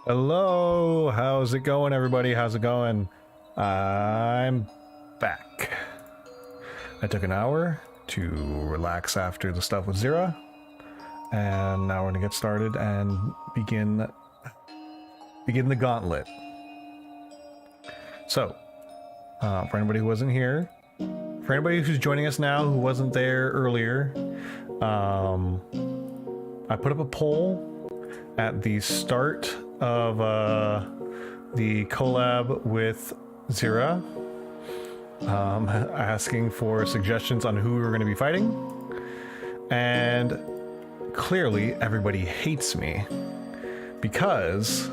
Hello, how's it going, everybody? How's it going? I'm back. I took an hour to relax after the stuff with Zira, and now we're gonna get started and begin the gauntlet. So, for anybody who wasn't here, for anybody who's joining us now who wasn't there earlier, I put up a poll at the start of the collab with Zira, asking for suggestions on who we were going to be fighting, and clearly everybody hates me because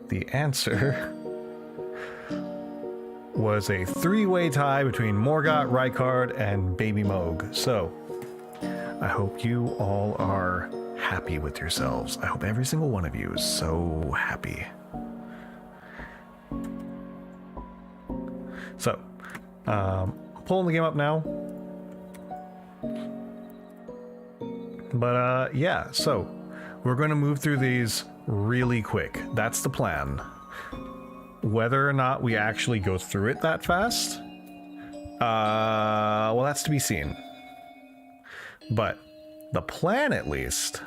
the answer was a three-way tie between Morgott, Rykard, and Baby Mohg. So I hope you all are happy with yourselves. I hope every single one of you is so happy. So, pulling the game up now. But yeah, so we're going to move through these really quick. That's the plan. Whether or not we actually go through it that fast, well, that's to be seen. But the plan, at least,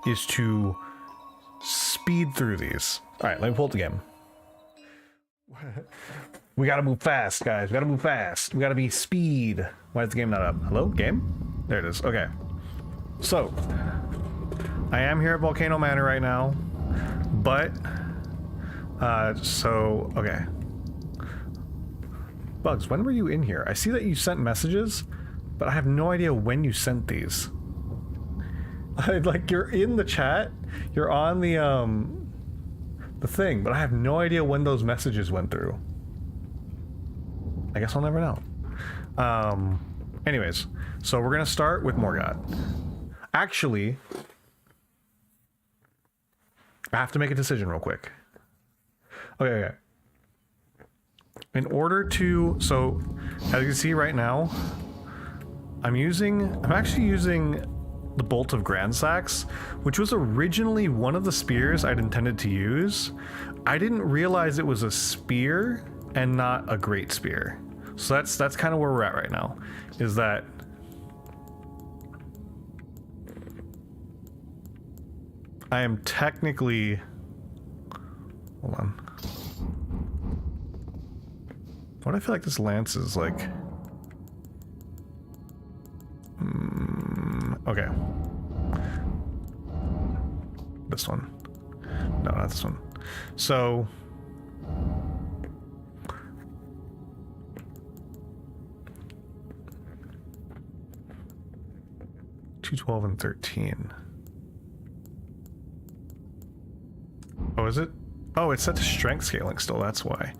is to speed through these. All right, let me pull up the game. We gotta move fast, guys. We gotta move fast. We gotta be speed. Why is the game not up? Hello, game? There it is. Okay. So, I am here at Volcano Manor right now, but, okay. Bugs, when were you in here? I see that you sent messages, but I have no idea when you sent these. Like, you're in the chat, you're on the thing, but I have no idea when those messages went through. I guess I'll never know. Anyways, so we're gonna start with Morgott. Actually, I have to make a decision real quick. Okay. In order to, so as you can see right now, I'm actually using the Bolt of Grandsax, which was originally one of the spears I'd intended to use. I didn't realize it was a spear and not a great spear. So that's kind of where we're at right now, is that I am technically, hold on. Why do I feel like this lance is like, okay. This one. No, not this one. So, $212 and $13. Oh, is it? Oh, it's set to strength scaling still, that's why.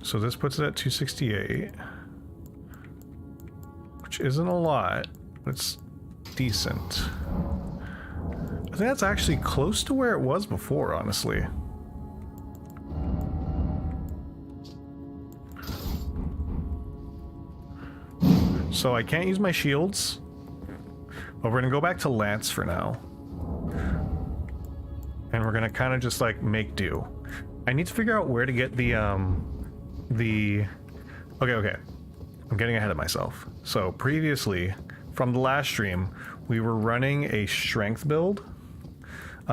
So this puts it at 268, which isn't a lot, but it's decent. I think that's actually close to where it was before, honestly. So I can't use my shields, but we're gonna go back to Lance for now. And we're gonna kind of just like make do. I need to figure out where to get the okay, I'm getting ahead of myself. So previously, from the last stream, we were running a strength build.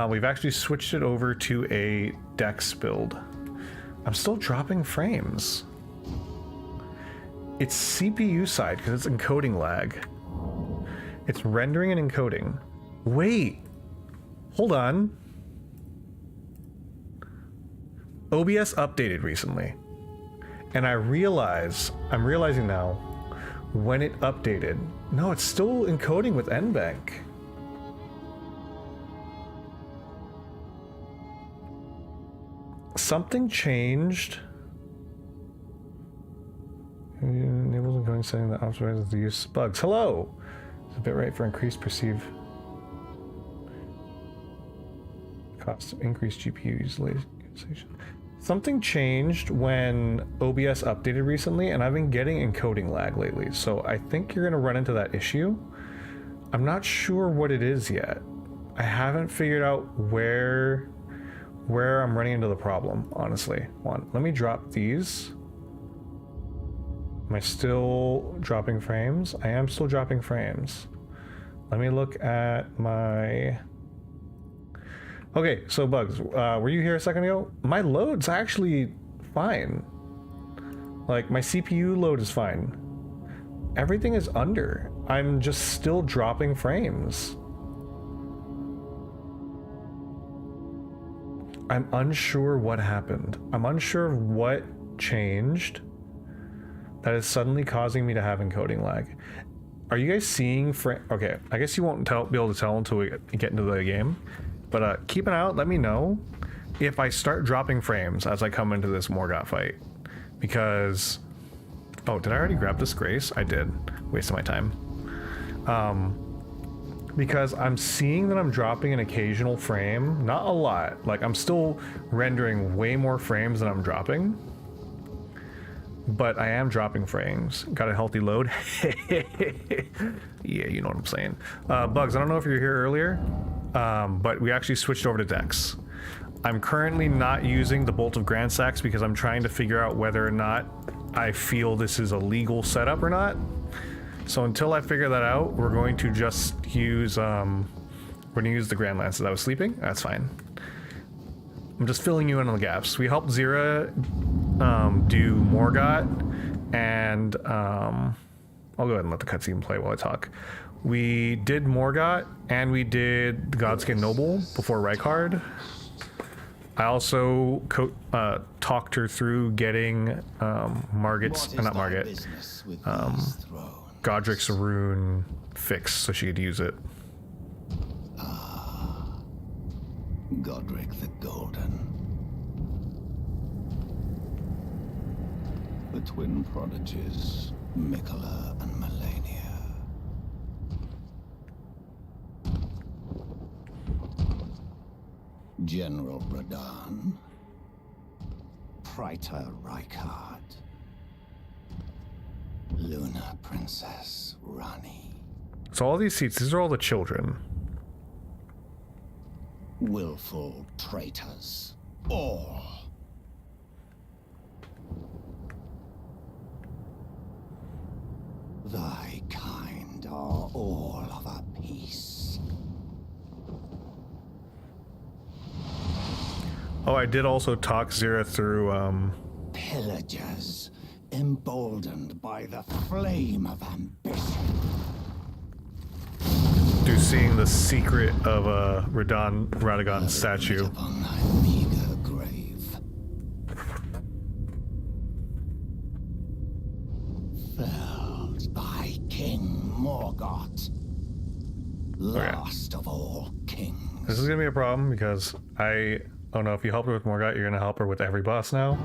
We've actually switched it over to a dex build. I'm still dropping frames. It's CPU side because it's encoding lag. It's rendering and encoding. Wait, hold on. OBS updated recently. And I'm realizing now, when it updated, no, it's still encoding with NVenc. Something changed. Enables encoding setting that optimizes the use of bugs. Hello! It's a bit right for increased perceived cost of increased GPU utilization. Something changed when OBS updated recently, and I've been getting encoding lag lately, so I think you're going to run into that issue. I'm not sure what it is yet. I haven't figured out where I'm running into the problem, honestly. Let me drop these. Am I still dropping frames? I am still dropping frames. Let me look at my... Okay, so Bugs, were you here a second ago? My load's actually fine. Like, my CPU load is fine. Everything is under. I'm just still dropping frames. I'm unsure what happened. I'm unsure of what changed that is suddenly causing me to have encoding lag. Are you guys seeing okay, I guess you won't be able to tell until we get into the game, but keep an eye out. Let me know if I start dropping frames as I come into this Morgott fight, because oh, did I already grab this Grace? I did. Wasted my time. Because I'm seeing that I'm dropping an occasional frame, not a lot. Like, I'm still rendering way more frames than I'm dropping, but I am dropping frames. Got a healthy load. Yeah, you know what I'm saying. Bugs, I don't know if you were here earlier, but we actually switched over to Dex. I'm currently not using the Bolt of Grand Sax because I'm trying to figure out whether or not I feel this is a legal setup or not. So until I figure that out, we're going to just use, we're gonna use the Grand Lances. I was sleeping? That's fine. I'm just filling you in on the gaps. We helped Zira do Morgott, and I'll go ahead and let the cutscene play while I talk. We did Morgott, and we did the Godskin Noble before Rykard. I also talked her through getting Margot's, not Morgott, Godric's rune fixed so she could use it. Ah, Godric the Golden. The twin prodigies, Mikola and Melania. General Radahn. Praetor Rykard. Luna Princess Rani. So all these seats, these are all the children. Willful traitors. All. Thy kind are all of a piece. Oh, I did also talk Zira through, Pillagers, emboldened by the flame of ambition. through seeing the secret of Radagon's statue. Upon thy meager grave. Felled by King Morgott, last of all kings. This is gonna be a problem because I don't know if you helped her with Morgott, you're gonna help her with every boss now.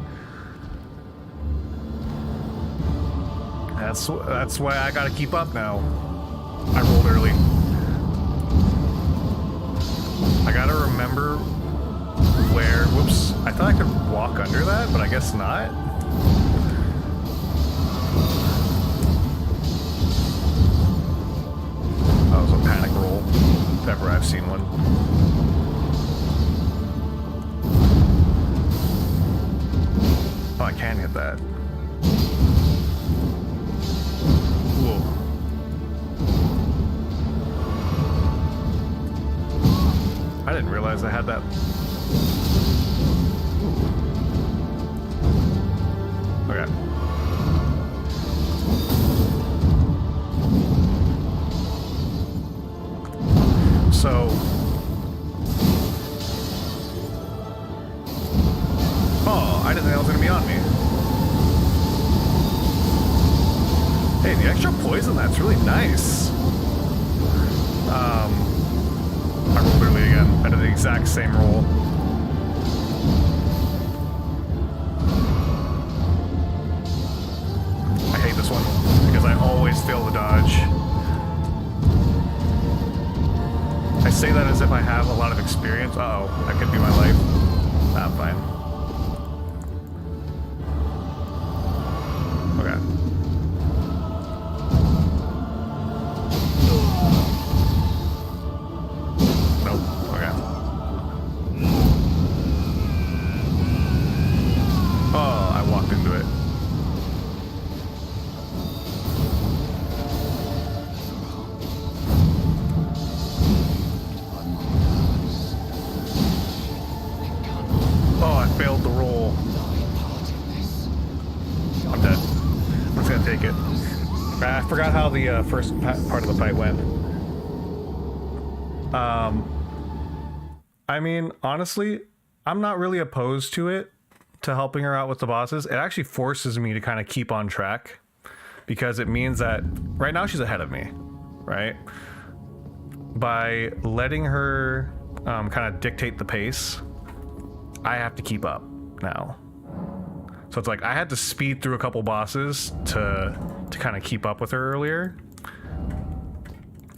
That's why I gotta keep up now. I rolled early. I gotta remember where. Whoops! I thought I could walk under that, but I guess not. That was a panic roll, if ever I've seen one. Oh, I can hit that. Whoa. I didn't realize I had that. Okay. So... Oh, I didn't think that was going to be on me. Hey, the extra poison, that's really nice. I rolled early again. I did the exact same roll. I hate this one because I always fail the dodge. I say that as if I have a lot of experience. Uh-oh, that could be my life. Nah, I'm fine. Okay. forgot how the first part of the fight went. I mean, honestly, I'm not really opposed to it, to helping her out with the bosses. It actually forces me to kind of keep on track, because it means that right now she's ahead of me, right? By letting her kind of dictate the pace, I have to keep up now. So it's like I had to speed through a couple bosses to kind of keep up with her earlier.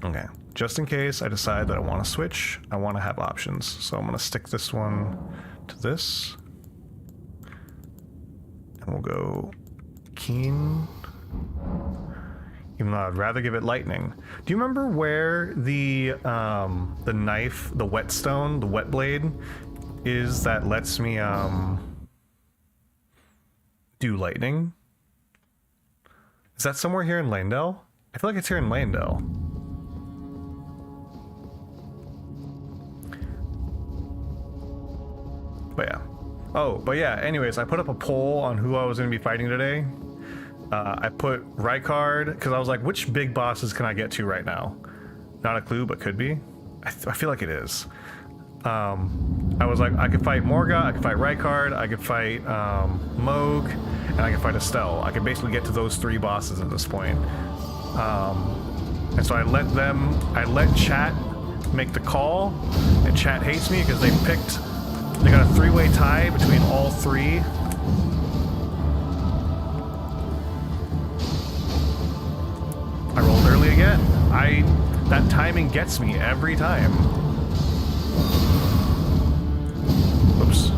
Okay, just in case I decide that I want to switch, I want to have options. So I'm going to stick this one to this. And we'll go keen. Even though I'd rather give it lightning. Do you remember where the knife, the whetstone, the wet blade is that lets me do lightning? Is that somewhere here in Landell? I feel like it's here in Landell. But yeah. Oh, but yeah, anyways, I put up a poll on who I was going to be fighting today. I put Rykard, because I was like, which big bosses can I get to right now? Not a clue, but could be. I feel like it is. I was like, I could fight Morgott, I could fight Rykard, I could fight Mohg, and I could fight Estelle. I could basically get to those 3 bosses at this point. And so I let chat make the call, and chat hates me because they got a 3-way tie between all 3. I rolled early again. That timing gets me every time. Oops.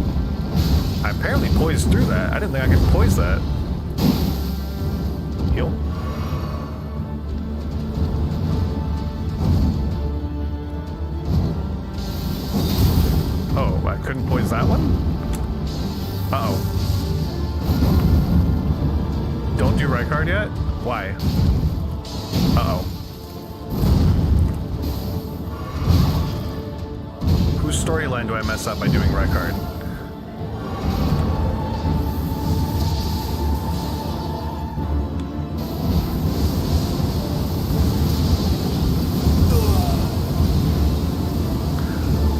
I apparently poised through that. I didn't think I could poise that. Heal. Oh, I couldn't poise that one? Uh-oh. Don't do Rykard yet? Why? Uh-oh. Whose storyline do I mess up by doing Rykard?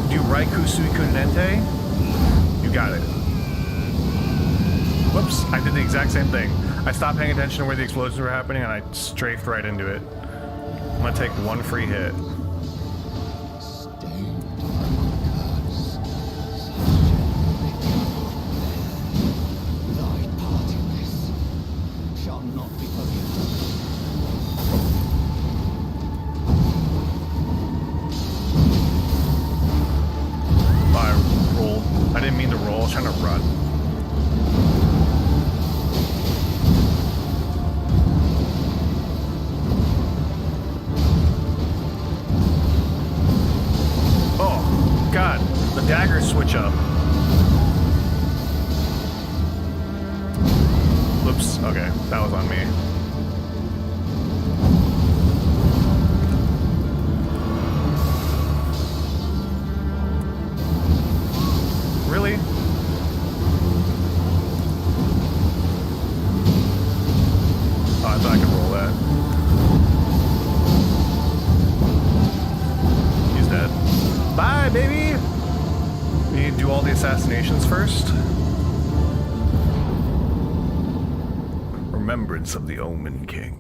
Do Raikou Suiku Nente? You got it. Whoops, I did the exact same thing. I stopped paying attention to where the explosions were happening and I strafed right into it. I'm gonna take 1 free hit. I didn't mean to roll, I was trying to run. Oh, God, the daggers switch up. Oops, okay, that was on me. Really? Oh, I thought I could roll that. He's dead. Bye, baby! We need to do all the assassinations first. Remembrance of the Omen King.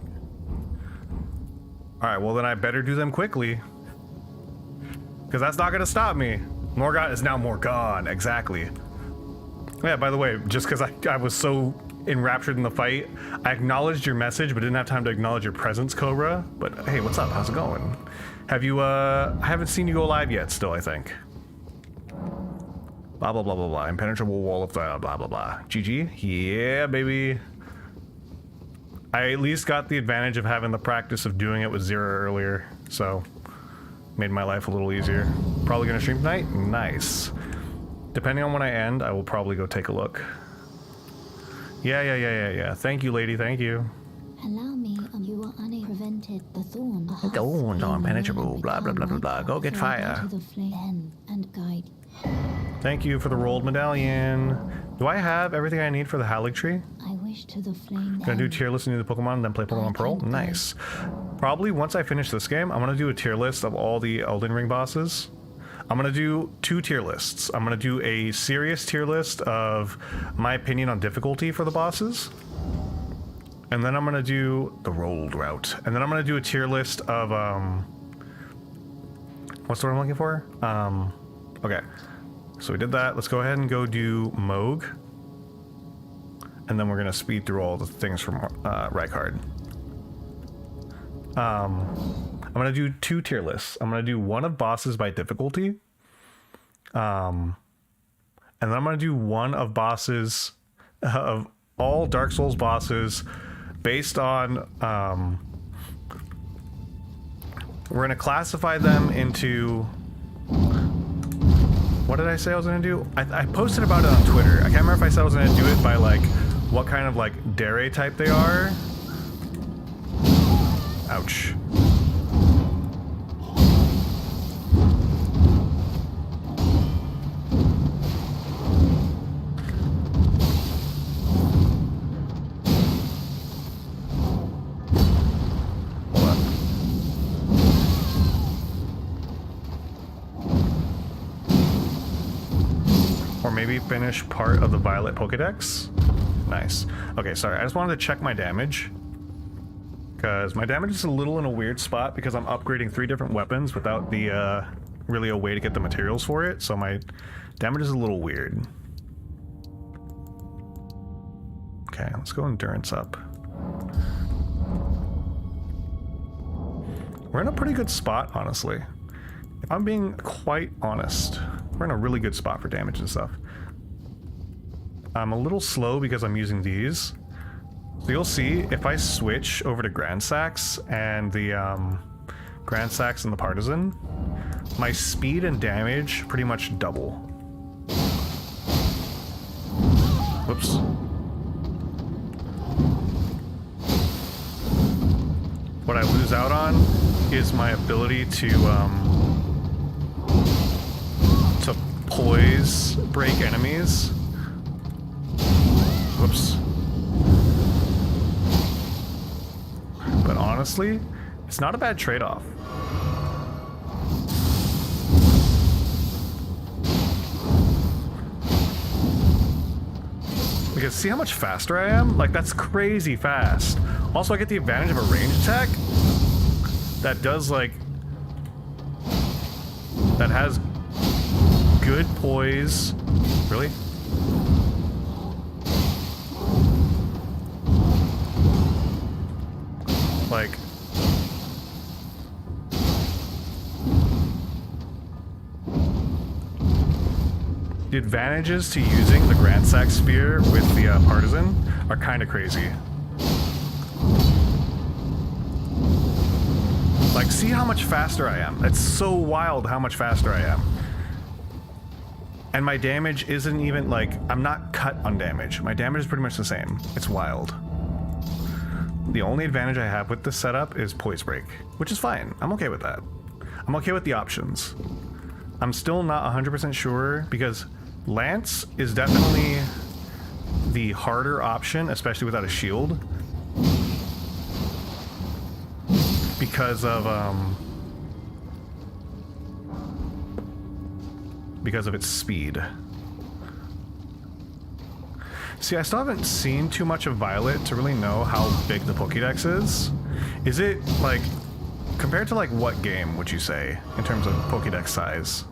Alright, well then I better do them quickly. Because that's not going to stop me. Morgott is now Morgott, exactly. Yeah, by the way, just because I was so enraptured in the fight, I acknowledged your message, but didn't have time to acknowledge your presence, Cobra. But hey, what's up? How's it going? Have you, I haven't seen you go live yet still, I think. Blah, blah, blah, blah, blah. Impenetrable wall of blah, blah, blah, blah. GG? Yeah, baby. I at least got the advantage of having the practice of doing it with Zero earlier, so made my life a little easier. Probably gonna stream tonight? Nice. Depending on when I end, I will probably go take a look. Yeah. Thank you, lady, thank you. Allow me, you were prevented the thorn. Thorns are impenetrable, blah, blah, blah, blah, blah. Go get fire. And guide. Thank you for the rolled medallion. Do I have everything I need for the Hallig tree? I wish to the flame. Gonna do tier list into the Pokemon, then play Pokemon Pearl. Nice. Probably once I finish this game, I'm gonna do a tier list of all the Elden Ring bosses. I'm gonna do 2 tier lists. I'm gonna do a serious tier list of my opinion on difficulty for the bosses. And then I'm gonna do the rolled route. And then I'm gonna do a tier list of, what's the word I'm looking for? Okay. So we did that. Let's go ahead and go do Mohg. And then we're gonna speed through all the things from Rykard. I'm gonna do 2 tier lists. I'm gonna do one of bosses by difficulty. And then I'm gonna do one of bosses of all Dark Souls bosses based on we're gonna classify them into, what did I say I was gonna do? I posted about it on Twitter. I can't remember if I said I was gonna do it by like what kind of like dere type they are. Ouch. Maybe finish part of the Violet Pokedex. Nice. Okay, sorry. I just wanted to check my damage. Because my damage is a little in a weird spot because I'm upgrading 3 different weapons without the, really a way to get the materials for it. So my damage is a little weird. Okay, let's go Endurance up. We're in a pretty good spot, honestly. If I'm being quite honest, we're in a really good spot for damage and stuff. I'm a little slow because I'm using these. So you'll see if I switch over to Grand Sax and the Grand Sax and the Partisan, my speed and damage pretty much double. Whoops. What I lose out on is my ability to poise break enemies. Whoops. But honestly, it's not a bad trade-off. Because see how much faster I am? Like, that's crazy fast. Also, I get the advantage of a range attack that does, like, that has good poise. Really? Like, the advantages to using the Grand Sack Spear with the Partisan are kind of crazy. Like, see how much faster I am. It's so wild how much faster I am. And my damage isn't even, like, I'm not cut on damage. My damage is pretty much the same. It's wild. The only advantage I have with this setup is Poise Break, which is fine. I'm okay with that. I'm okay with the options. I'm still not 100% sure because Lance is definitely the harder option, especially without a shield. Because of its speed. See, I still haven't seen too much of Violet to really know how big the Pokédex is. Is it, like, compared to, like, what game would you say in terms of Pokédex size?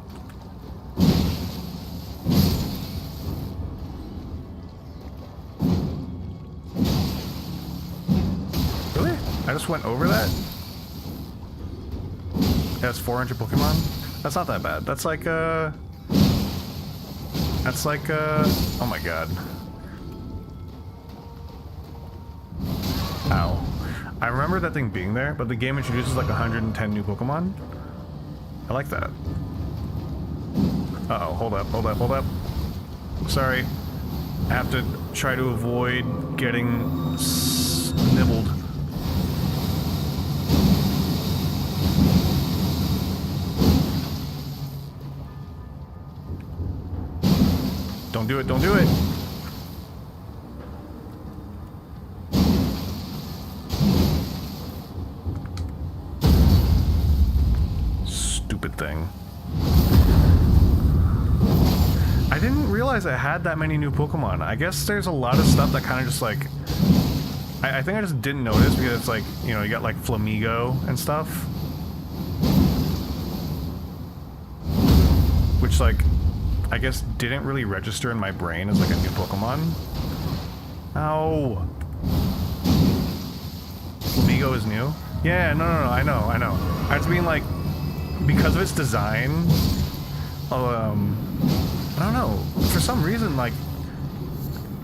Really? I just went over that? It has 400 Pokemon? That's not that bad. That's like, oh my god. Ow. I remember that thing being there, but the game introduces like 110 new Pokemon. I like that. Uh-oh, hold up. Sorry. I have to try to avoid getting nibbled. Don't do it. I didn't realize I had that many new Pokemon. I guess there's a lot of stuff that kind of just like... I think I just didn't notice because it's like, you know, you got like Flamigo and stuff. Which like, I guess didn't really register in my brain as like a new Pokemon. Ow. Flamigo is new? Yeah, no, I know. I was being like, because of its design, I don't know, for some reason, like,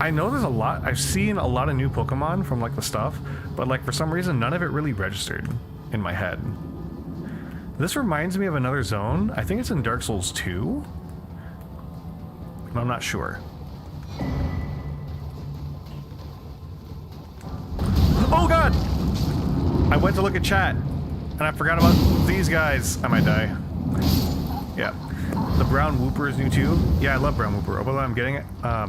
I know there's a lot, I've seen a lot of new Pokemon from like the stuff, but like for some reason none of it really registered in my head. This reminds me of another zone. I think it's in Dark Souls 2. I'm not sure. Oh god! I went to look at chat and I forgot about these guys. I might die. Yeah. The Brown Wooper is new too. Yeah, I love Brown Wooper. Although I'm getting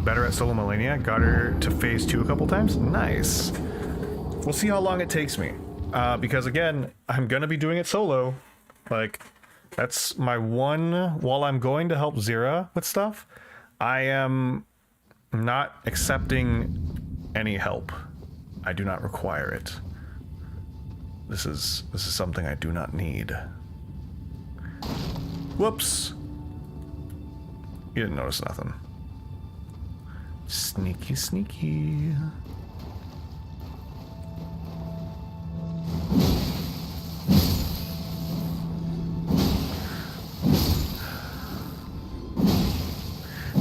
better at Solo Millennia. Got her to phase 2 a couple times. Nice. We'll see how long it takes me. Because again, I'm gonna be doing it solo. Like, that's my one... While I'm going to help Zira with stuff, I am not accepting any help. I do not require it. This is something I do not need. Whoops. You didn't notice nothing. Sneaky, sneaky.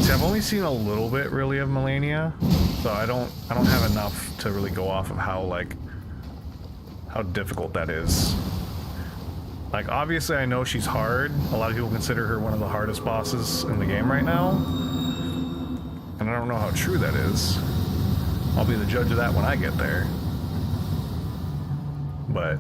See, I've only seen a little bit really of Melania, so I don't have enough to really go off of how difficult that is. Like, obviously I know she's hard. A lot of people consider her one of the hardest bosses in the game right now. And I don't know how true that is. I'll be the judge of that when I get there. But...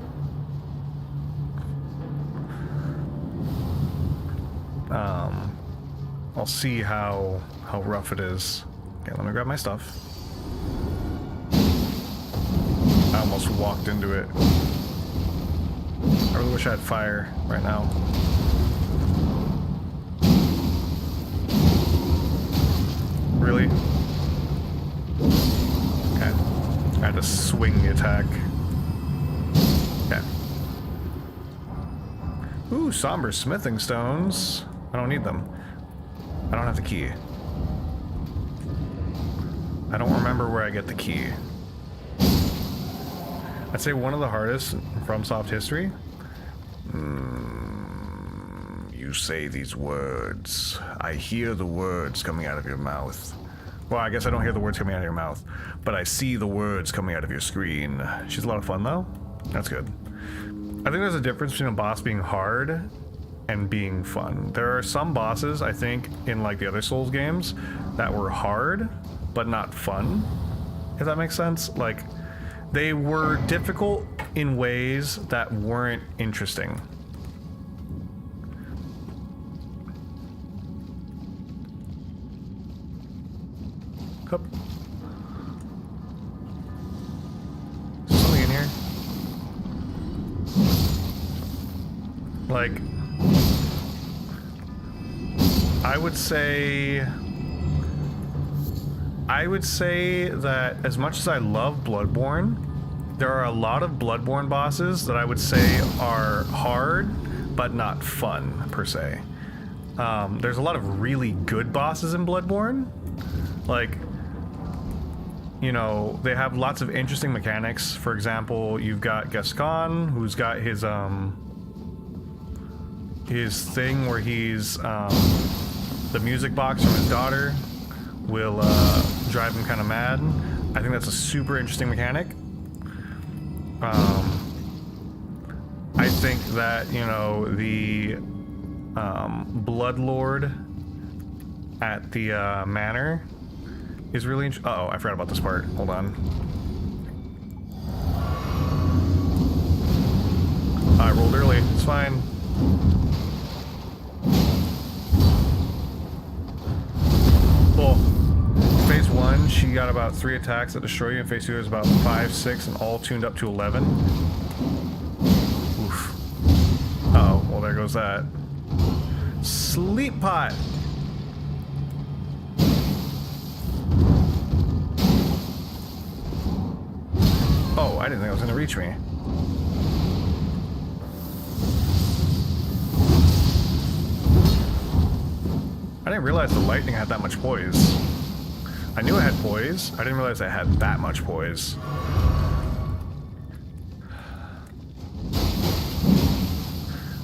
I'll see how rough it is. Okay, let me grab my stuff. I almost walked into it. I really wish I had fire right now. Really? Okay. I had to swing the attack. Okay. Ooh, somber smithing stones. I don't need them. I don't have the key. I don't remember where I get the key. I'd say one of the hardest from Soft history. You say these words. I hear the words coming out of your mouth. Well, I guess I don't hear the words coming out of your mouth, but I see the words coming out of your screen. She's a lot of fun, though. That's good. I think there's a difference between a boss being hard and being fun. There are some bosses, I think, in like the other Souls games that were hard, but not fun. If that makes sense? Like, they were difficult in ways that weren't interesting. Hup. Is there something in here? Like, I would say that as much as I love Bloodborne, there are a lot of Bloodborne bosses that I would say are hard, but not fun, per se. There's a lot of really good bosses in Bloodborne. Like, you know, they have lots of interesting mechanics. For example, you've got Gascon, who's got his thing where he's, the music box from his daughter will drive him kind of mad. I think that's a super interesting mechanic. I think that, you know, the Bloodlord at the manor is really interesting. Uh-oh, I forgot about this part. Hold on. I rolled early. It's fine. Cool. Phase 1, she got about 3 attacks that destroy you, and phase 2 is about 5, 6, and all tuned up to 11. Oof. Uh oh, well there goes that. Sleep pot! I didn't think it was gonna reach me. I didn't realize the lightning had that much poise. I knew it had poise. I didn't realize it had that much poise.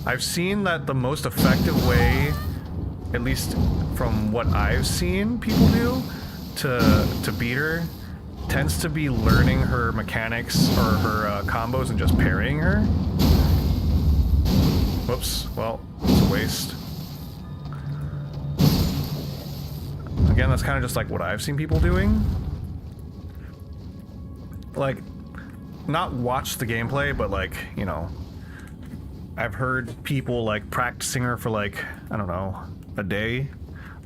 I've seen that the most effective way, at least from what I've seen people do, to beat her, tends to be learning her mechanics or her combos and just parrying her. Whoops, well, it's a waste. Again, that's kind of just like what I've seen people doing. Like, not watch the gameplay, but like, you know, I've heard people like practicing her for like, I don't know, a day,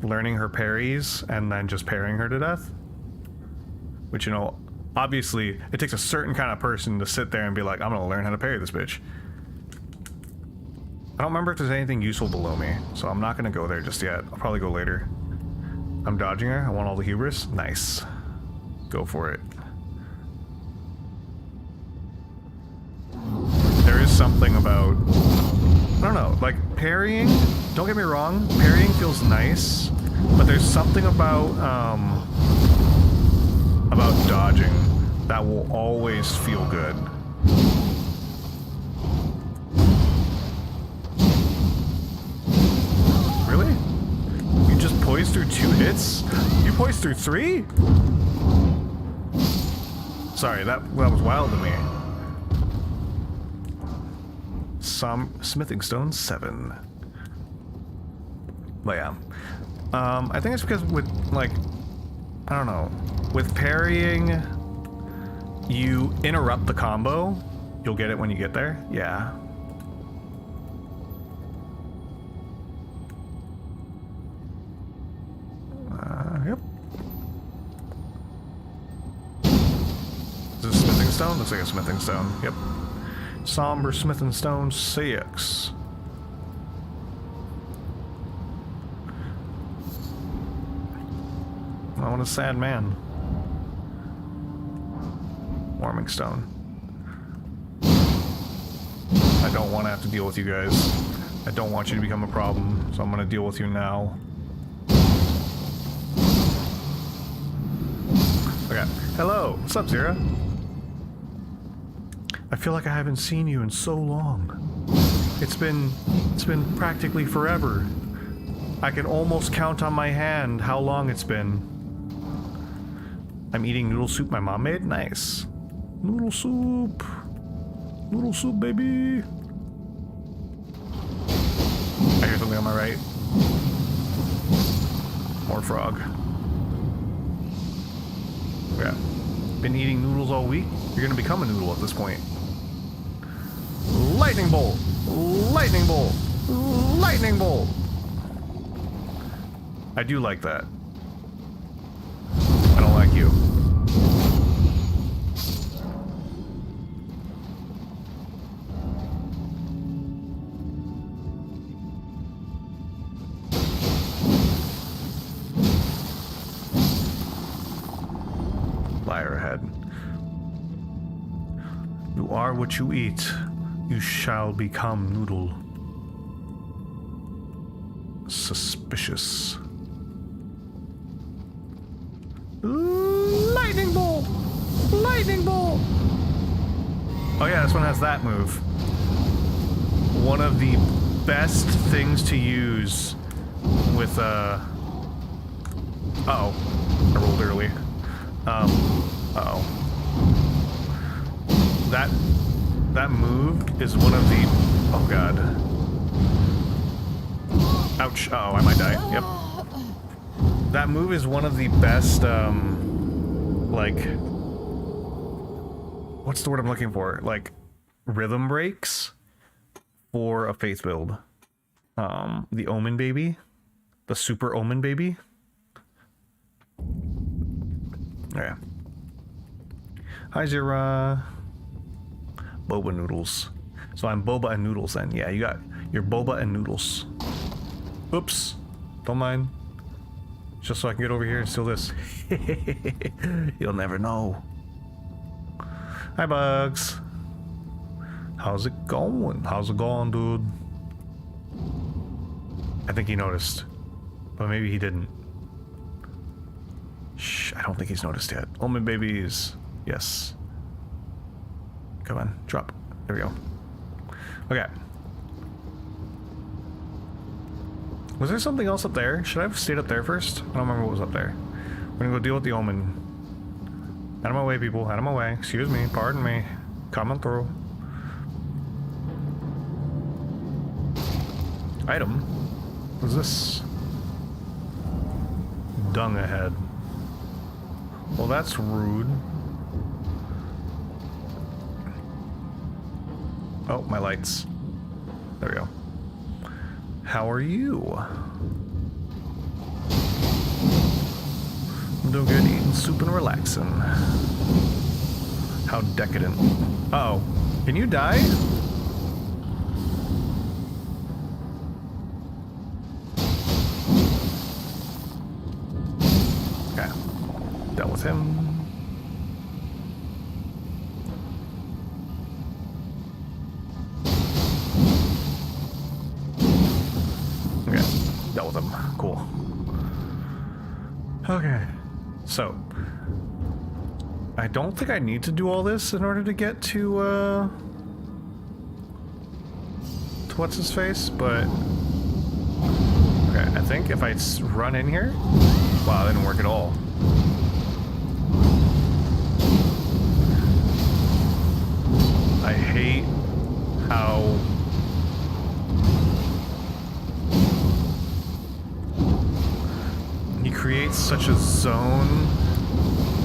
learning her parries and then just parrying her to death. Which, you know, obviously it takes a certain kind of person to sit there and be like, I'm gonna learn how to parry this bitch. I don't remember if there's anything useful below me, so I'm not gonna go there just yet. I'll probably go later. I'm dodging her. I want all the hubris. Nice. Go for it. There is something about, I don't know, like parrying, don't get me wrong, parrying feels nice, but there's something about dodging that will always feel good. Really? You just poised through 2 hits? You poised through 3? Sorry, that was wild to me. Some smithing stone 7. But yeah. I think it's because with, like, I don't know, with parrying, you interrupt the combo. You'll get it when you get there. Yeah. Yep. Is this a smithing stone? Looks like a smithing stone. Yep. Somber smithing stone 6. I want a sad man. Warming stone. I don't want to have to deal with you guys. I don't want you to become a problem, so I'm going to deal with you now. Okay. Hello. What's up, Zira? I feel like I haven't seen you in so long. It's been practically forever. I can almost count on my hand how long it's been. I'm eating noodle soup my mom made. Nice. Noodle soup. Noodle soup, baby. I hear something on my right. More frog. Yeah. Been eating noodles all week? You're gonna become a noodle at this point. Lightning bolt! Lightning bolt! Lightning bolt! I do like that. I don't like you. Liar ahead. You are what you eat. You shall become noodle. Suspicious. Lightning bolt! Lightning bolt! Oh yeah, this one has that move. One of the best things to use with uh-oh. I rolled early. Uh-oh. That move is one of the... Oh god. Ouch. Uh-oh, I might die. Yep. That move is one of the best, like... What's the word I'm looking for? Like, rhythm breaks for a Faith build. The Omen Baby. The Super Omen Baby. Yeah. Hi, Zira. Boba noodles. So I'm Boba and noodles then. Yeah, you got your Boba and noodles. Oops. Don't mind. Just so I can get over here and steal this. You'll never know. Hi, Bugs. How's it going? How's it going, dude? I think he noticed. But maybe he didn't. Shh, I don't think he's noticed yet. Oh, my babies. Yes. Come on, drop. There we go. Okay. Was there something else up there? Should I have stayed up there first? I don't remember what was up there. We're gonna go deal with the omen. Out of my way, people. Out of my way. Excuse me. Pardon me. Coming through. Item? What's this? Dung ahead. Well, that's rude. Oh, my lights. There we go. How are you? I'm doing good, eating soup and relaxing. How decadent. Uh oh. Can you die? Okay. Dealt with him. Dealt with them. Cool. Okay. So, I don't think I need to do all this in order to get to what's his face, but okay, I think if I run in here, wow, that didn't work at all. I hate how he creates such a zone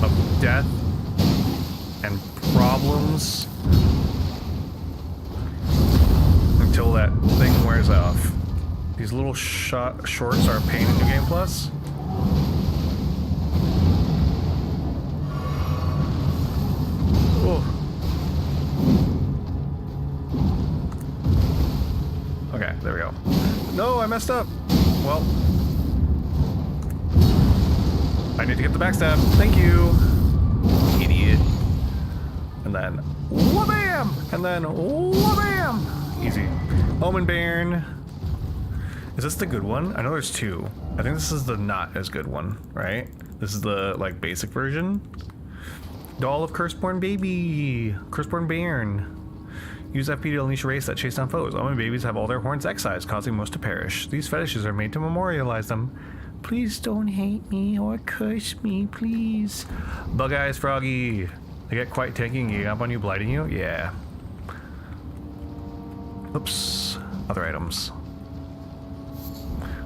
of death and problems until that thing wears off. These little shorts are a pain in New Game Plus. Oh. Okay, there we go. No, I messed up. Well, I need to get the backstab. Thank you. Idiot. And then wha-bam! And then wha-bam! Easy. Omen Bairn. Is this the good one? I know there's two. I think this is the not as good one, right? This is the like basic version. Doll of Curseborn Baby. Curseborn Bairn. Use FP to unleash a race that chase down foes. Omen babies have all their horns excised, causing most to perish. These fetishes are made to memorialize them. Please don't hate me or curse me, please. Bug Eyes Froggy. They get quite tanky and gang up on you, blighting you? Yeah. Oops. Other items.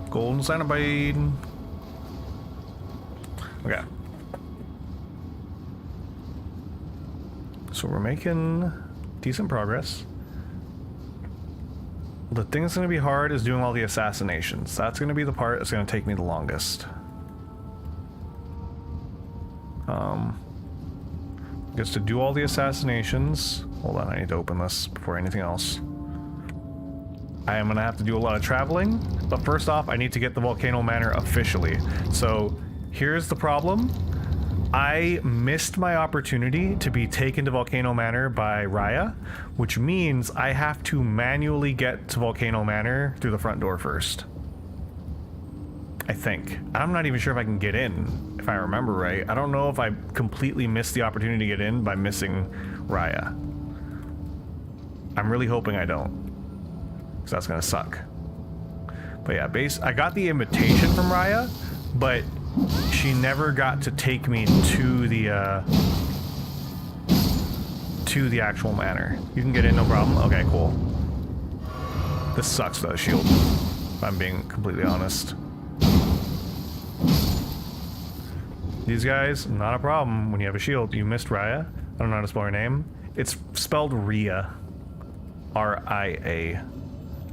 Golden Cenobite. Okay. So we're making decent progress. The thing that's going to be hard is doing all the assassinations. That's going to be the part that's going to take me the longest. Gets to do all the assassinations. Hold on, I need to open this before anything else. I am going to have to do a lot of traveling, but first off, I need to get the Volcano Manor officially. So here's the problem. I missed my opportunity to be taken to Volcano Manor by Raya, which means I have to manually get to Volcano Manor through the front door first. I think. I'm not even sure if I can get in, if I remember right. I don't know if I completely missed the opportunity to get in by missing Raya. I'm really hoping I don't, because that's gonna suck. But yeah, I got the invitation from Raya, but she never got to take me to the actual manor. You can get in, no problem. Okay, cool. This sucks though, shield. If I'm being completely honest. These guys, not a problem when you have a shield. You missed Raya. I don't know how to spell her name. It's spelled Ria. R-I-A.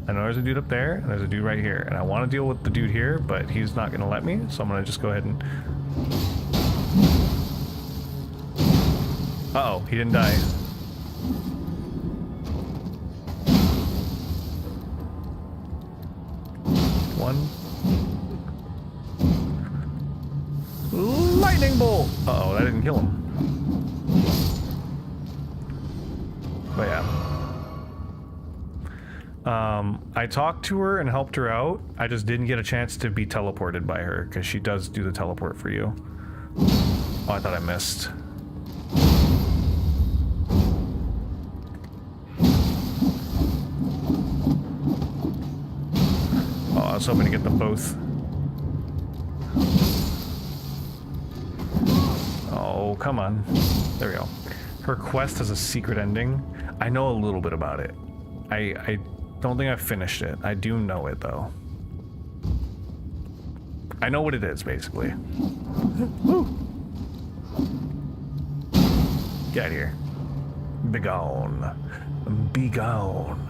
I know there's a dude up there, and there's a dude right here. And I want to deal with the dude here, but he's not going to let me, so I'm going to just go ahead and... Uh-oh, he didn't die. One. Lightning bolt! Uh-oh, that didn't kill him. I talked to her and helped her out. I just didn't get a chance to be teleported by her because she does do the teleport for you. Oh, I thought I missed. Oh, I was hoping to get them both. Oh, come on. There we go. Her quest has a secret ending. I know a little bit about it. I don't think I've finished it. I do know it, though. I know what it is, basically. Woo! Get out of here. Be gone. Be gone.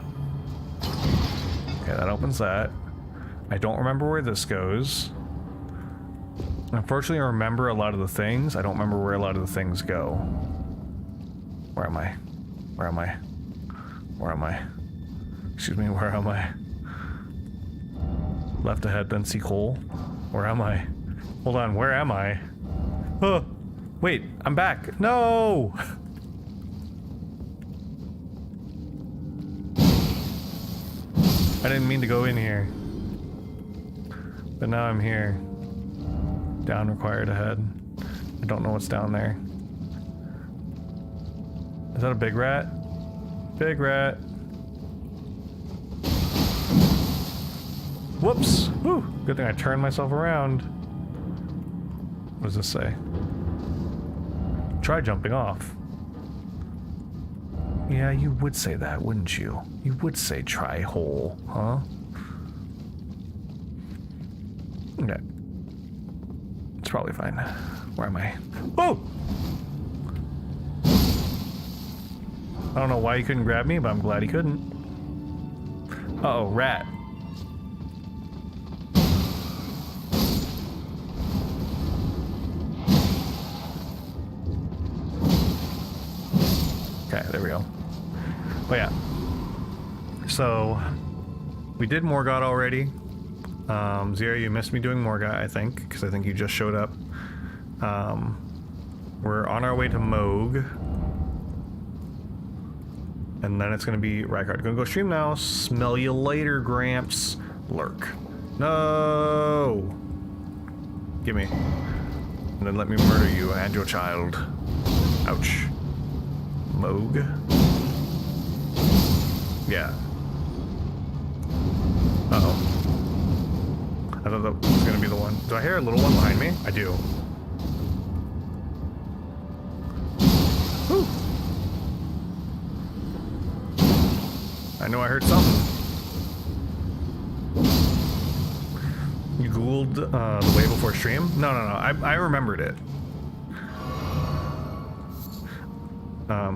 Okay, that opens that. I don't remember where this goes. Unfortunately, I remember a lot of the things. I don't remember where a lot of the things go. Where am I? Where am I? Where am I? Excuse me, where am I? Left ahead, then seek hole. Where am I? Hold on, where am I? Oh, wait, I'm back. No! I didn't mean to go in here. But now I'm here. Down required ahead. I don't know what's down there. Is that a big rat? Big rat. Whoops! Whew. Good thing I turned myself around. What does this say? Try jumping off. Yeah, you would say that, wouldn't you? You would say try hole, huh? Okay. It's probably fine. Where am I? Oh! I don't know why he couldn't grab me, but I'm glad he couldn't. Uh-oh, rat. Okay, there we go. Oh yeah. So, we did Morgott already. Zira, you missed me doing Morgott, I think, because I think you just showed up. We're on our way to Mohg. And then it's going to be Rykard. Gonna go stream now. Smell you later, Gramps. Lurk. No! Gimme. And then let me murder you and your child. Ouch. Mohg. Yeah. Uh-oh. I thought that was gonna be the one. Do I hear a little one behind me? I do. Whew. I know I heard something. You Googled the way before stream? No. I remembered it.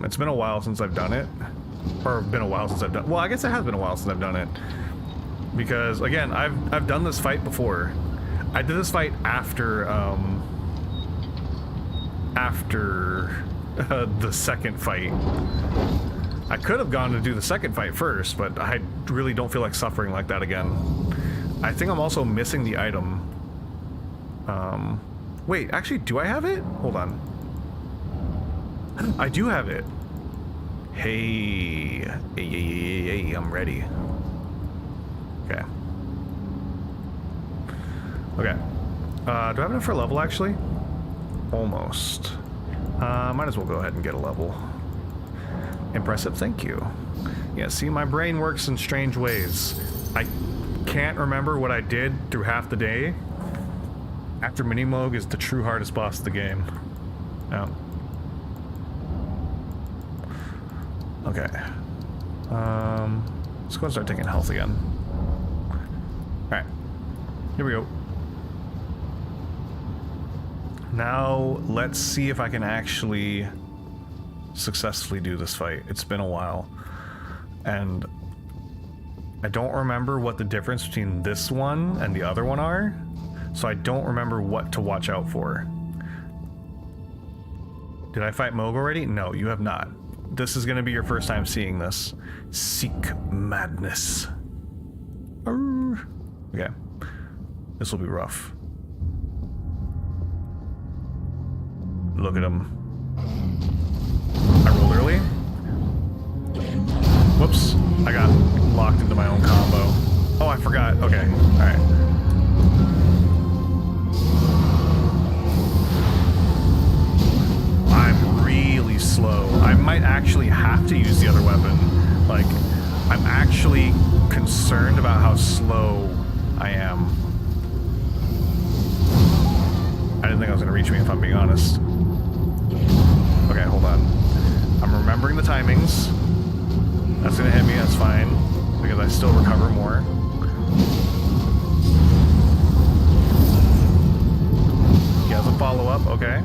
It's been a while since I've done it. Or been a while since I've done... Well, I guess it has been a while since I've done it. Because, again, I've done this fight before. I did this fight after, the second fight. I could have gone to do the second fight first, but I really don't feel like suffering like that again. I think I'm also missing the item. Wait, actually, do I have it? Hold on. I do have it. Hey, I'm ready. Okay. Okay. Do I have enough for a level, actually? Almost. Might as well go ahead and get a level. Impressive, thank you. Yeah, see, my brain works in strange ways. I can't remember what I did through half the day. After Mini Mohg is the true hardest boss of the game. Yeah. Okay. Let's go and start taking health again. Alright. Here we go. Now, let's see if I can actually successfully do this fight. It's been a while. And I don't remember what the difference between this one and the other one are. So I don't remember what to watch out for. Did I fight Mohg already? No, you have not. This is going to be your first time seeing this. Seek madness. Arr. Okay. This will be rough. Look at him. I rolled early. Whoops. I got locked into my own combo. Oh, I forgot. Okay. Alright. I'm really slow. I might actually have to use the other weapon. Like, I'm actually concerned about how slow I am. I didn't think I was going to reach me, if I'm being honest. Okay, hold on. I'm remembering the timings. That's going to hit me, that's fine. Because I still recover more. He has a follow-up, okay.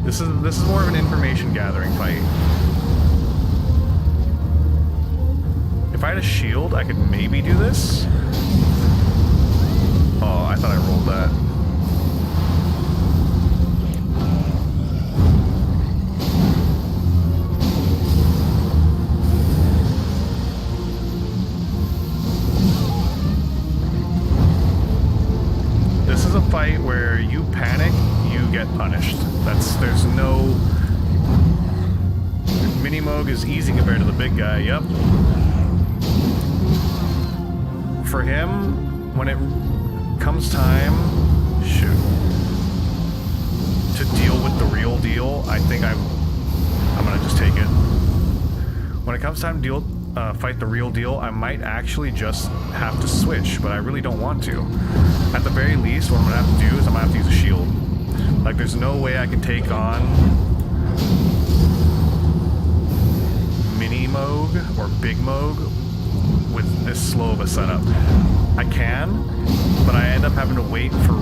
This is more of an information gathering fight. If I had a shield, I could maybe do this. Oh, I thought I rolled that. This is a fight where you panic, you get punished. There's no... Mini Mohg is easy compared to the big guy, yep. For him, when it comes time, shoot, to deal with the real deal, I think I'm gonna just take it. When it comes time to fight the real deal, I might actually just have to switch, but I really don't want to. At the very least, what I'm gonna have to do is I'm gonna have to use a shield. Like, there's no way I can take on Mini Mohg or Big Mohg with this slow of a setup. I can, but I end up having to wait for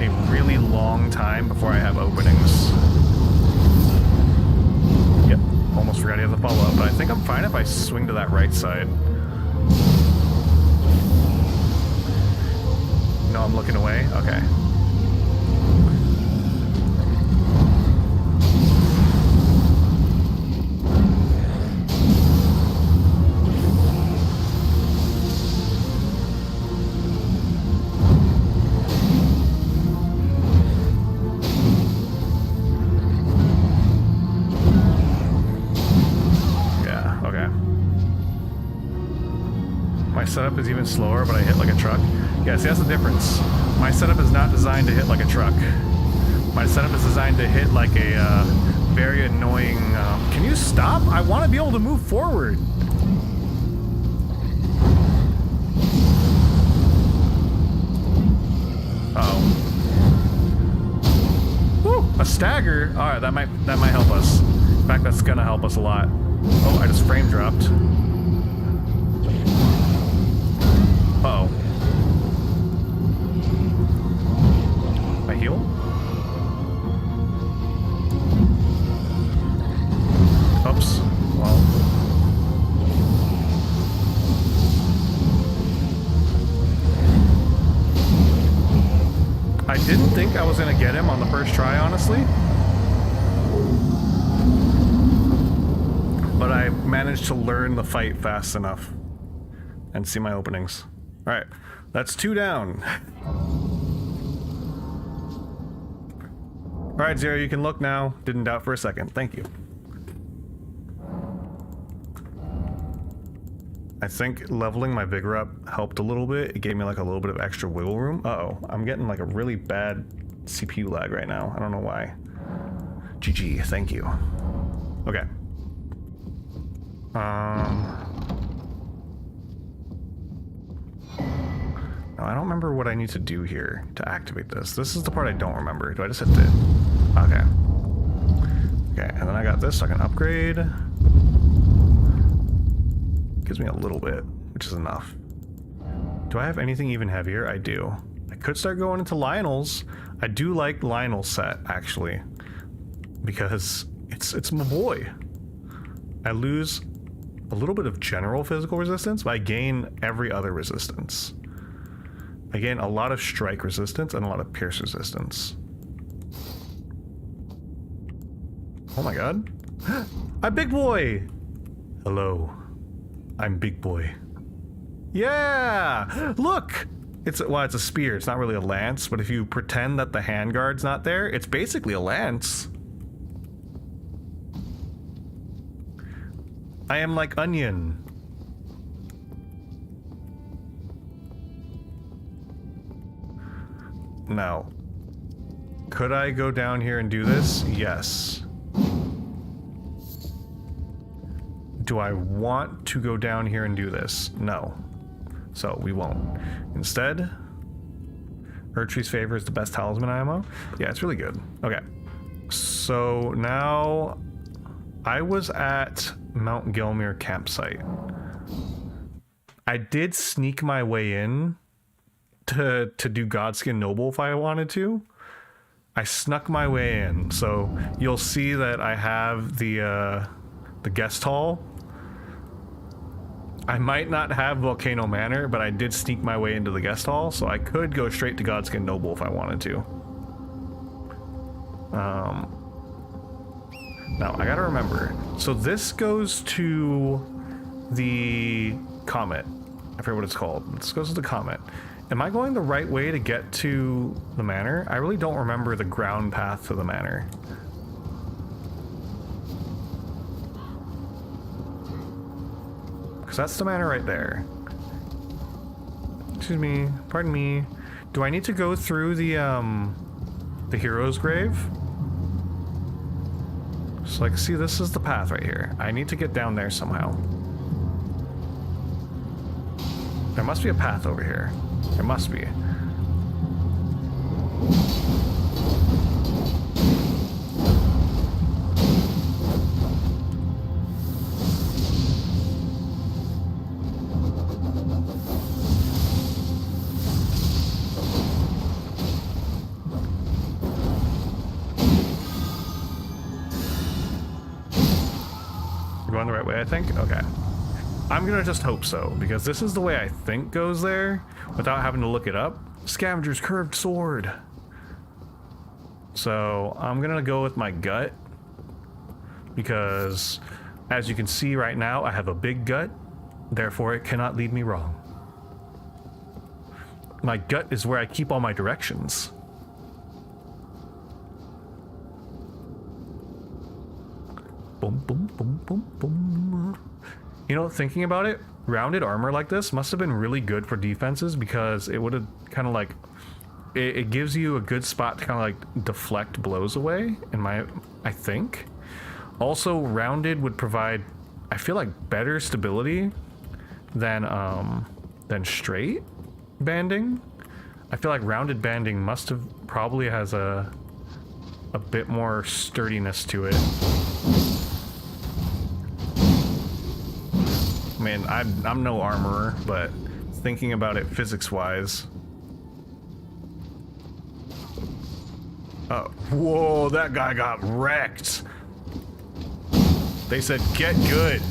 a really long time before I have openings. Yep, almost forgot he has a follow-up, but I think I'm fine if I swing to that right side. No, I'm looking away? Okay. Setup is even slower, but I hit like a truck. Yeah, see, that's the difference. My setup is not designed to hit like a truck. My setup is designed to hit like a very annoying... can you stop? I want to be able to move forward. Uh-oh. Woo! A stagger? Alright, that might help us. In fact, that's gonna help us a lot. Oh, I just frame dropped. Uh-oh. I heal? Oops. Well. I didn't think I was gonna get him on the first try, honestly. But I managed to learn the fight fast enough and see my openings. Alright, that's 2 down. Alright, Zero, you can look now. Didn't doubt for a second. Thank you. I think leveling my vigor up helped a little bit. It gave me like a little bit of extra wiggle room. Uh-oh, I'm getting like a really bad CPU lag right now. I don't know why. GG, thank you. Okay. No, I don't remember what I need to do here to activate this. This is the part I don't remember. Do I just hit the... Okay. Okay, and then I got this so I can upgrade. Gives me a little bit, which is enough. Do I have anything even heavier? I do. I could start going into Lionel's. I do like Lionel's set, actually. Because it's my boy. I lose a little bit of general physical resistance, but I gain every other resistance. I gain a lot of strike resistance and a lot of pierce resistance. Oh my god. I'm Big Boy! Hello. I'm Big Boy. Yeah! Look! It's a spear. It's not really a lance, but if you pretend that the handguard's not there, it's basically a lance. I am like onion. Now, could I go down here and do this? Yes. Do I want to go down here and do this? No. So we won't. Instead, Erdtree's Favor is the best talisman ammo. Yeah, it's really good. Okay. So now I was at Mount Gelmir campsite. I did sneak my way in to do Godskin Noble if I wanted to. I snuck my way in, so you'll see that I have the guest hall. I might not have Volcano Manor, but I did sneak my way into the guest hall, so I could go straight to Godskin Noble if I wanted to. Now I gotta remember. So this goes to the Comet. I forget what it's called. This goes to the Comet. Am I going the right way to get to the manor? I really don't remember the ground path to the manor. Because that's the manor right there. Excuse me, pardon me. Do I need to go through the hero's grave? So like, see, this is the path right here. I need to get down there somehow. There must be a path over here. There must be. We're going the right way, I think? Okay. I'm gonna just hope so, because this is the way I think goes there, without having to look it up. Scavenger's curved sword. So I'm gonna go with my gut, because as you can see right now, I have a big gut, therefore it cannot lead me wrong. My gut is where I keep all my directions. Boom, boom, boom, boom, boom. You know, thinking about it, rounded armor like this must have been really good for defenses, because it would have kind of like, it gives you a good spot to kind of like deflect blows away, I think. Also, rounded would provide, I feel like, better stability than straight banding. I feel like rounded banding must have probably has a bit more sturdiness to it. I mean, I'm no armorer, but thinking about it physics-wise. Oh, whoa, that guy got wrecked. They said, get good.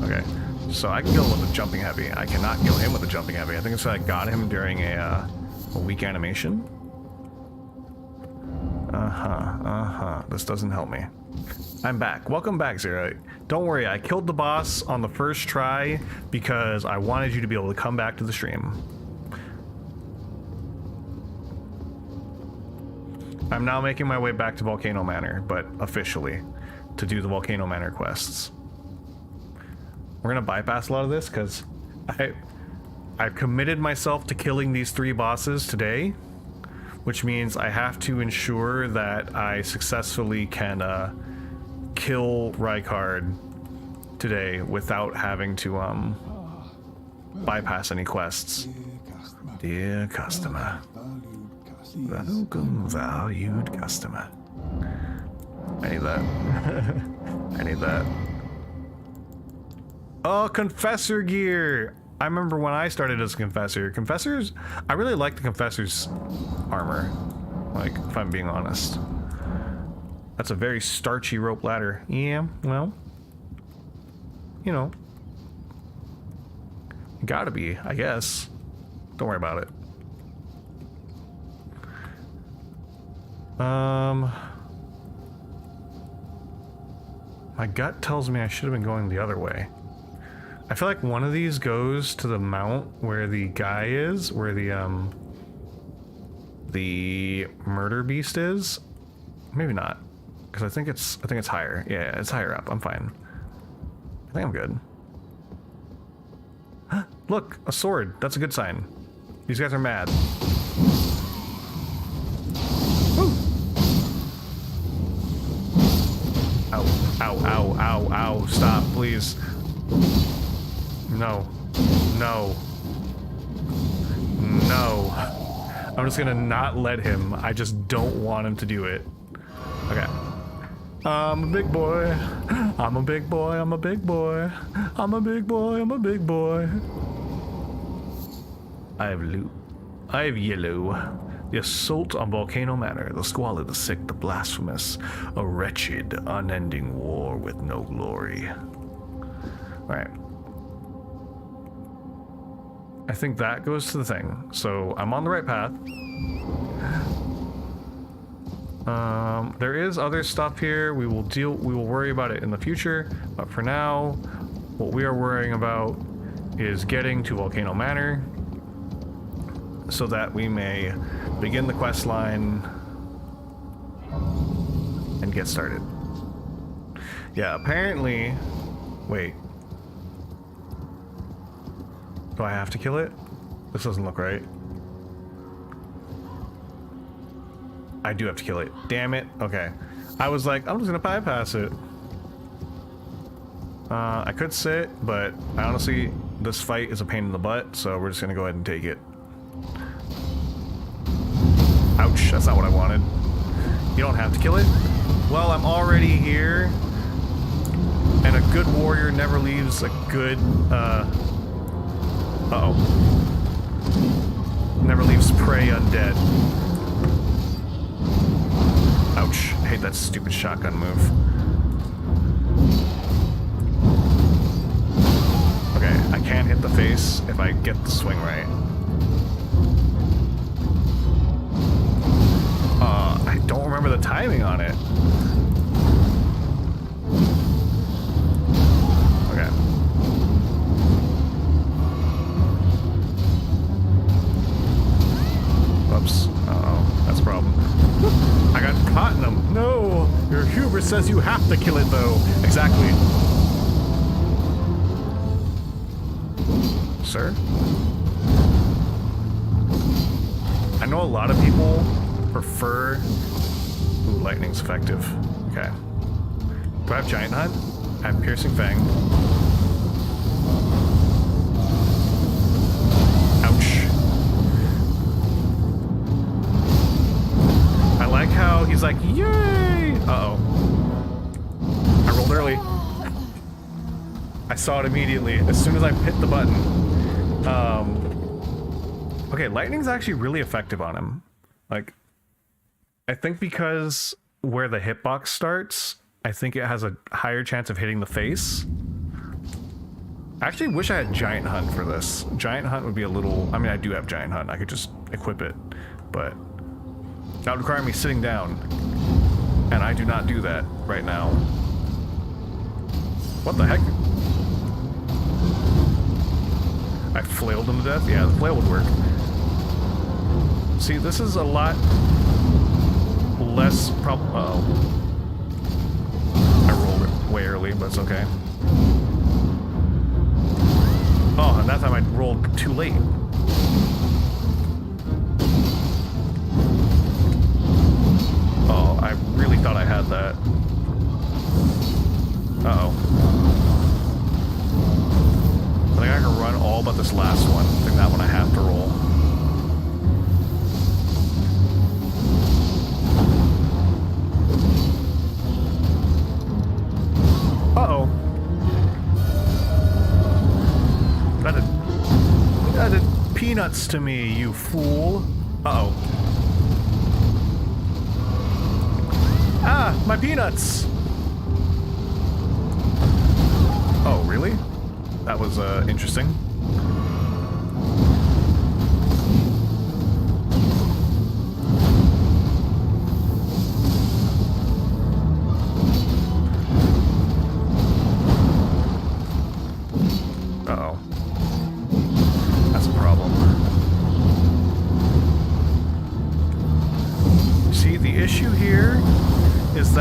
Okay, so I can kill him with a jumping heavy. I cannot kill him with a jumping heavy. I think it's I got him during a weak animation. This doesn't help me. I'm back. Welcome back, Zero. Don't worry, I killed the boss on the first try because I wanted you to be able to come back to the stream. I'm now making my way back to Volcano Manor, but officially, to do the Volcano Manor quests. We're gonna bypass a lot of this because I've committed myself to killing these 3 bosses today, which means I have to ensure that I successfully can kill Rykard today without having to bypass any quests. Dear customer. Welcome, valued customer. I need that. I need that. Oh, Confessor gear! I remember when I started as a Confessor. Confessors, I really like the Confessor's armor. Like, if I'm being honest. That's a very starchy rope ladder. Yeah, well, you know. Gotta be, I guess. Don't worry about it. My gut tells me I should have been going the other way. I feel like one of these goes to the mount where the guy is, where the murder beast is. Maybe not, Because I think it's higher. Yeah, it's higher up. I'm fine. I think I'm good. Look, a sword. That's a good sign. These guys are mad. Woo! Ow, ow, ow, ow, ow. Stop, please. No. No. No. I'm just gonna not let him. I just don't want him to do it. Okay. I'm a big boy. I'm a big boy. I'm a big boy. I'm a big boy. I'm a big boy. I have loot. I have yellow. The assault on Volcano Manor, the squalid, the sick, the blasphemous, a wretched, unending war with no glory. Alright. I think that goes to the thing. So I'm on the right path. There is other stuff here. We will worry about it in the future, but for now, what we are worrying about is getting to Volcano Manor so that we may begin the quest line and get started. Yeah, apparently... Wait. Do I have to kill it? This doesn't look right. I do have to kill it. Damn it. Okay. I was like, I'm just gonna bypass it. I could sit, but honestly, this fight is a pain in the butt, so we're just gonna go ahead and take it. Ouch, that's not what I wanted. You don't have to kill it? Well, I'm already here, and a good warrior never leaves a good, uh-oh. Never leaves prey undead. Ouch, I hate that stupid shotgun move. Okay, I can't hit the face if I get the swing right. I don't remember the timing on it. Okay. Whoops. Uh-oh, that's a problem. I got caught in them. No! Your hubris says you have to kill it, though. Exactly. Sir? I know a lot of people prefer... Ooh, lightning's effective. Okay. Do I have Giant Hunt? I have Piercing Fang. Ouch. I like how he's like, yay! Uh-oh. I rolled early. I saw it immediately, as soon as I hit the button. Okay, lightning's actually really effective on him. Like, I think because where the hitbox starts, I think it has a higher chance of hitting the face. I actually wish I had Giant Hunt for this. Giant Hunt would be a little... I mean, I do have Giant Hunt. I could just equip it, but that would require me sitting down, and I do not do that right now. What the heck? I flailed him to death? Yeah, the flail would work. See, this is a lot less uh-oh. I rolled it way early, but it's okay. Oh, and that time I rolled too late. Oh, I really thought I had that. Uh-oh. I think I can run all but this last one. I think that one I have to roll. Uh-oh. That did peanuts to me, you fool. Uh-oh. Ah, my peanuts! Oh, really? That was, interesting. Uh-oh. That's a problem. See, the issue here is is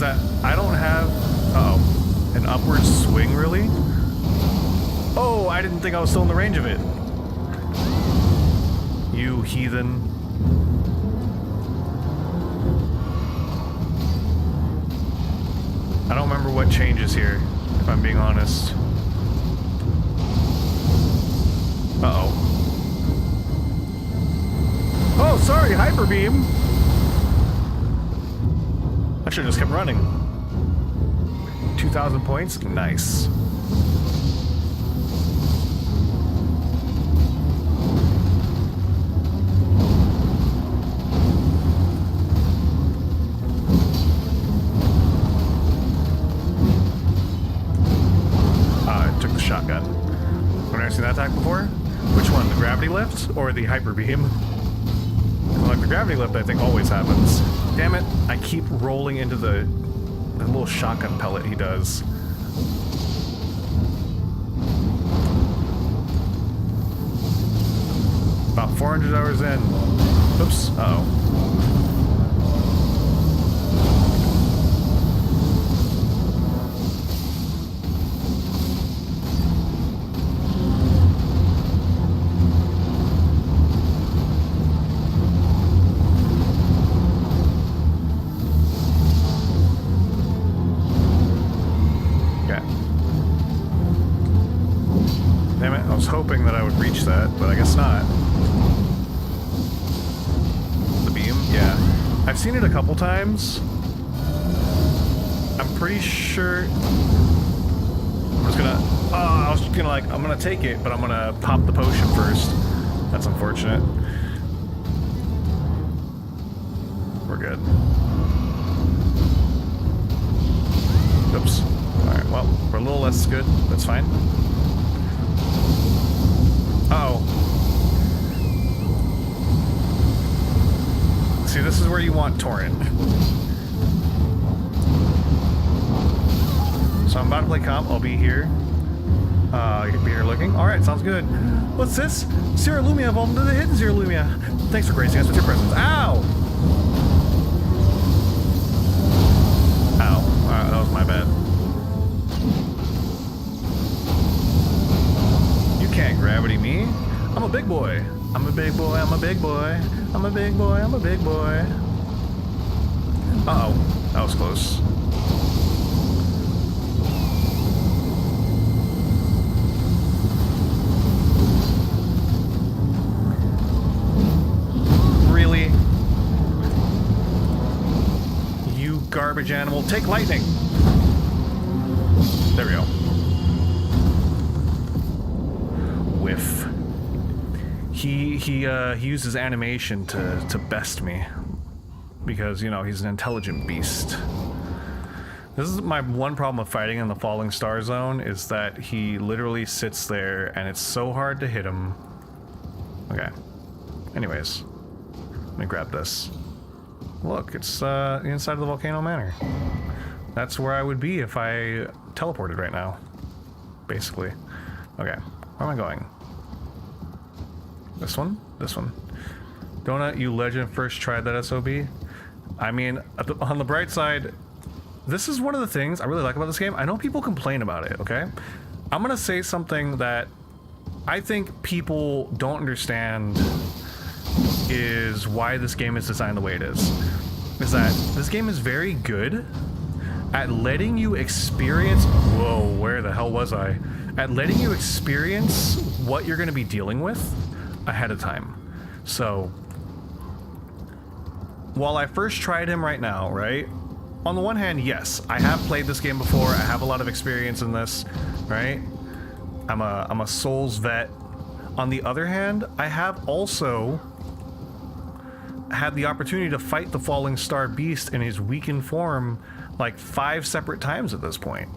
that I don't have an upward swing, really? Oh, I didn't think I was still in the range of it. You heathen. I don't remember what changes here, if I'm being honest. Uh-oh. Oh, sorry, Hyper Beam! I should've just kept running. 2,000 points? Nice. I took the shotgun. I've never seen that attack before. Which one, the gravity lift or the hyper beam? Like the gravity lift, I think always happens. Damn it, I keep rolling into the little shotgun pellet he does. About 400 hours in. Oops, uh-oh. Hoping that I would reach that, but I guess not. The beam? Yeah. I've seen it a couple times. I'm pretty sure... I'm just gonna... Oh, I was gonna like... I'm gonna take it, but I'm gonna pop the potion first. That's unfortunate. We're good. Oops. Alright, well, we're a little less good. That's fine. Uh-oh. See, this is where you want Torrent. So I'm about to play comp. I'll be here. You can be here looking. Alright, sounds good. What's this? Zero Lumia evolved into the hidden Zero Lumia. Thanks for gracing us with your presence. Ow! Ow. That was my bad. Can't gravity me. I'm a big boy. I'm a big boy. I'm a big boy. I'm a big boy. I'm a big boy. Uh-oh. That was close. Really? You garbage animal. Take lightning. There we go. Whiff. He uses animation to best me because, you know, he's an intelligent beast. This is my one problem with fighting in the Falling Star Zone, is that he literally sits there and it's so hard to hit him. Okay. Anyways, let me grab this. Look, it's the inside of the Volcano Manor. That's where I would be if I teleported right now, basically. Okay, where am I going? This one? This one. Donut, you legend, first tried that SOB? I mean, on the bright side, this is one of the things I really like about this game. I know people complain about it, okay? I'm gonna say something that I think people don't understand is why this game is designed the way it is. Is that this game is very good at letting you experience... Whoa, where the hell was I? At letting you experience what you're gonna be dealing with ahead of time. So, while I first tried him right now, right? On the one hand, yes, I have played this game before. I have a lot of experience in this, right? I'm a Souls vet. On the other hand, I have also had the opportunity to fight the Falling Star Beast in his weakened form like 5 separate times at this point.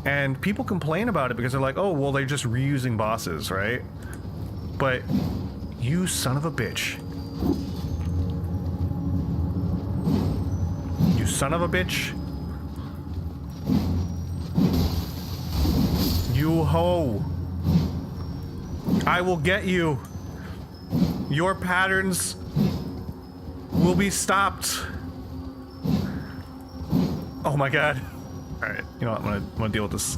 And people complain about it because they're like, oh, well, they're just reusing bosses, right? But you son of a bitch. You son of a bitch. You hoe. I will get you. Your patterns will be stopped. Oh my god. Alright, you know what, I'm gonna deal with this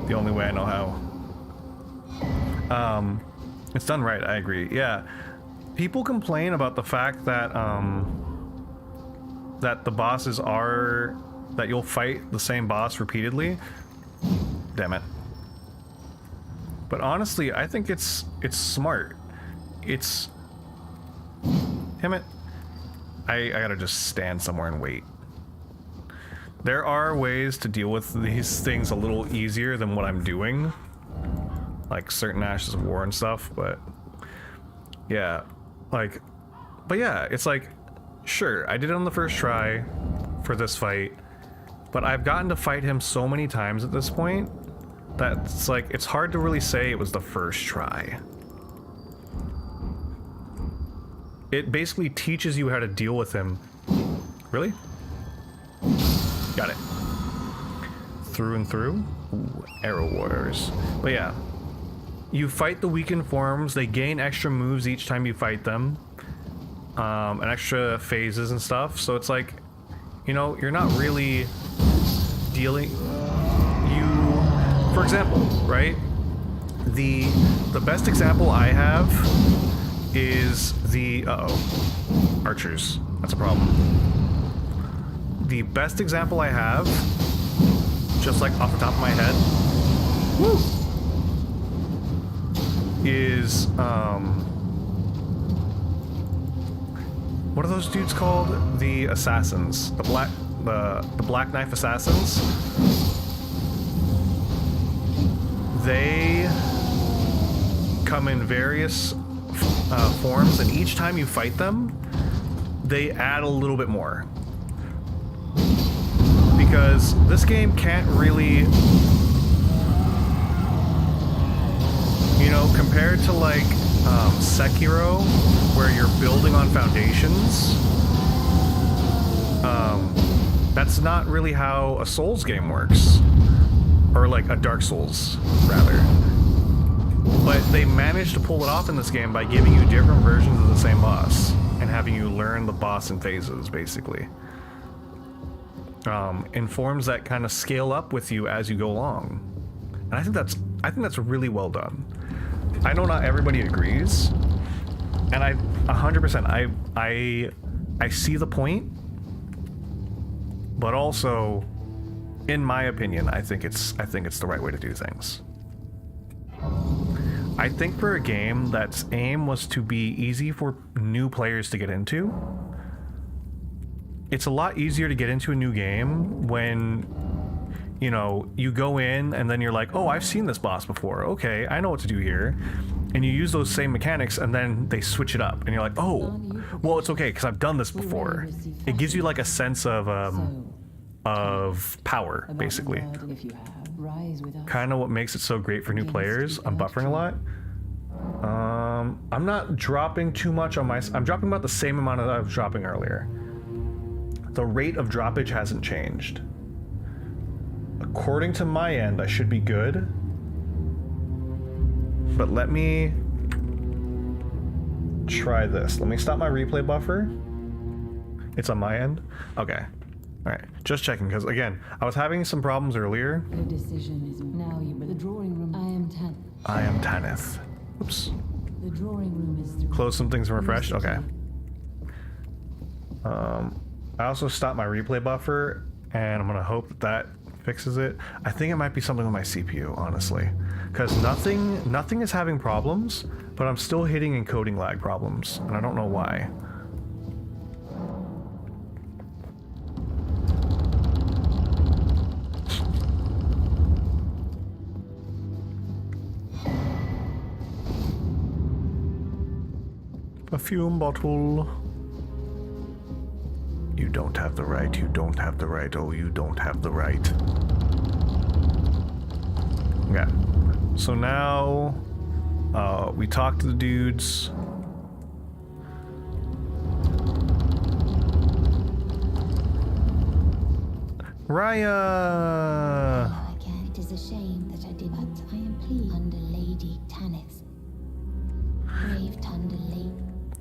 the only way I know how. It's done right, I agree. Yeah. People complain about the fact that that the bosses are that you'll fight the same boss repeatedly. Damn it. But honestly, I think it's smart. It's... Damn it. I gotta just stand somewhere and wait. There are ways to deal with these things a little easier than what I'm doing. Like certain Ashes of War and stuff, but... Yeah. Like... But yeah, it's like... Sure, I did it on the first try for this fight, but I've gotten to fight him so many times at this point that it's like, it's hard to really say it was the first try. It basically teaches you how to deal with him. Really? Got it. Through and through? Ooh, Arrow Warriors. But yeah. You fight the weakened forms, they gain extra moves each time you fight them. And extra phases and stuff, so it's like, you know, you're not really dealing... For example, right? The best example I have is the... Uh-oh. Archers. That's a problem. The best example I have, just like off the top of my head, woo, is, what are those dudes called? The assassins. The Black Knife Assassins. They come in various forms, and each time you fight them, they add a little bit more. Because this game can't really, you know, compared to like Sekiro, where you're building on foundations, that's not really how a Souls game works. Or like a Dark Souls, rather. But they managed to pull it off in this game by giving you different versions of the same boss and having you learn the boss in phases, basically. In forms that kind of scale up with you as you go along. And I think that's really well done. I know not everybody agrees, and 100% I see the point, but also, in my opinion, I think it's the right way to do things. I think for a game that's aim was to be easy for new players to get into, it's a lot easier to get into a new game when, you know, you go in and then you're like, oh, I've seen this boss before. Okay, I know what to do here. And you use those same mechanics and then they switch it up. And you're like, oh, well, it's okay because I've done this before. It gives you like a sense of power, basically. Kind of what makes it so great for new players. I'm buffering a lot. I'm not dropping too much on my... I'm dropping about the same amount that I was dropping earlier. The rate of droppage hasn't changed. According to my end, I should be good. But let me try this. Let me stop my replay buffer. It's on my end? Okay. Alright, just checking, because again, I was having some problems earlier. The decision is now you the drawing room. I am Tanith. Oops. The drawing room is through. Close some things and refresh. Okay. I also stopped my replay buffer, and I'm gonna hope that fixes it. I think it might be something with my CPU, honestly, because nothing is having problems, but I'm still hitting encoding lag problems, and I don't know why. Perfume bottle. You don't have the right, you don't have the right, oh, you don't have the right. Okay. So now, we talk to the dudes. Raya! Again, it is a a shame that I did, but I am pleased under Lady Tannis. Brave Thunder Lady.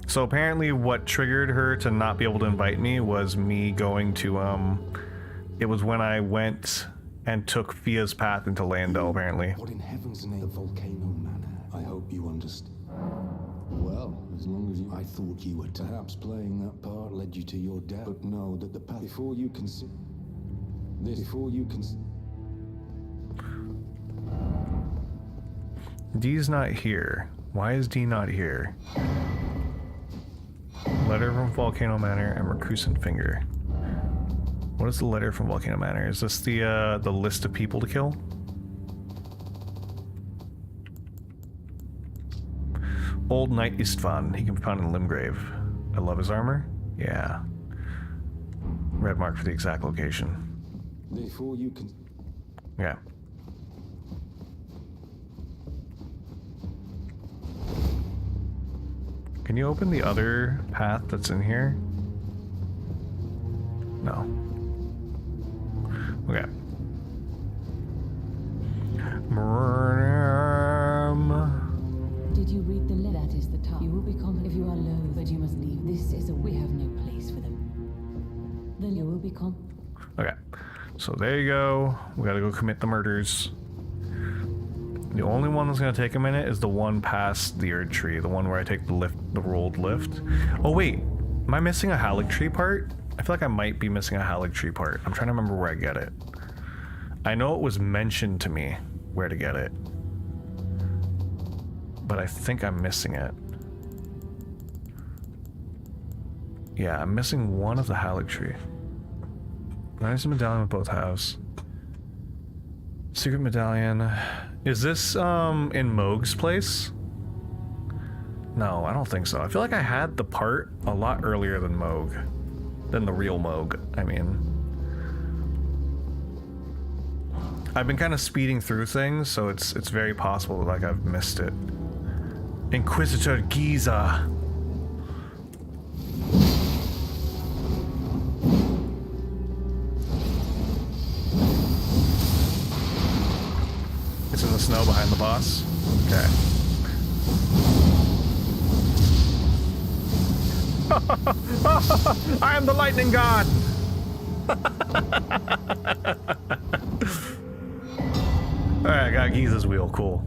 So apparently what triggered her to not be able to invite me was me going to, it was when I went and took Fia's path into Lando, apparently. What in heaven's name? The volcano manor. I hope you understand. Well, as long as you... I thought you were perhaps playing that part led you to your death. But know that the path... Before you can... D's not here. Why is D not here? Letter from Volcano Manor and Recusant Finger. What is the letter from Volcano Manor? Is this the list of people to kill? Old Knight Istvan. He can be found in Limgrave. I love his armor. Yeah. Red mark for the exact location. Before you can... Yeah. Can you open the other path that's in here? No. Okay. Did you read the letter? That is the time. You will become if you are low, but you must leave. This is a we have no place for them. Then you will become. Okay. So there you go. We gotta go commit the murders. The only one that's gonna take a minute is the one past the Erd tree, the one where I take the lift, the rolled lift. Oh wait, am I missing a Halig tree part? I feel like I might be missing a Halig tree part. I'm trying to remember where I get it. I know it was mentioned to me where to get it, but I think I'm missing it. Yeah, I'm missing one of the Halig tree. Nice medallion with both halves. Secret medallion. Is this in Mohg's place? No, I don't think so. I feel like I had the part a lot earlier than Mohg. Than the real Mohg, I mean. I've been kind of speeding through things, so it's very possible that like I've missed it. Inquisitor Giza. It's in the snow behind the boss. Okay. I am the lightning god! Alright, I got Giza's wheel, cool.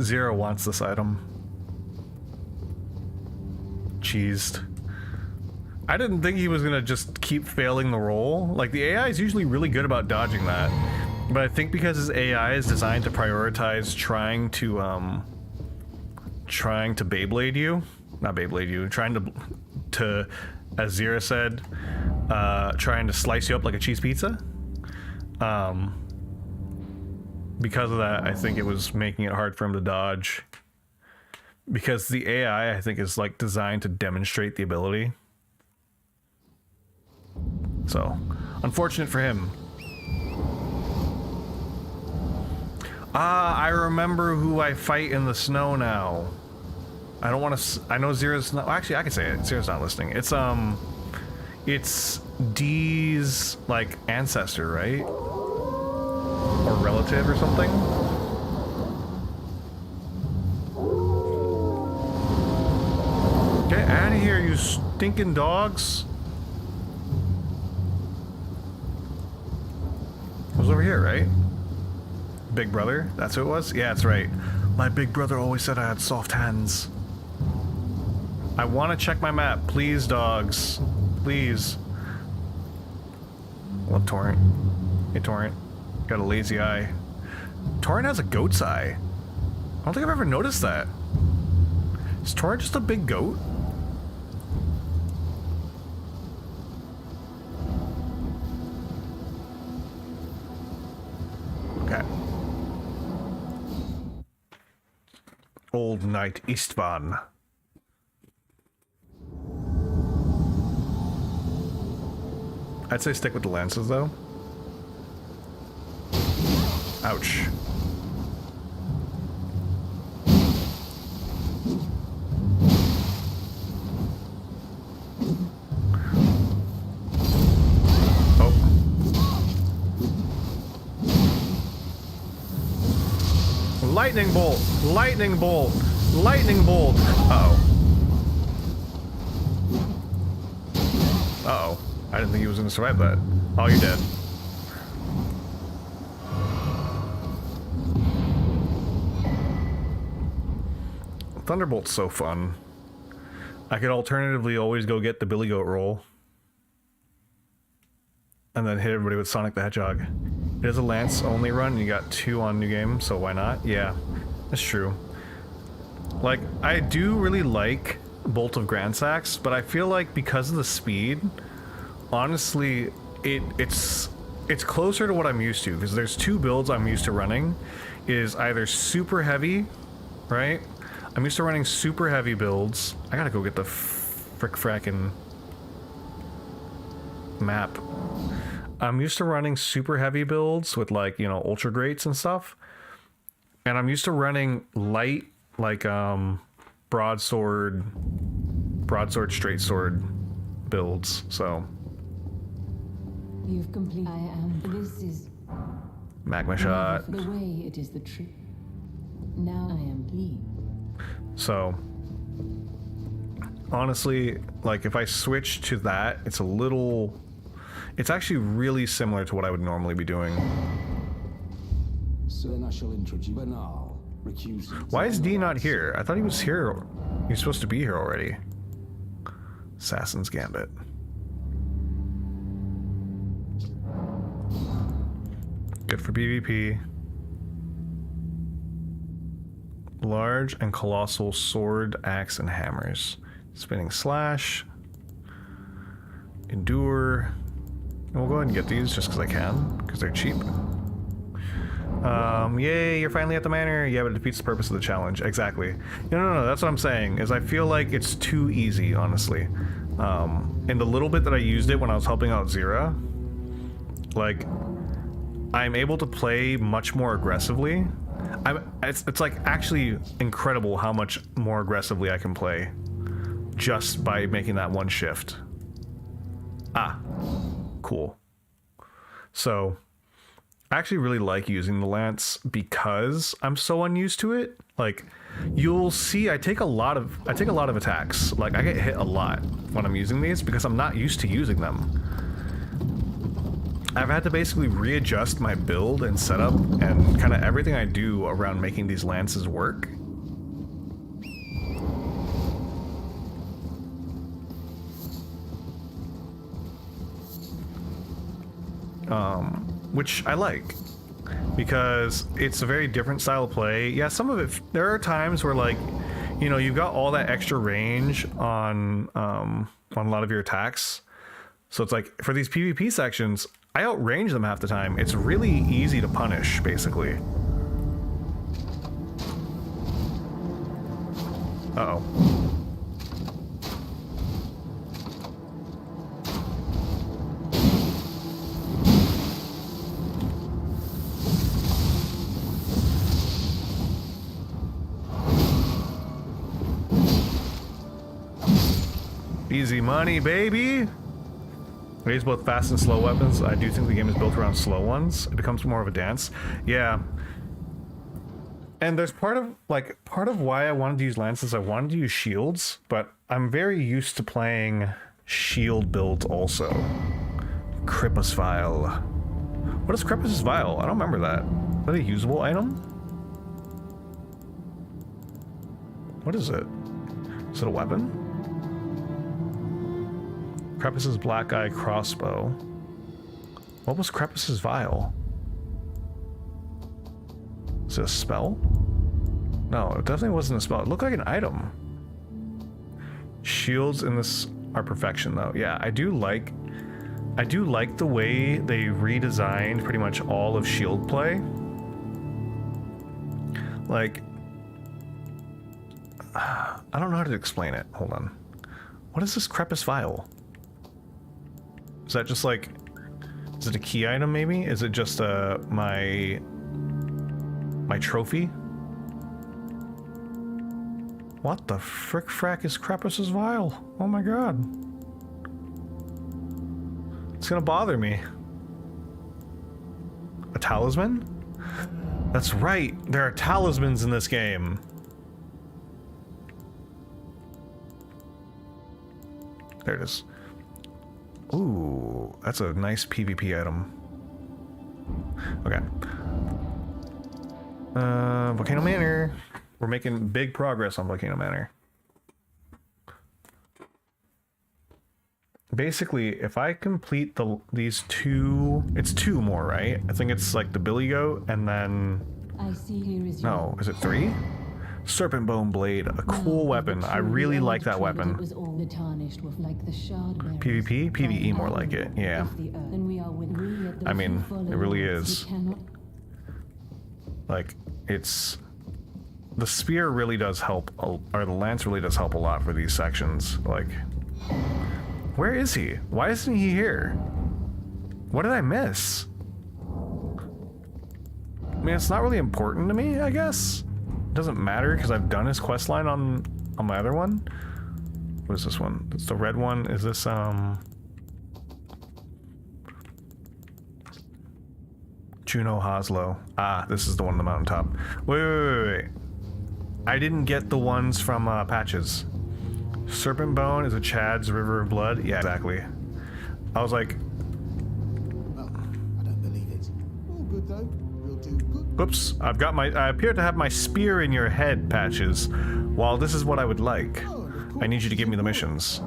Zero wants this item. Cheesed. I didn't think he was gonna just keep failing the roll. Like, the AI is usually really good about dodging that. But I think because his AI is designed to prioritize trying to Beyblade you, not Beyblade you, trying to, as Zira said, trying to slice you up like a cheese pizza. Because of that, I think it was making it hard for him to dodge. Because the AI, I think, is like designed to demonstrate the ability. So, unfortunate for him. Ah, I remember who I fight in the snow now. I don't want to. I know Zira's not. Actually, I can say it. Zira's not listening. It's D's like ancestor, right? Or relative or something. Get out of here, you stinking dogs! It was over here, right? Big brother? That's who it was? Yeah, that's right. My big brother always said I had soft hands. I want to check my map. Please, dogs. Please. What, Torrent? Hey, Torrent. Got a lazy eye. Torrent has a goat's eye. I don't think I've ever noticed that. Is Torrent just a big goat? Okay. Old Knight Istvan. I'd say stick with the lances, though. Ouch. Oh. Lightning bolt! Lightning bolt! Lightning bolt! Uh-oh. Uh-oh. I didn't think he was gonna survive that. Oh, you're dead. Thunderbolt's so fun. I could alternatively always go get the Billy Goat roll. And then hit everybody with Sonic the Hedgehog. It is a Lance only run, and you got 2 on New Game, so why not? Yeah, that's true. Like, I do really like Bolt of Grand Sax, but I feel like because of the speed, honestly, it's closer to what I'm used to, because there's 2 builds I'm used to running. Is either super heavy, right? I'm used to running super heavy builds. I gotta go get the frackin' map. I'm used to running super heavy builds with, like, you know, ultra greats and stuff. And I'm used to running light, like, broadsword, straight sword builds, so. You've completed. I am. This is Magma shot. the way. It is the truth. Now I am pleased. So, honestly, like, if I switch to that, it's a little... It's actually really similar to what I would normally be doing. So then I shall introduce Banal. Recuse him. Why is D not here? I thought he was here. He's supposed to be here already. Assassin's Gambit. Good for PvP. Large and colossal sword, axe, and hammers. Spinning slash. Endure. And we'll go ahead and get these just because I can, because they're cheap. Yay, you're finally at the manor. Yeah, but it defeats the purpose of the challenge. Exactly. No, that's what I'm saying, is I feel like it's too easy, honestly. In the little bit that I used it when I was helping out Zira, like, I'm able to play much more aggressively. It's like actually incredible how much more aggressively I can play just by making that one shift. Ah, cool. So I actually really like using the lance because I'm so unused to it. Like, you'll see I take a lot of attacks. Like, I get hit a lot when I'm using these because I'm not used to using them. I've had to basically readjust my build and setup and kind of everything I do around making these lances work. Which I like, because it's a very different style of play. Yeah, some of it, there are times where, like, you know, you've got all that extra range on a lot of your attacks. So it's like, for these PvP sections, I outrange them half the time. It's really easy to punish, basically. Uh-oh. Easy money, baby! I use both fast and slow weapons. I do think the game is built around slow ones. It becomes more of a dance. Yeah. And there's part of why I wanted to use lances. I wanted to use shields, but I'm very used to playing shield builds also. Krippus Vial. What is Krippus Vial? I don't remember that. Is that a usable item? What is it? Is it a weapon? Krepus's Black Eye Crossbow. What was Krepus's Vial? Is it a spell? No, it definitely wasn't a spell. It looked like an item. Shields in this are perfection, though. Yeah, I do like the way they redesigned pretty much all of shield play. Like, I don't know how to explain it. Hold on. What is this Krepus Vial? Is that just like, is it a key item maybe? Is it just my trophy? What the frick frack is Krepus's Vial? Oh my god. It's gonna bother me. A talisman? That's right. There are talismans in this game. There it is. Ooh, that's a nice PvP item. Okay. Volcano Manor. We're making big progress on Volcano Manor. Basically, if I complete these two, it's two more, right? I think it's like the Billy Goat and then... I see here is No, is it three? Serpent Bone Blade, a cool weapon. I really like that weapon. It was all the tarnished with like the shard bearers. PvP? PvE more like it, yeah. Of the earth. Then we are with we at those I mean, who follow it really us. is. We cannot... Like, it's... The spear really does help, or the lance really does help a lot for these sections. Like... Where is he? Why isn't he here? What did I miss? I mean, it's not really important to me, I guess. It doesn't matter because I've done his questline on my other one. What is this one? It's the red one. Is this Juno Hoslow? Ah, this is the one on the mountaintop. Wait. I didn't get the ones from Patches. Serpent Bone is a Chad's River of Blood. Yeah, exactly. I was like, Well, I don't believe it. All good though. We'll do good. oops, I appear to have my spear in your head, Patches. While this is what I would like, I need you to give me the missions.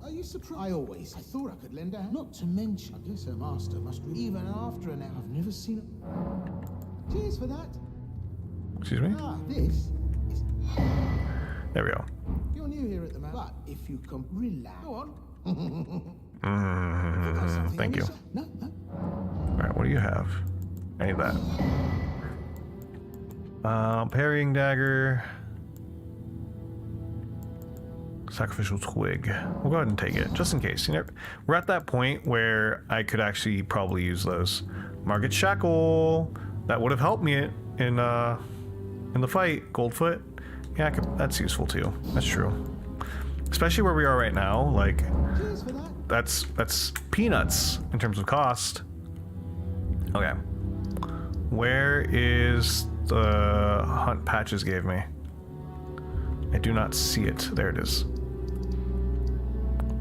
Are you surprised? I thought I could lend a hand. Not to mention, I guess her master must even after an hour. I've never seen it. Cheers for that. Excuse me? Ah, this is... There we go. You're new here at the moment, but if you can relax. Go on. Thank you. No. Alright, what do you have? I need that. Parrying dagger. Sacrificial twig. We'll go ahead and take it, just in case. You know, we're at that point where I could actually probably use those. Morgott shackle. That would have helped me in the fight. Goldfoot. Yeah, that's useful too. That's true. Especially where we are right now. Like, Cheers for that. that's peanuts in terms of cost. Okay. Where is the hunt Patches gave me? I do not see it. There it is.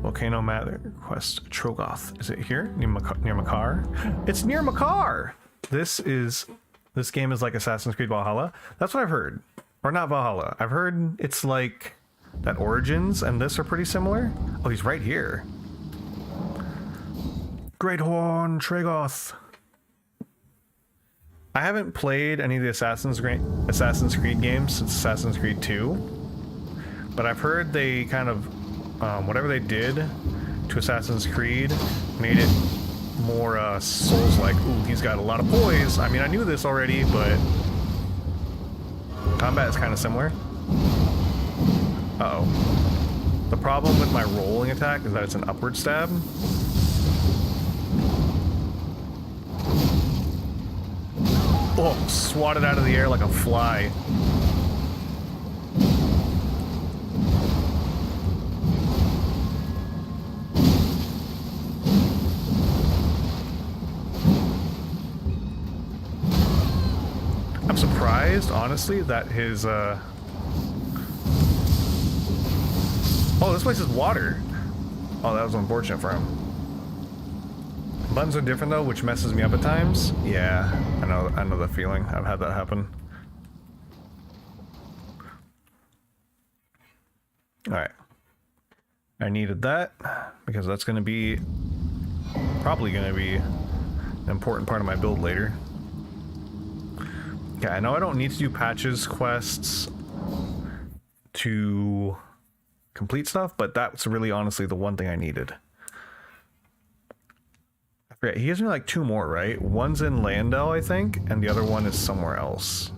Volcano Matter Quest Trogoth. Is it here? Near Makar? It's near Makar! This game is like Assassin's Creed Valhalla. That's what I've heard. Or not Valhalla. I've heard it's like that Origins and this are pretty similar. Oh, he's right here. Great Horn Trogoth. I haven't played any of the Assassin's Creed games since Assassin's Creed 2, but I've heard they kind of whatever they did to Assassin's Creed made it more Souls-like. Ooh, he's got a lot of poise. I mean, I knew this already, but combat is kind of similar. Uh-oh. The problem with my rolling attack is that it's an upward stab. Oh, swatted out of the air like a fly. I'm surprised, honestly, that his, Oh, this place is water. Oh, that was unfortunate for him. Buttons are different though, which messes me up at times. Yeah, I know the feeling. I've had that happen. Alright. I needed that because that's gonna be probably gonna be an important part of my build later. Okay, I know I don't need to do Patches quests to complete stuff, but that's really honestly the one thing I needed. I forget, he gives me like two more, right? One's in Landel, I think, and the other one is somewhere else.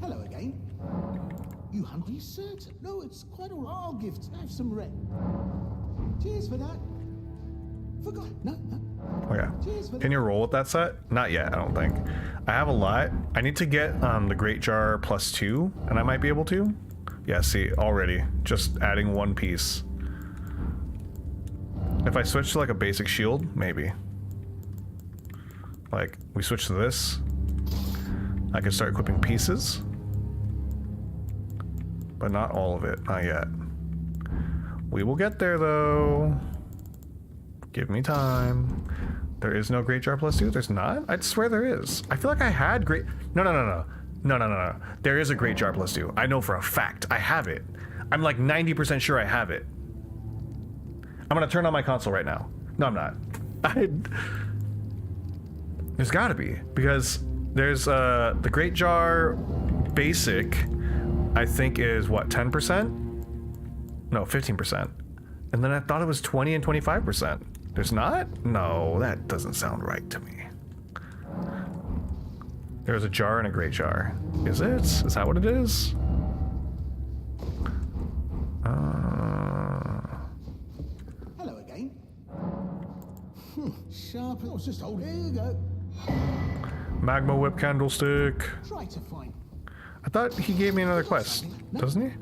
Hello again. You hunt? Are you certain? No, it's quite all right. I'll have some red. Cheers for that. Forgot. No. Okay. Can you roll with that set? Not yet, I don't think. I have a lot. I need to get the Great Jar +2, and I might be able to. Yeah, see, already. Just adding one piece. If I switch to like a basic shield, maybe. Like, we switch to this. I can start equipping pieces. But not all of it. Not yet. We will get there, though. Give me time. There is no Great Jar plus 2? There's not? I'd swear there is. I feel like I had Great... No. There is a Great Jar plus 2. I know for a fact. I have it. I'm like 90% sure I have it. I'm gonna turn on my console right now. No, I'm not. There's gotta be. Because there's the Great Jar basic, I think is what, 10%? No, 15%. And then I thought it was 20 and 25%. There's not? No, that doesn't sound right to me. There's a jar and a Great Jar. Is it? Is that what it is? Hello again. Sharp. I was just holding. Here you go. Magma whip candlestick. Try to find. I thought he gave me another quest. Doesn't he?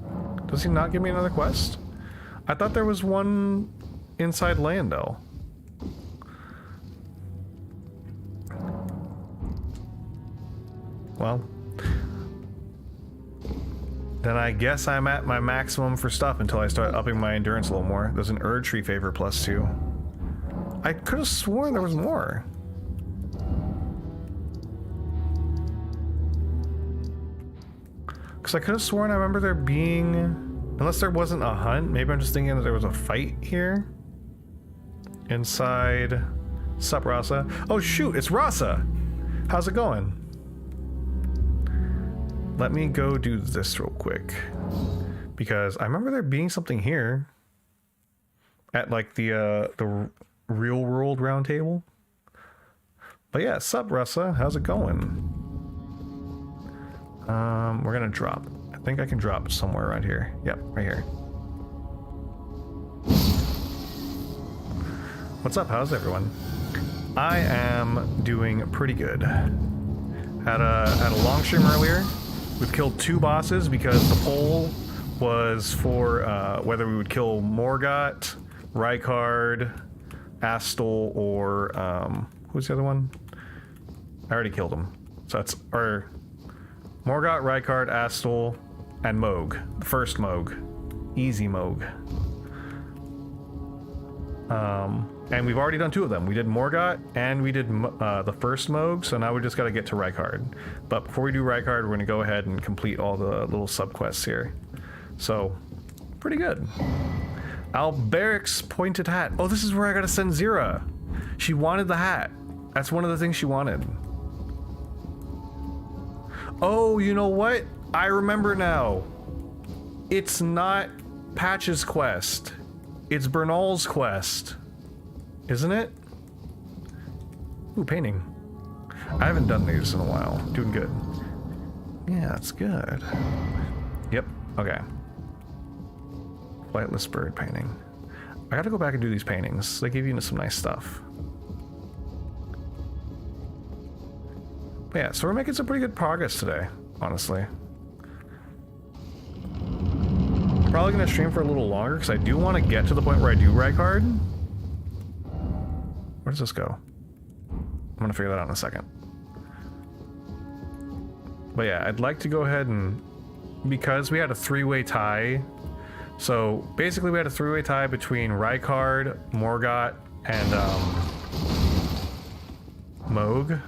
Does he not give me another quest? I thought there was one inside Lando. Well, then I guess I'm at my maximum for stuff until I start upping my endurance a little more. There's an Erd Tree Favor plus 2. I could have sworn there was more. Because I could have sworn I remember there being... Unless there wasn't a hunt, maybe I'm just thinking that there was a fight here. Inside... Sup, Rasa? Oh shoot, it's Rasa! How's it going? Let me go do this real quick. Because I remember there being something here. At like the real world round table. But yeah, sup, Rasa? How's it going? We're gonna drop. I think I can drop somewhere around here. Yep, right here. What's up? How's everyone? I am doing pretty good. Had a long stream earlier. We've killed 2 bosses because the poll was for whether we would kill Morgott, Rykard, Astal, or who's the other one? I already killed him. So that's our Morgott, Rykard, Astal, and Mohg. The first Mohg. Easy Mohg. And we've already done 2 of them. We did Morgott and we did the first Mohg, so now we just gotta get to Rykard. But before we do Rykard, we're gonna go ahead and complete all the little subquests here. So, pretty good. Alberic's pointed hat. Oh, this is where I gotta send Zira. She wanted the hat. That's one of the things she wanted. Oh, you know what? I remember now. It's not Patch's quest. It's Bernal's quest. Isn't it? Ooh, painting. I haven't done these in a while. Doing good. Yeah, that's good. Yep, okay. Flightless bird painting. I gotta go back and do these paintings. They give you some nice stuff. But yeah, so we're making some pretty good progress today, honestly. Probably gonna stream for a little longer because I do want to get to the point where I do Rykard. Where does this go? I'm gonna figure that out in a second. But yeah, I'd like to go ahead and, because we had a 3-way tie. So basically we had a 3-way tie between Rykard, Morgott, and Mohg.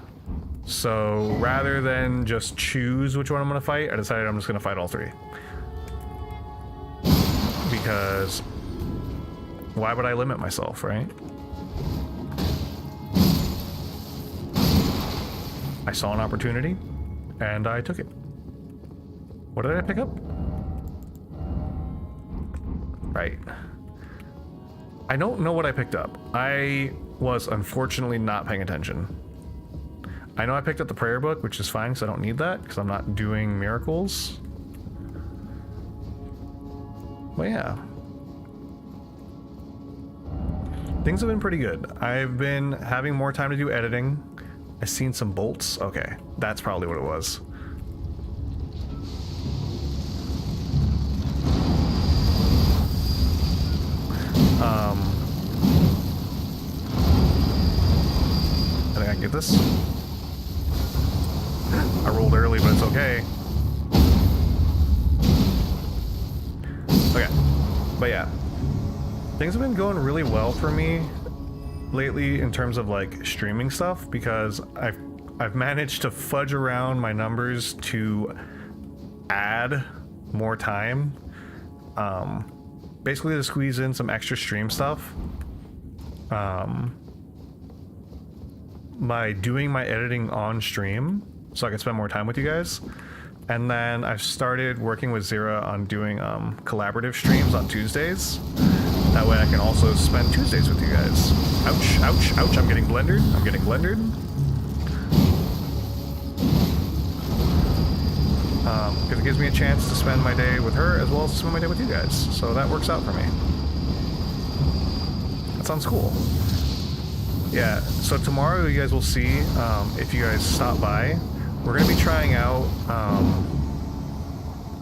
So rather than just choose which one I'm gonna fight, I decided I'm just gonna fight all 3. Because why would I limit myself, right? I saw an opportunity and I took it. What did I pick up? Right. I don't know what I picked up. I was unfortunately not paying attention. I know I picked up the prayer book, which is fine because I don't need that because I'm not doing miracles. But yeah. Things have been pretty good. I've been having more time to do editing. I've seen some bolts. Okay, that's probably what it was. I think I can get this? I rolled early, but it's okay. Okay. But yeah. Things have been going really well for me lately in terms of like streaming stuff because I've managed to fudge around my numbers to add more time. Basically to squeeze in some extra stream stuff. By doing my editing on stream so I can spend more time with you guys. And then I've started working with Zira on doing collaborative streams on Tuesdays. That way I can also spend Tuesdays with you guys. Ouch, ouch, ouch, I'm getting blendered. I'm getting blendered. Because it gives me a chance to spend my day with her as well as to spend my day with you guys. So that works out for me. That sounds cool. Yeah, so tomorrow you guys will see, if you guys stop by, we're going to be trying out,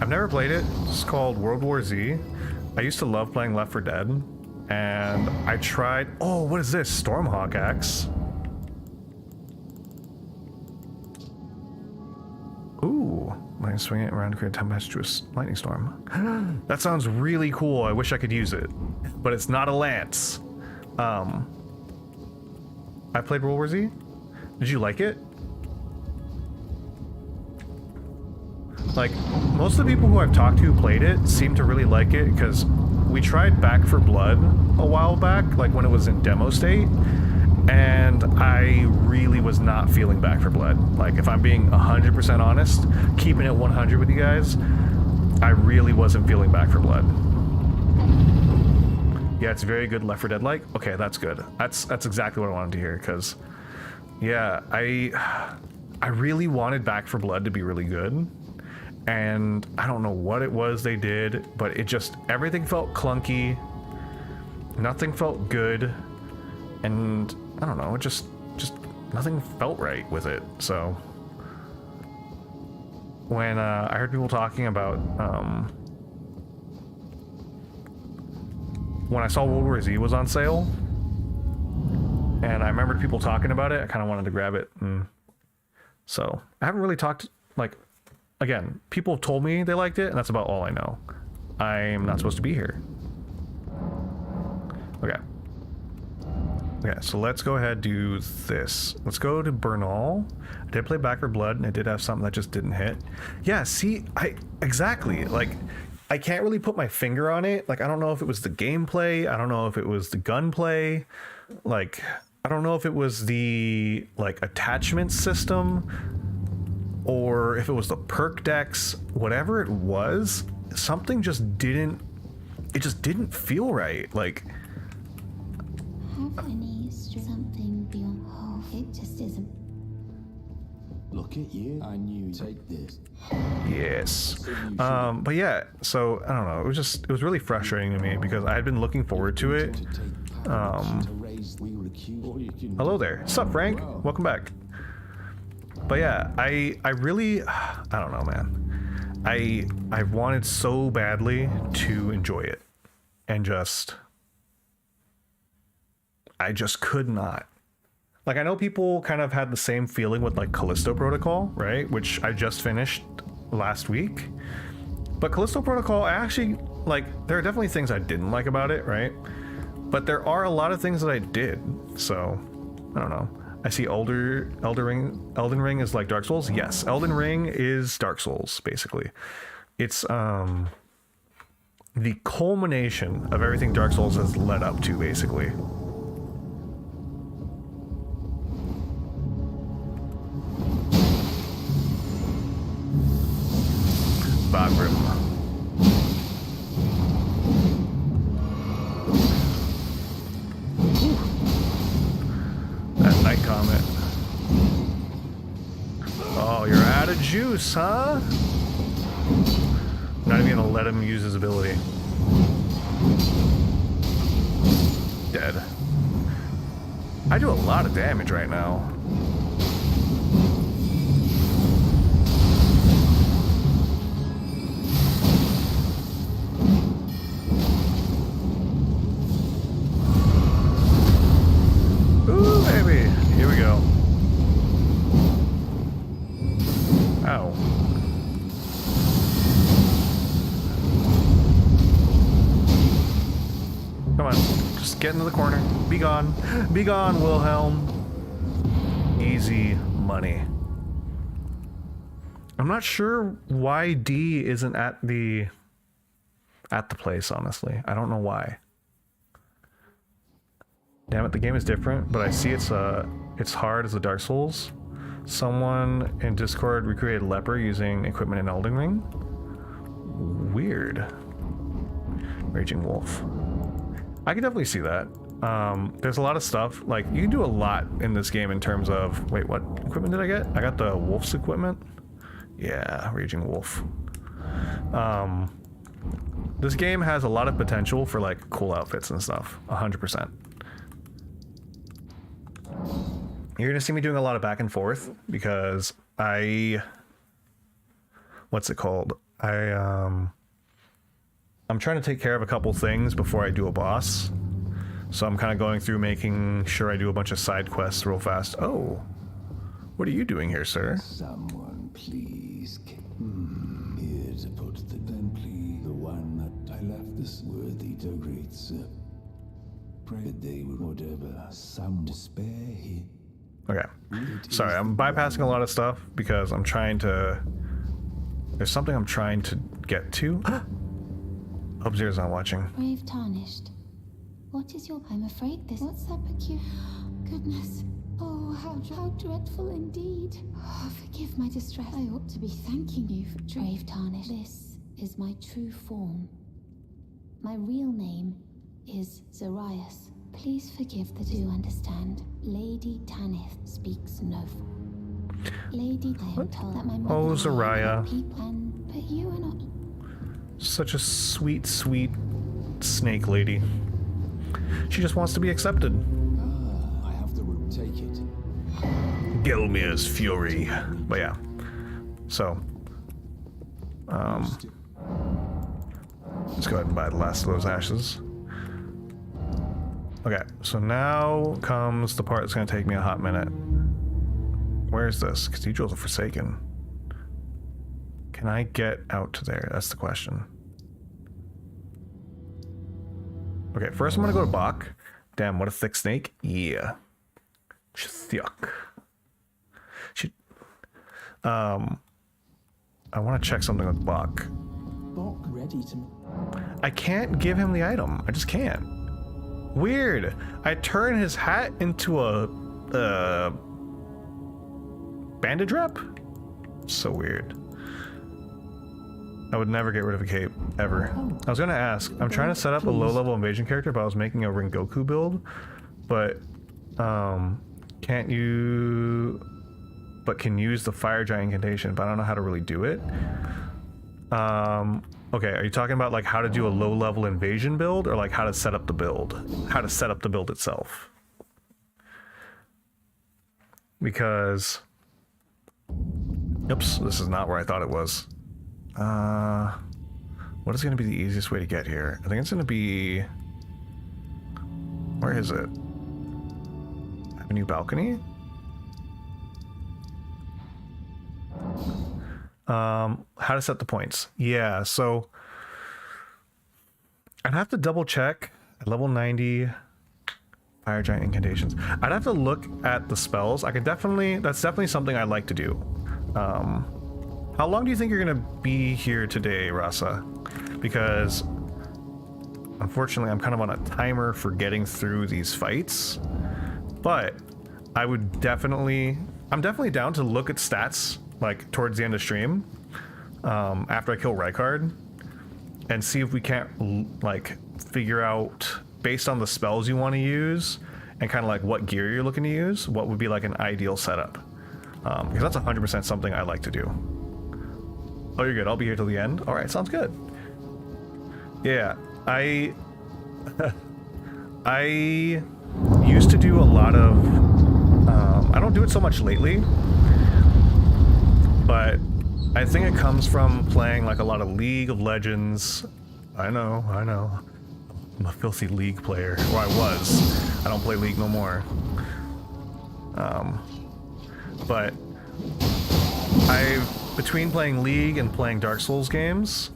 I've never played it, it's called World War Z. I used to love playing Left 4 Dead, and I tried, oh, what is this? Stormhawk axe. Ooh, I can swing it around to create a tempestuous lightning storm. That sounds really cool, I wish I could use it, but it's not a lance. I played World War Z. Did you like it? Like, most of the people who I've talked to who played it seem to really like it because we tried Back 4 Blood a while back, like when it was in demo state, and I really was not feeling Back 4 Blood. Like, if I'm being 100% honest, keeping it 100 with you guys, I really wasn't feeling Back 4 Blood. Yeah, it's very good Left 4 Dead-like. Okay, that's good. That's exactly what I wanted to hear, because, yeah, I really wanted Back 4 Blood to be really good, and I don't know what it was they did, but it just, everything felt clunky, nothing felt good, and I don't know, it just nothing felt right with it. So when I heard people talking about when I saw World War Z was on sale, and I remembered people talking about it, I kind of wanted to grab it. And so I haven't really talked, like, again, people have told me they liked it, and that's about all I know. I'm not supposed to be here. Okay. Okay, so let's go ahead and do this. Let's go to Bernal. I did play Back 4 Blood, and it did have something that just didn't hit. Yeah, see, exactly. Like, I can't really put my finger on it. Like, I don't know if it was the gameplay. I don't know if it was the gunplay. Like, I don't know if it was the, like, attachment system or if it was the perk decks. Whatever it was, something just didn't, it just didn't feel right. Like, Have any something beyond hope? It just isn't. Look at you. I knew. Take this. yes. But yeah, so I don't know. It was really frustrating to me because I had been looking forward to it. Hello there. Sup, Frank? Welcome back. But yeah, I really, I don't know, man. I wanted so badly to enjoy it, and I just could not. Like, I know people kind of had the same feeling with, like, Callisto Protocol, right? Which I just finished last week. But Callisto Protocol, I actually, like, there are definitely things I didn't like about it, right? But there are a lot of things that I did. So, I don't know. I see Elden Ring is like Dark Souls. Yes, Elden Ring is Dark Souls, basically. It's, the culmination of everything Dark Souls has led up to, basically. Vaporwave. That night comment. Oh, you're out of juice, huh? Not even gonna let him use his ability. Dead. I do a lot of damage right now. Ooh, baby. Here we go. Come on. Just get into the corner. Be gone. Be gone, Wilhelm. Easy money. I'm not sure why D isn't at the place, honestly. I don't know why. Damn it, the game is different, but I see it's hard as the Dark Souls. Someone in Discord recreated Leper using equipment in Elden Ring. Weird. Raging Wolf. I can definitely see that. There's a lot of stuff, like, you can do a lot in this game in terms of... Wait, what equipment did I get? I got the Wolf's equipment? Yeah, Raging Wolf. This game has a lot of potential for, like, cool outfits and stuff. 100%. You're gonna see me doing a lot of back and forth because what's it called? I'm trying to take care of a couple things before I do a boss. So I'm kind of going through making sure I do a bunch of side quests real fast. Oh, what are you doing here, sir? Someone please. Here to put the then please the one that I left this worthy to great sir. Pray that they would whatever some despair here. Okay. Sorry, I'm bypassing a lot of stuff because I'm trying to... There's something I'm trying to get to. Hope Zero's not watching. Brave Tarnished. What is your... I'm afraid this... What's that peculiar... Goodness. Oh, how dreadful indeed. Oh, forgive my distress. I ought to be thanking you for... Brave Tarnished. This is my true form. My real name is Zarias. Please forgive the do understand. Lady Tanith speaks no. Lady, I am told that my mother... Oh, Zariah. But you are not... Such a sweet, sweet snake lady. She just wants to be accepted. I have the root. Take it. Gelmir's fury. But yeah. So. Let's go ahead and buy the last of those ashes. Okay, so now comes the part that's going to take me a hot minute. Where is this? Cathedrals of Forsaken. Can I get out to there? That's the question. Okay, first I'm going to go to Bach. Damn, what a thick snake. Yeah. She's thick. I want to check something with Bach. Bok ready to... I can't give him the item. I just can't. Weird. I turn his hat into a bandage wrap? So weird. I would never get rid of a cape, ever. I was gonna ask, I'm trying to set up a low-level invasion character, but I was making a Rengoku build, but can use the fire giant incantation, but I don't know how to really do it. Okay, are you talking about like how to do a low-level invasion build, or like how to set up the build? How to set up the build itself? Because... Oops, this is not where I thought it was. What is going to be the easiest way to get here? I think it's going to be... Where is it? Avenue Balcony? How to set the points. Yeah, so... I'd have to double check at level 90... Fire Giant Incantations. I'd have to look at the spells. I could definitely... That's definitely something I'd like to do. How long do you think you're going to be here today, Rasa? Because... Unfortunately, I'm kind of on a timer for getting through these fights. But... I would definitely... I'm definitely down to look at stats, like, towards the end of stream. After I kill Rykard. And see if we can't, like, figure out... based on the spells you want to use and kind of like what gear you're looking to use, what would be like an ideal setup. Because that's 100% something I like to do. Oh, you're good. I'll be here till the end. All right, sounds good. Yeah, I used to do a lot of... I don't do it so much lately, but I think it comes from playing like a lot of League of Legends. I know. I'm a filthy League player. Or I was. I don't play League no more. But between playing League and playing Dark Souls games,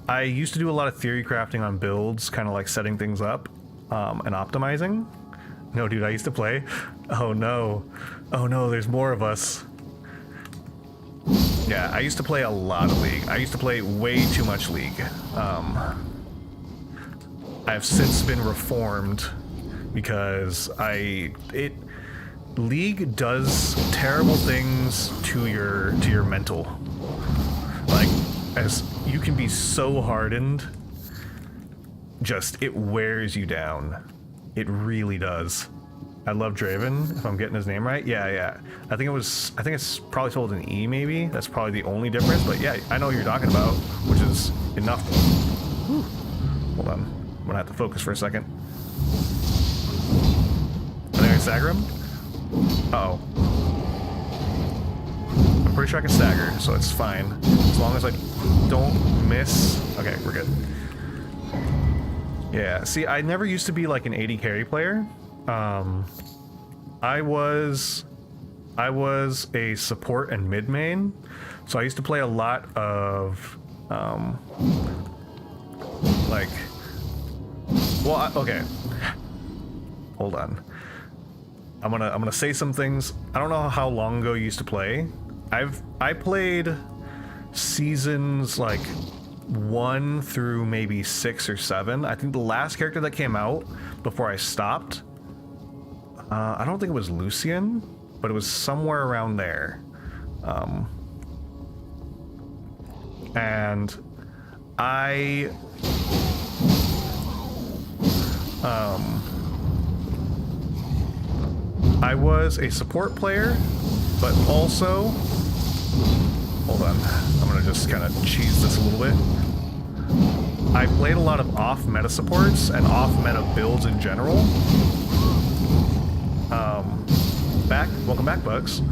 I used to do a lot of theory crafting on builds, kind of like setting things up. and optimizing. No, dude, I used to play. Oh no. Oh no, there's more of us. Yeah, I used to play a lot of League. I used to play way too much League. I've since been reformed because League does terrible things to your mental. Like, as you can be so hardened, just it wears you down. It really does. I love Draven, if I'm getting his name right. Yeah. I think it's probably told in E maybe. That's probably the only difference, but yeah, I know what you're talking about, which is enough. Whew. Hold on. I'm gonna have to focus for a second. I think I stagger him. Uh-oh. I'm pretty sure I can stagger, so it's fine. As long as I don't miss. Okay, we're good. Yeah, see, I never used to be like an AD carry player. I was a support and mid main, so I used to play a lot of okay. Hold on. I'm gonna say some things. I don't know how long ago you used to play. I played seasons like 1 through maybe 6 or 7. I think the last character that came out before I stopped, I don't think it was Lucian, but it was somewhere around there. And I was a support player, but also, hold on, I'm gonna just kind of cheese this a little bit. I played a lot of off-meta supports and off-meta builds in general. Welcome back, Bugs.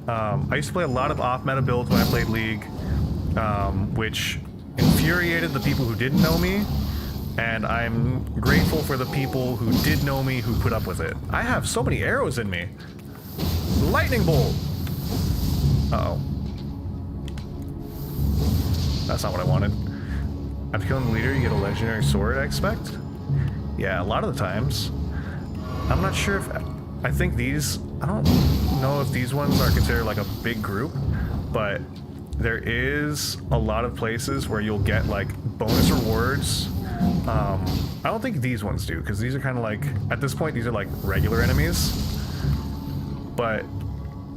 I used to play a lot of off-meta builds when I played League, which infuriated the people who didn't know me, and I'm grateful for the people who did know me who put up with it. I have so many arrows in me. Lightning bolt! Uh-oh. That's not what I wanted. After killing the leader, you get a legendary sword, I expect? Yeah, a lot of the times. I'm not sure if... I think these... I don't know if these ones are considered like a big group, but there is a lot of places where you'll get like bonus rewards. I don't think these ones do, because these are kind of like... At this point, these are like regular enemies. But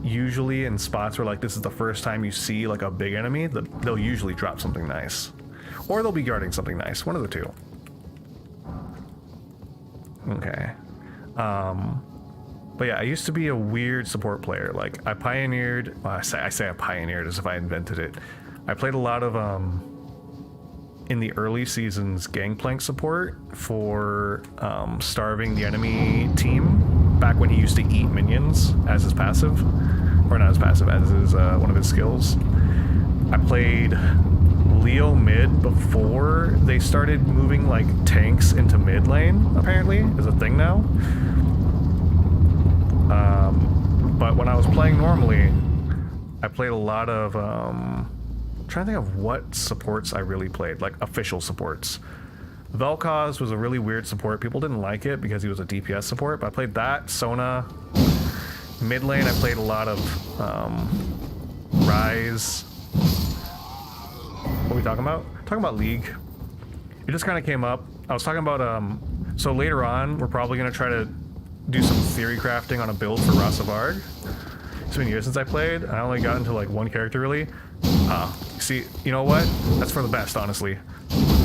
usually in spots where like this is the first time you see like a big enemy, they'll usually drop something nice. Or they'll be guarding something nice. One of the two. Okay. But yeah, I used to be a weird support player. Like, I pioneered... Well, I say I pioneered as if I invented it. I played a lot of, in the early seasons, Gangplank support for starving the enemy team back when he used to eat minions as his passive. Or not as passive, as his, one of his skills. I played Leo mid before they started moving like tanks into mid lane, apparently, is a thing now. But when I was playing normally, I played a lot of, I'm trying to think of what supports I really played, like official supports. Vel'Koz was a really weird support. People didn't like it because he was a DPS support, but I played that, Sona. Mid lane, I played a lot of Ryze. What are we talking about? Talking about League. It just kind of came up. I was talking about, so later on, we're probably going to try to do some theory crafting on a build for Rasavarg. It's been years since I played. I only got into like one character really. See, you know what? That's for the best, honestly.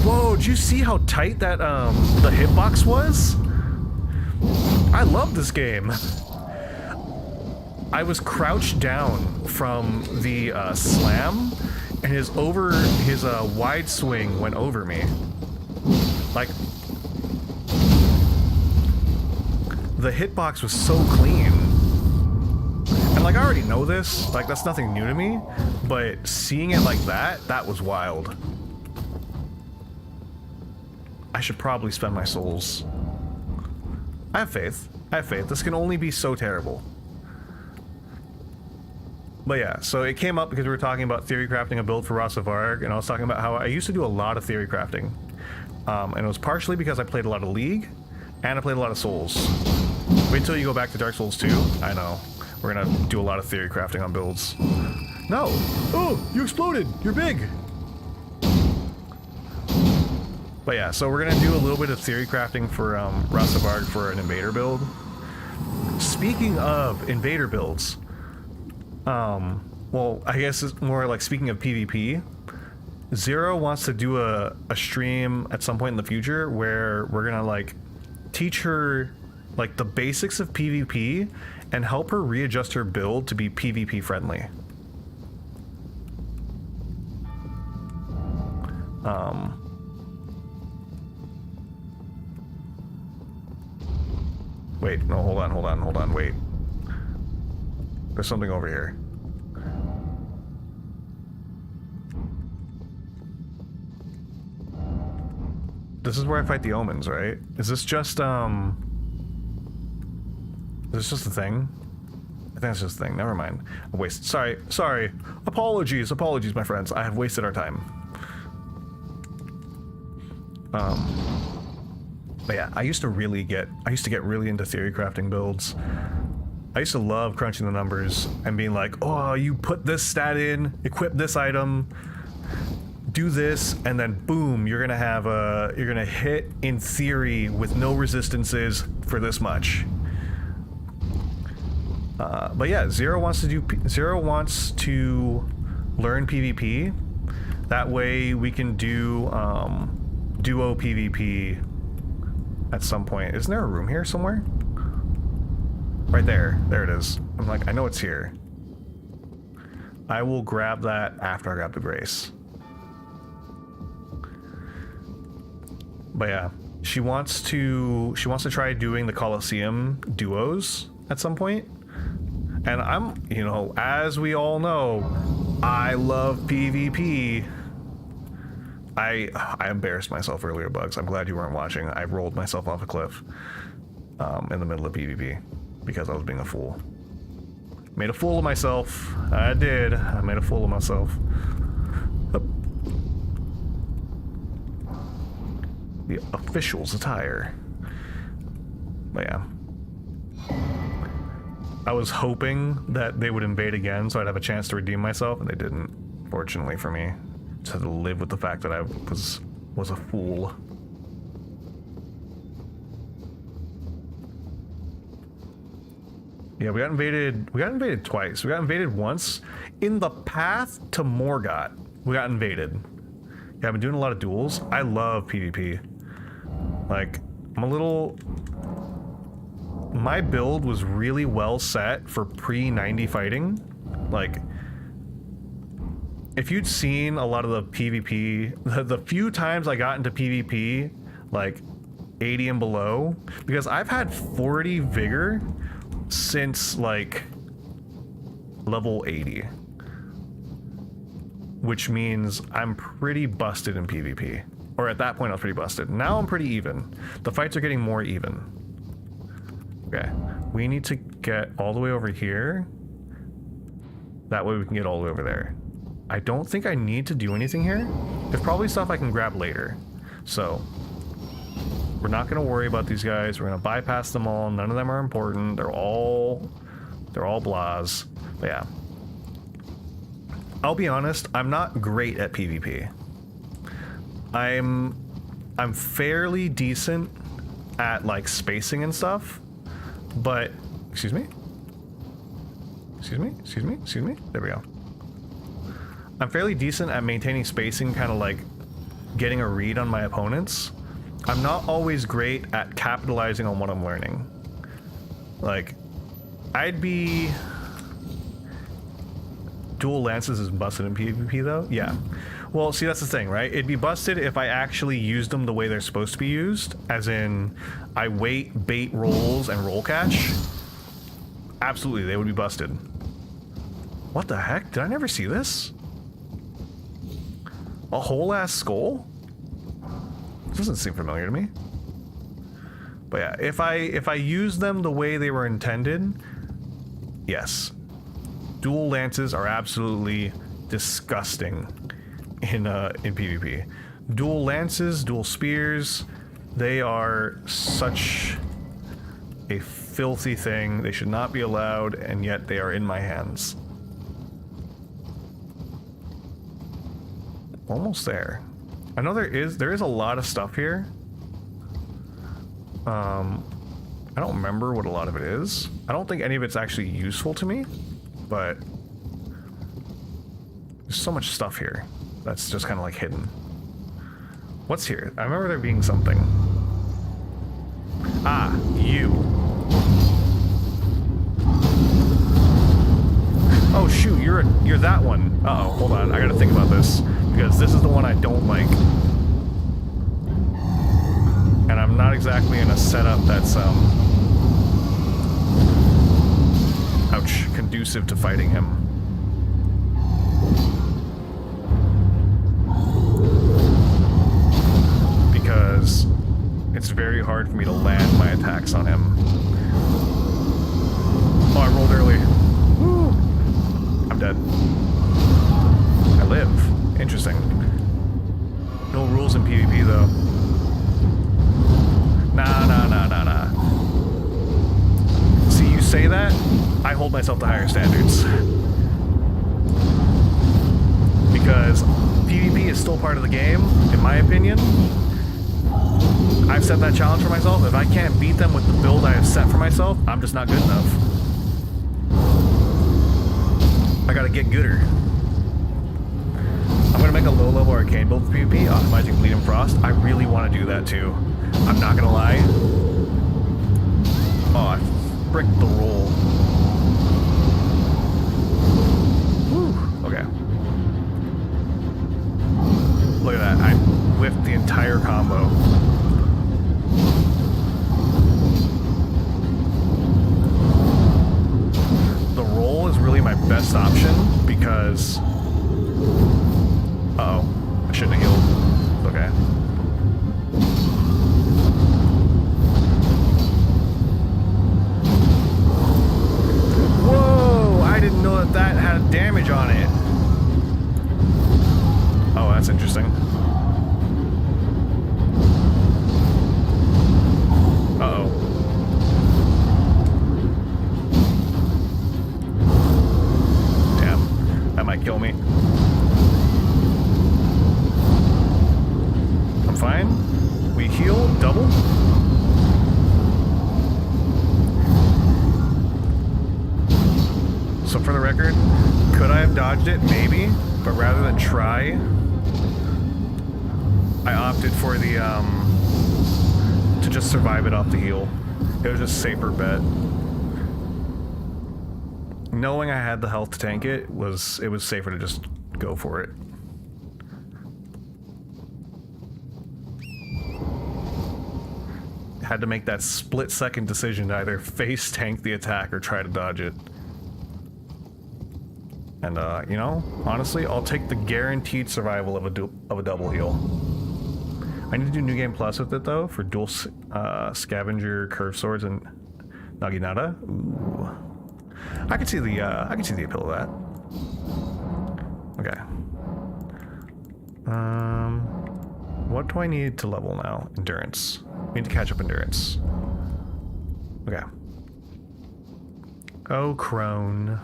Whoa, did you see how tight that, the hitbox was? I love this game. I was crouched down from the slam, and his wide swing went over me. Like, the hitbox was so clean. And like, I already know this, like that's nothing new to me, but seeing it like that was wild. I should probably spend my souls. I have faith. This can only be so terrible. But yeah, so it came up because we were talking about theory crafting a build for Rasavarg, and I was talking about how I used to do a lot of theory crafting. And it was partially because I played a lot of League, and I played a lot of Souls. Wait till you go back to Dark Souls 2. I know. We're gonna do a lot of theory crafting on builds. No! Oh! You exploded! You're big! But yeah, so we're gonna do a little bit of theory crafting for Rasavarg for an invader build. Speaking of invader builds, well, I guess it's more like speaking of PvP, Zero wants to do a stream at some point in the future where we're gonna like teach her like the basics of PvP and help her readjust her build to be PvP friendly. Wait, no, hold on, wait. There's something over here. This is where I fight the omens, right? Is this just a thing? I think it's just a thing. Never mind. I wasted. Sorry. Apologies, my friends. I have wasted our time. But yeah, I used to get really into theory crafting builds. I used to love crunching the numbers and being like, oh, you put this stat in, equip this item, do this, and then boom, you're gonna hit in theory with no resistances for this much. But yeah, Zero wants to learn PvP. That way we can do duo PvP at some point. Isn't there a room here somewhere? Right there. There it is. I'm like, I know it's here. I will grab that after I grab the Grace. But yeah, she wants to try doing the Colosseum duos at some point. And I'm, you know, as we all know, I love PvP. I embarrassed myself earlier, Bugs. I'm glad you weren't watching. I rolled myself off a cliff in the middle of PvP because I was being a fool. Made a fool of myself. I did. I made a fool of myself. The official's attire. But yeah. I was hoping that they would invade again so I'd have a chance to redeem myself, and they didn't, fortunately for me. Just had to live with the fact that I was a fool. Yeah, we got invaded twice. We got invaded once in the path to Morgott. We got invaded. Yeah, I've been doing a lot of duels. I love PvP. Like, my build was really well set for pre-90 fighting. Like, if you'd seen a lot of the PvP, the few times I got into PvP, like 80 and below, because I've had 40 vigor since like level 80, which means I'm pretty busted in PvP. Or at that point I was pretty busted. Now I'm pretty even. The fights are getting more even. Okay, we need to get all the way over here. That way we can get all the way over there. I don't think I need to do anything here. There's probably stuff I can grab later. So, we're not gonna worry about these guys. We're gonna bypass them all. None of them are important. They're all blahs. But yeah. I'll be honest, I'm not great at PvP. I'm fairly decent at like spacing and stuff. But, excuse me? There we go. I'm fairly decent at maintaining spacing, kind of like getting a read on my opponents. I'm not always great at capitalizing on what I'm learning. Like, I'd be... Dual lances is busted in PvP though? Yeah. Well, see, that's the thing, right? It'd be busted if I actually used them the way they're supposed to be used, as in, I wait, bait rolls, and roll catch. Absolutely, they would be busted. What the heck? Did I never see this? A whole ass skull? This doesn't seem familiar to me. But yeah, if I use them the way they were intended, yes. Dual lances are absolutely disgusting in PvP. Dual lances, dual spears, they are such a filthy thing. They should not be allowed, and yet they are in my hands. Almost there. I know there is a lot of stuff here. I don't remember what a lot of it is. I don't think any of it's actually useful to me, but there's so much stuff here that's just kind of like hidden. What's here? I remember there being something. Ah, you. Oh shoot, you're that one. Uh-oh, hold on, I gotta think about this, because this is the one I don't like. And I'm not exactly in a setup that's, ouch, conducive to fighting him. Because it's very hard for me to land my attacks on him. Oh, I rolled early. Woo! I'm dead. I live. Interesting. No rules in PvP though. Nah. See, you say that, I hold myself to higher standards. Because PvP is still part of the game, in my opinion. I've set that challenge for myself. If I can't beat them with the build I have set for myself, I'm just not good enough. I gotta get gooder. I'm gonna make a low-level arcane build for PvP, optimizing Bleed and Frost. I really want to do that too. I'm not gonna lie. Oh, I fricked the roll. Whew. Okay. Look at that. I whiffed the entire combo. The roll is really my best option because... Uh-oh. I shouldn't have healed. Okay. Whoa! I didn't know that had damage on it. Oh, that's interesting. Uh-oh. Damn. That might kill me. I'm fine. We heal double. So for the record, could I have dodged it? Maybe. But rather than try, I opted for the, to just survive it off the heal. It was just a safer bet. Knowing I had the health to tank it, it was safer to just go for it. Had to make that split-second decision to either face tank the attack or try to dodge it. And, you know, honestly, I'll take the guaranteed survival of a double heal. I need to do New Game Plus with it, though, for dual scavenger, curved swords, and Naginata. Ooh. I can see the appeal of that. Okay. What do I need to level now? Endurance. I need to catch up endurance. Okay. Oh, crone.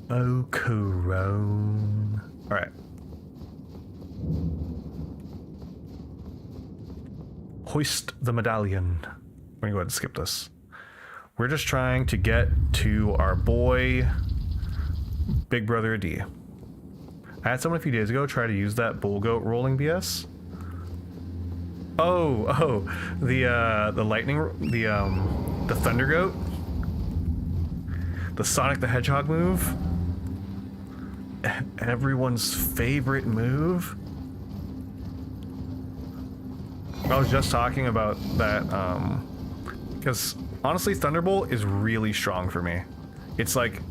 Oh, crone. Alright. Hoist the medallion. We're gonna go ahead and skip this. We're just trying to get to our boy, Big Brother D. I had someone a few days ago try to use that bull goat rolling BS. Oh, the lightning, the thunder goat, the Sonic the Hedgehog move. Everyone's favorite move. I was just talking about that because honestly, Thunderbolt is really strong for me. It's like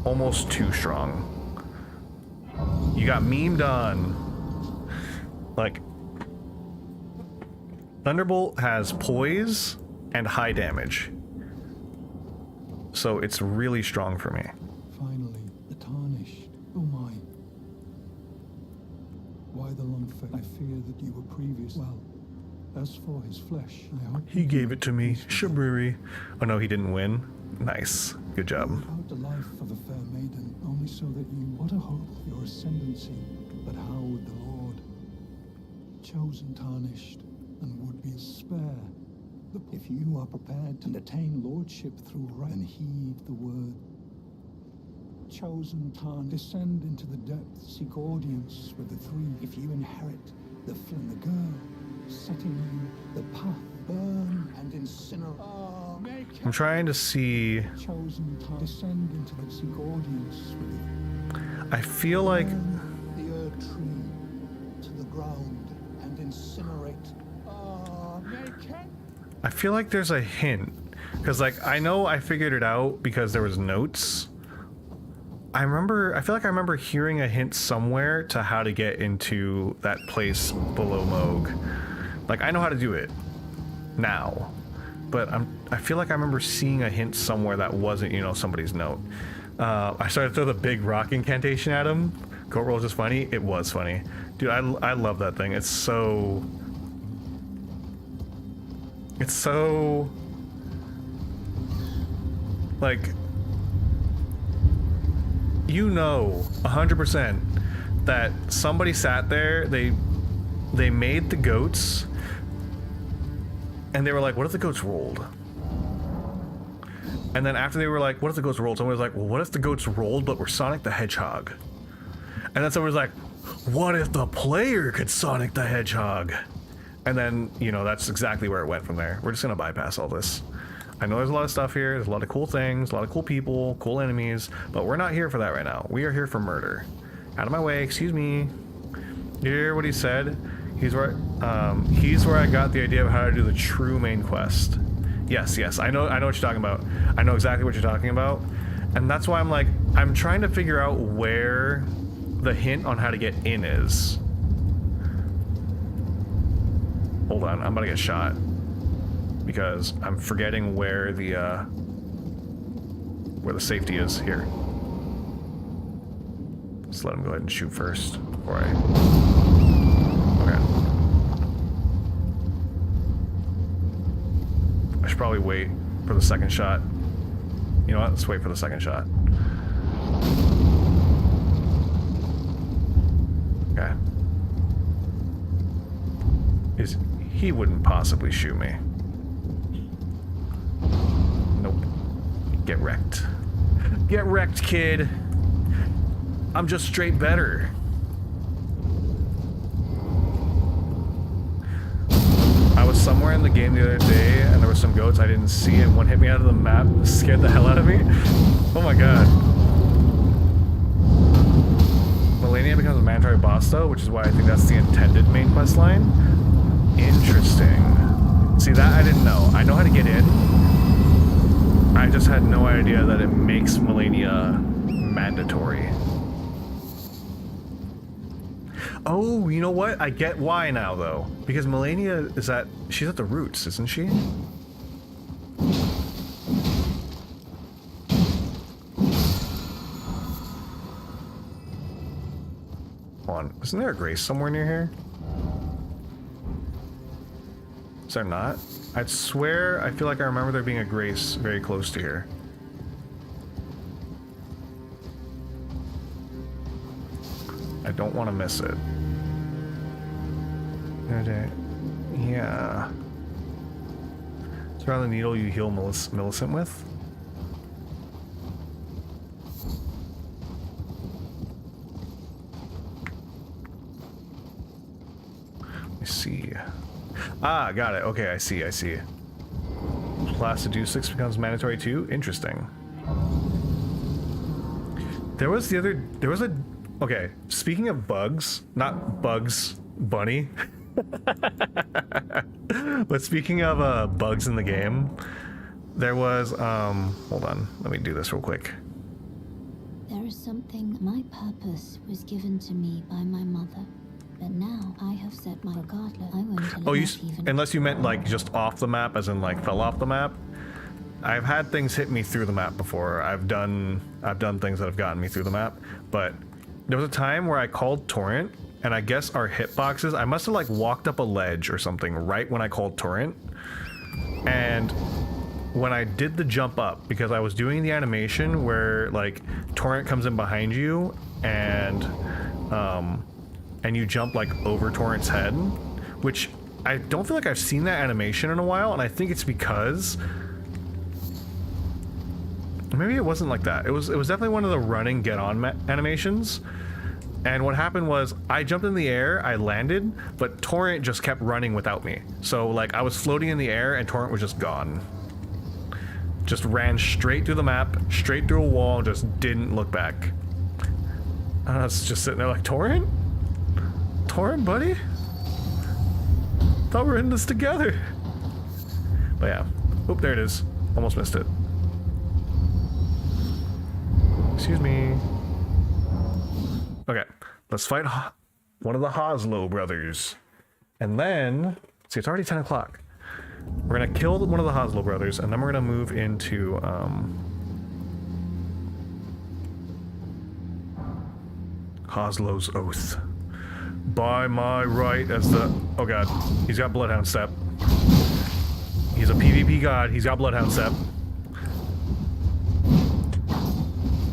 almost too strong. You got memed on. Like, Thunderbolt has poise and high damage. So it's really strong for me. Finally, the tarnish. Oh my. Why the long I fear that you were previous. Well, as for his flesh, I hope He gave it to me. Shaburi. Oh no, he didn't win. Nice. Good job. out the life of a fair maiden, only so that you, what a hope, your ascendancy. But how would the Lord, chosen, tarnished, and would be spare? If you are prepared to attain lordship through right, and heed the word, chosen, tarnished, descend into the depths, seek audience with the three. If you inherit the flame, the girl, setting you the path, burn and incinerate. I'm trying to see. Chosen, descend into the seek audience with I feel like the earth tree to the ground and incinerate. I feel like there's a hint, because like I know I figured it out because there was notes. I feel like I remember hearing a hint somewhere to how to get into that place below Mohg. Like I know how to do it now, but I feel like I remember seeing a hint somewhere that wasn't, you know, somebody's note. I started to throw the big rock incantation at him. Goat rolls is funny. It was funny, dude. I love that thing. It's so like, you know 100% that somebody sat there, they made the goats and they were like, what if the goats rolled? And then after they were like, what if the goats rolled? Someone was like, well, what if the goats rolled but were Sonic the Hedgehog? And then someone was like, what if the player could Sonic the Hedgehog? And then, you know, that's exactly where it went from there. We're just gonna bypass all this. I know there's a lot of stuff here, there's a lot of cool things, a lot of cool people, cool enemies, but we're not here for that right now. We are here for murder. Out of my way, excuse me. You hear what he said? He's where I got the idea of how to do the true main quest. Yes, I know what you're talking about. I know exactly what you're talking about. And that's why I'm trying to figure out where the hint on how to get in is. Hold on, I'm about to get shot because I'm forgetting where the safety is here. Just let him go ahead and shoot first before I. Okay. I should probably wait for the second shot. You know what? Let's wait for the second shot. Okay. He wouldn't possibly shoot me. Nope. Get wrecked. Get wrecked, kid. I'm just straight better. I was somewhere in the game the other day and there were some goats I didn't see and one hit me out of the map. Scared the hell out of me. Oh my god. Melania becomes a mandatory boss though, which is why I think that's the intended main quest line. Interesting. See, that I didn't know. I know how to get in. I just had no idea that it makes Melania mandatory. Oh, you know what? I get why now, though. Because Melania she's at the roots, isn't she? Hold on. Isn't there a grace somewhere near here? Is there not? I'd swear I feel like I remember there being a grace very close to here. I don't want to miss it. Yeah. Is there the needle you heal Millicent with? Let me see. Ah, got it. Okay, I see. Placidusix becomes mandatory too? Interesting. Okay, speaking of bugs, not Bugs Bunny, but speaking of bugs in the game, there was, hold on, let me do this real quick. There is something. My purpose was given to me by my mother. But now I have set my regardless. I won't unless you meant like just off the map, as in like fell off the map. I've had things hit me through the map before. I've done things that have gotten me through the map. But there was a time where I called Torrent and I guess our hitboxes, I must have like walked up a ledge or something right when I called Torrent. And when I did the jump up, because I was doing the animation where like Torrent comes in behind you and you jump like over Torrent's head, which I don't feel like I've seen that animation in a while, and I think it's because maybe it wasn't like that. It was definitely one of the running get on animations. And what happened was I jumped in the air, I landed, but Torrent just kept running without me. So like I was floating in the air and Torrent was just gone. Just ran straight through the map, straight through a wall, and just didn't look back. And I was just sitting there like, Torrent? Torrent, buddy? Thought we were in this together. But yeah. Oop, there it is. Almost missed it. Excuse me. Okay, let's fight one of the Hoslow brothers. And then, see, it's already 10 o'clock. We're gonna kill one of the Hoslow brothers, and then we're gonna move into, Hoslow's Oath. By my right as the... Oh god, he's got Bloodhound Step. He's a PvP god, he's got Bloodhound Step.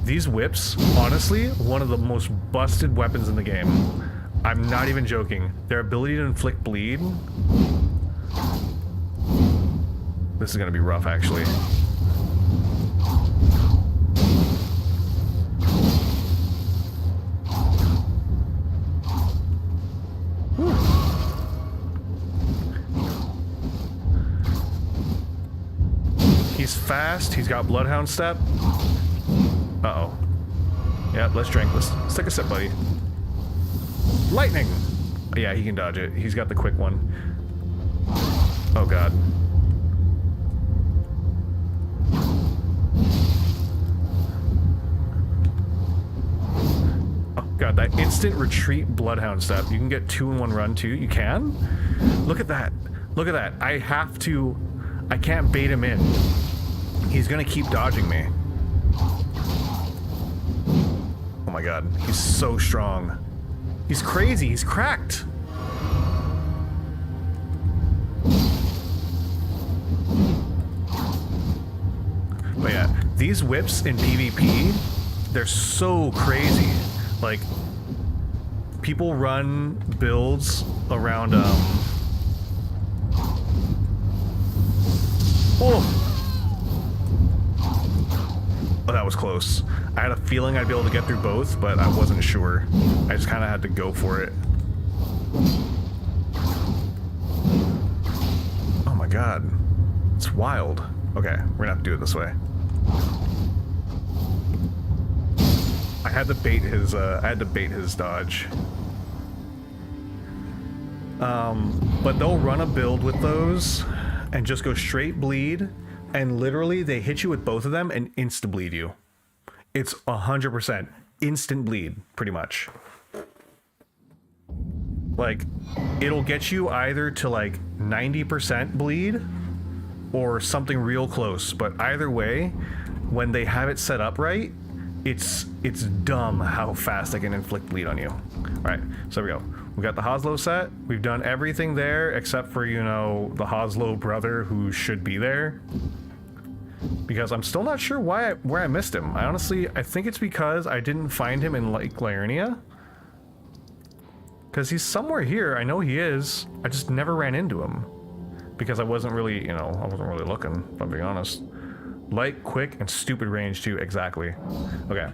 These whips, honestly, one of the most busted weapons in the game. I'm not even joking. Their ability to inflict bleed. This is gonna be rough, actually. Whew. He's fast, he's got Bloodhound Step. Uh-oh. Yeah, let's drink. Let's take a sip, buddy. Lightning! Yeah, he can dodge it. He's got the quick one. Oh, God. Oh, God, that instant retreat Bloodhound Step. You can get 2 in 1 run, too. You can? Look at that. Look at that. I can't bait him in. He's gonna keep dodging me. Oh my god, he's so strong. He's crazy, he's cracked. But yeah, these whips in PvP, they're so crazy. Like, people run builds around, Oh, that was close. I had a feeling I'd be able to get through both, but I wasn't sure. I just kind of had to go for it. Oh my god. It's wild. Okay, we're gonna have to do it this way. I had to bait his dodge. But they'll run a build with those and just go straight bleed, and literally they hit you with both of them and insta-bleed you. It's 100% instant bleed, pretty much. Like, it'll get you either to like 90% bleed or something real close, but either way, when they have it set up right, it's dumb how fast they can inflict bleed on you. All right, so there we go. We got the Hoslow set. We've done everything there except for, you know, the Hoslow brother who should be there. Because I'm still not sure where I missed him. I think it's because I didn't find him in Lake Liurnia. Because he's somewhere here. I know he is. I just never ran into him. Because I wasn't really, you know, I wasn't really looking, if I'm being honest. Light, quick, and stupid range too, exactly. Okay.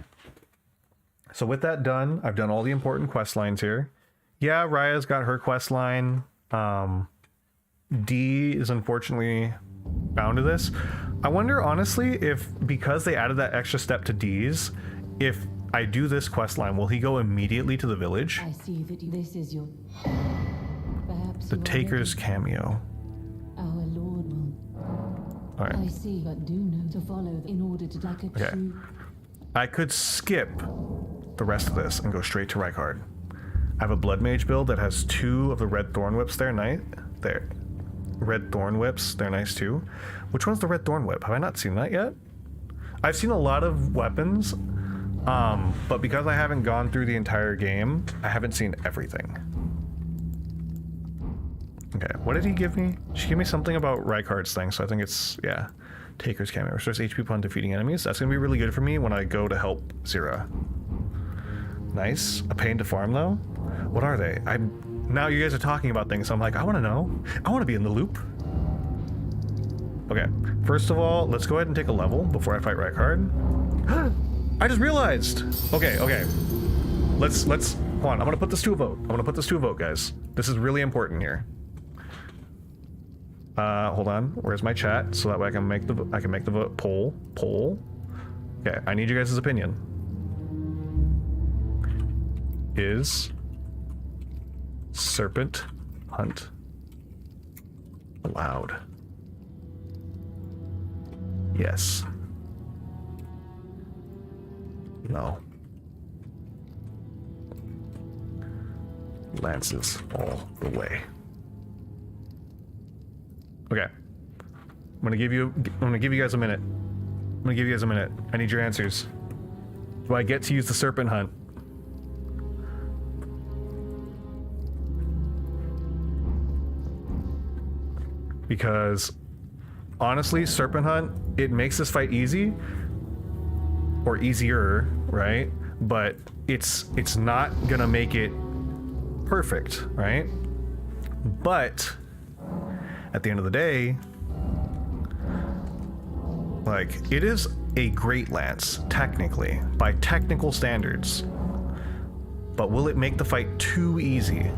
So with that done, I've done all the important quest lines here. Yeah, Raya's got her quest line. D is unfortunately bound to this. I wonder, honestly, if because they added that extra step to D's, if I do this quest line, will he go immediately to the village? I see that this is your... Perhaps The Taker's cameo. Our Lord will... All right. I see, but do know to follow in order to like a Okay. true... I could skip the rest of this and go straight to Rykard. I have a Blood Mage build that has 2 of the Red Thorn Whips there. There. Red Thorn Whips, they're nice too. Which one's the Red Thorn Whip? Have I not seen that yet? I've seen a lot of weapons But because I haven't gone through the entire game, I haven't seen everything. Okay, what did he give me? She gave me something about Rykard's thing, so I think it's, yeah. Taker's cameo. Restores HP upon defeating enemies. That's going to be really good for me when I go to help Zira. Nice. A pain to farm, though? What are they? Now you guys are talking about things, so I'm like, I want to know. I want to be in the loop. Okay, first of all, let's go ahead and take a level before I fight Rykard. I just realized! Okay. Let's, hold on, I'm gonna put this to a vote. Guys. This is really important here. Hold on, where's my chat? So that way I can make the vote. Poll. Okay, I need you guys' opinion. Is Serpent Hunt allowed? Yes. No. Lances all the way. Okay. I'm gonna give you guys a minute. I need your answers. Do I get to use the Serpent Hunt? Because honestly, Serpent Hunt, it makes this fight easy, or easier, right? But it's not gonna make it perfect, right? But at the end of the day, like, it is a great lance, technically, by technical standards. But will it make the fight too easy?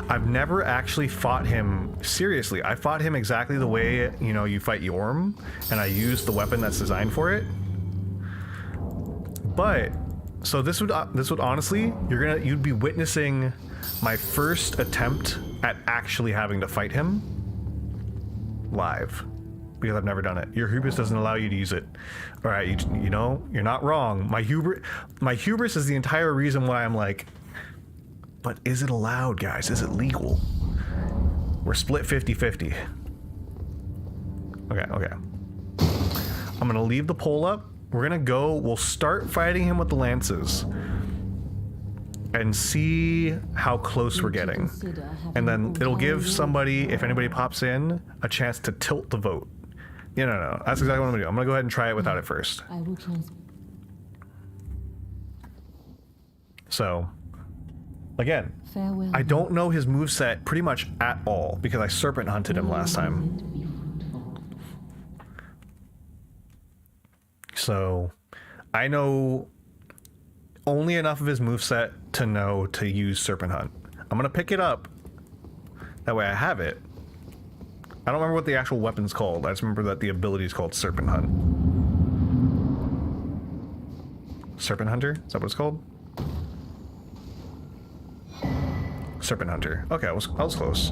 I've never actually fought him seriously. I fought him exactly the way, you know, you fight Yorm, and I used the weapon that's designed for it. But so this would honestly, you'd be witnessing my first attempt at actually having to fight him live, because I've never done it. Your hubris doesn't allow you to use it. All right, you know, you're not wrong. My hubris is the entire reason why I'm like, but is it allowed, guys? Is it legal? We're split 50-50. Okay. I'm gonna leave the poll up. We'll start fighting him with the lances and see how close we're getting. And then it'll give somebody, if anybody pops in, a chance to tilt the vote. No. That's exactly what I'm gonna do. I'm gonna go ahead and try it without it first. So, again, farewell. I don't know his moveset pretty much at all because I serpent hunted him last time. So, I know only enough of his moveset to know to use Serpent Hunt. I'm gonna pick it up. That way I have it. I don't remember what the actual weapon's called. I just remember that the ability is called Serpent Hunt. Serpent Hunter? Is that what it's called? Serpent Hunter. Okay, I was close.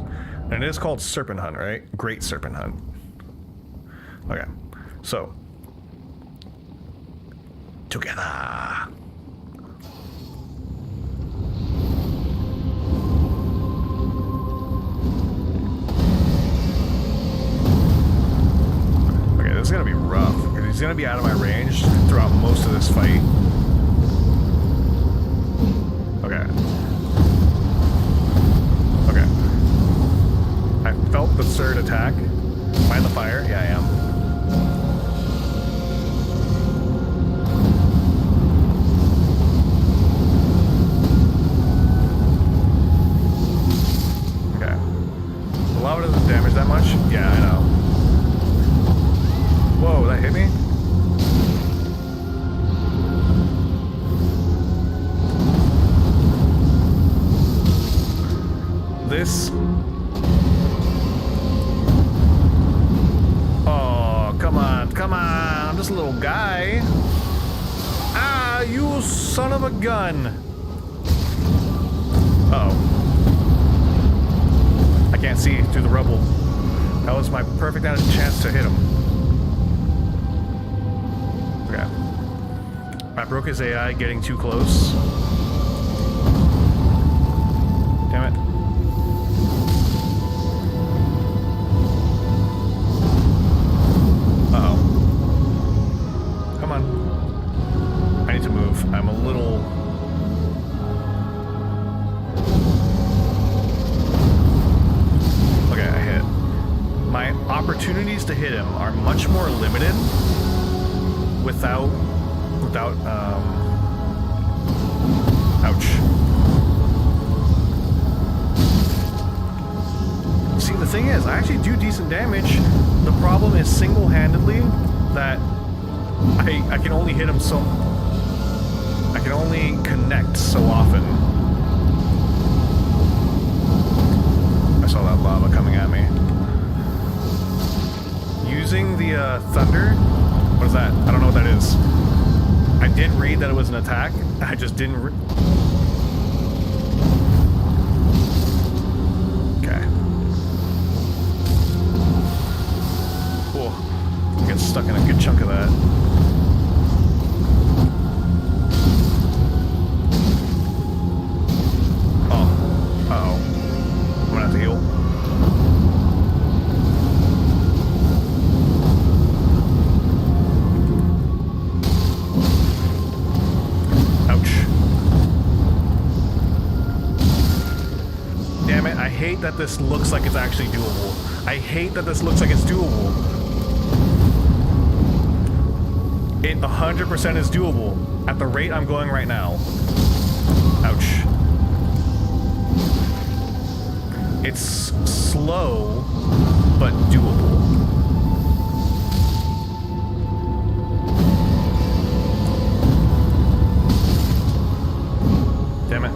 And it is called Serpent Hunt, right? Great Serpent Hunt. Okay, so. Together. Okay, this is gonna be rough because he's gonna be out of my range throughout most of this fight. Okay. I felt the third attack. Am I in the fire? Yeah, I am. The lava doesn't damage that much? Yeah, I know. Whoa, that hit me? This... Oh, come on. I'm just a little guy. Ah, you son of a gun. Uh-oh. I can't see through the rubble. That was my perfect chance to hit him. Okay. I broke his AI getting too close. Damn it. Uh-oh. Come on. I need to move. I'm a little my opportunities to hit him are much more limited without ouch. See, the thing is, I actually do decent damage. The problem is single-handedly that I can only hit him so... I can only connect so often. I saw that lava coming at me. Using the thunder... What is that? I don't know what that is. I did read that it was an attack. I just didn't... Okay. Cool. I get stuck in a good chunk of that. Oh. Uh-oh. I'm gonna have to heal. I hate that this looks like it's actually doable. I hate that this looks like it's doable. It 100% is doable at the rate I'm going right now. Ouch. It's slow, but doable. Damn it.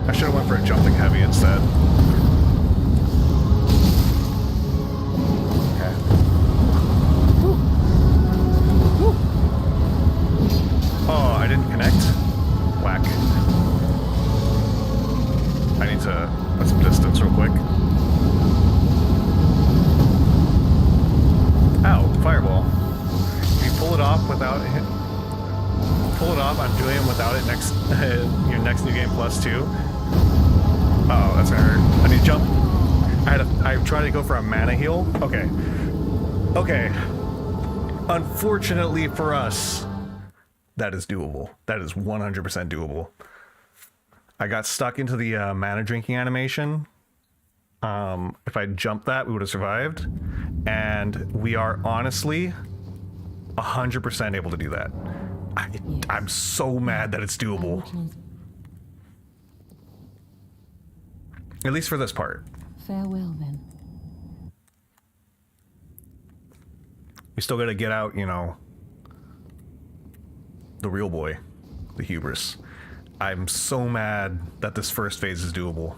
I should have went for a jumping heavy instead. Okay. Woo. Woo. Oh, I didn't connect? Whack. I need to put some distance real quick. Ow, fireball. If you pull it off without it... Pull it off, I'm doing it without it next... your next New Game Plus 2. Oh, that's gonna hurt. I need to jump. I tried to go for a mana heal. Okay. Okay. Unfortunately for us, that is doable. That is 100% doable. I got stuck into the mana drinking animation. If I jumped that, we would have survived. And we are honestly 100% able to do that. I'm so mad that it's doable. At least for this part. Farewell, then. We still gotta get out, you know, the real boy, the hubris. I'm so mad that this first phase is doable.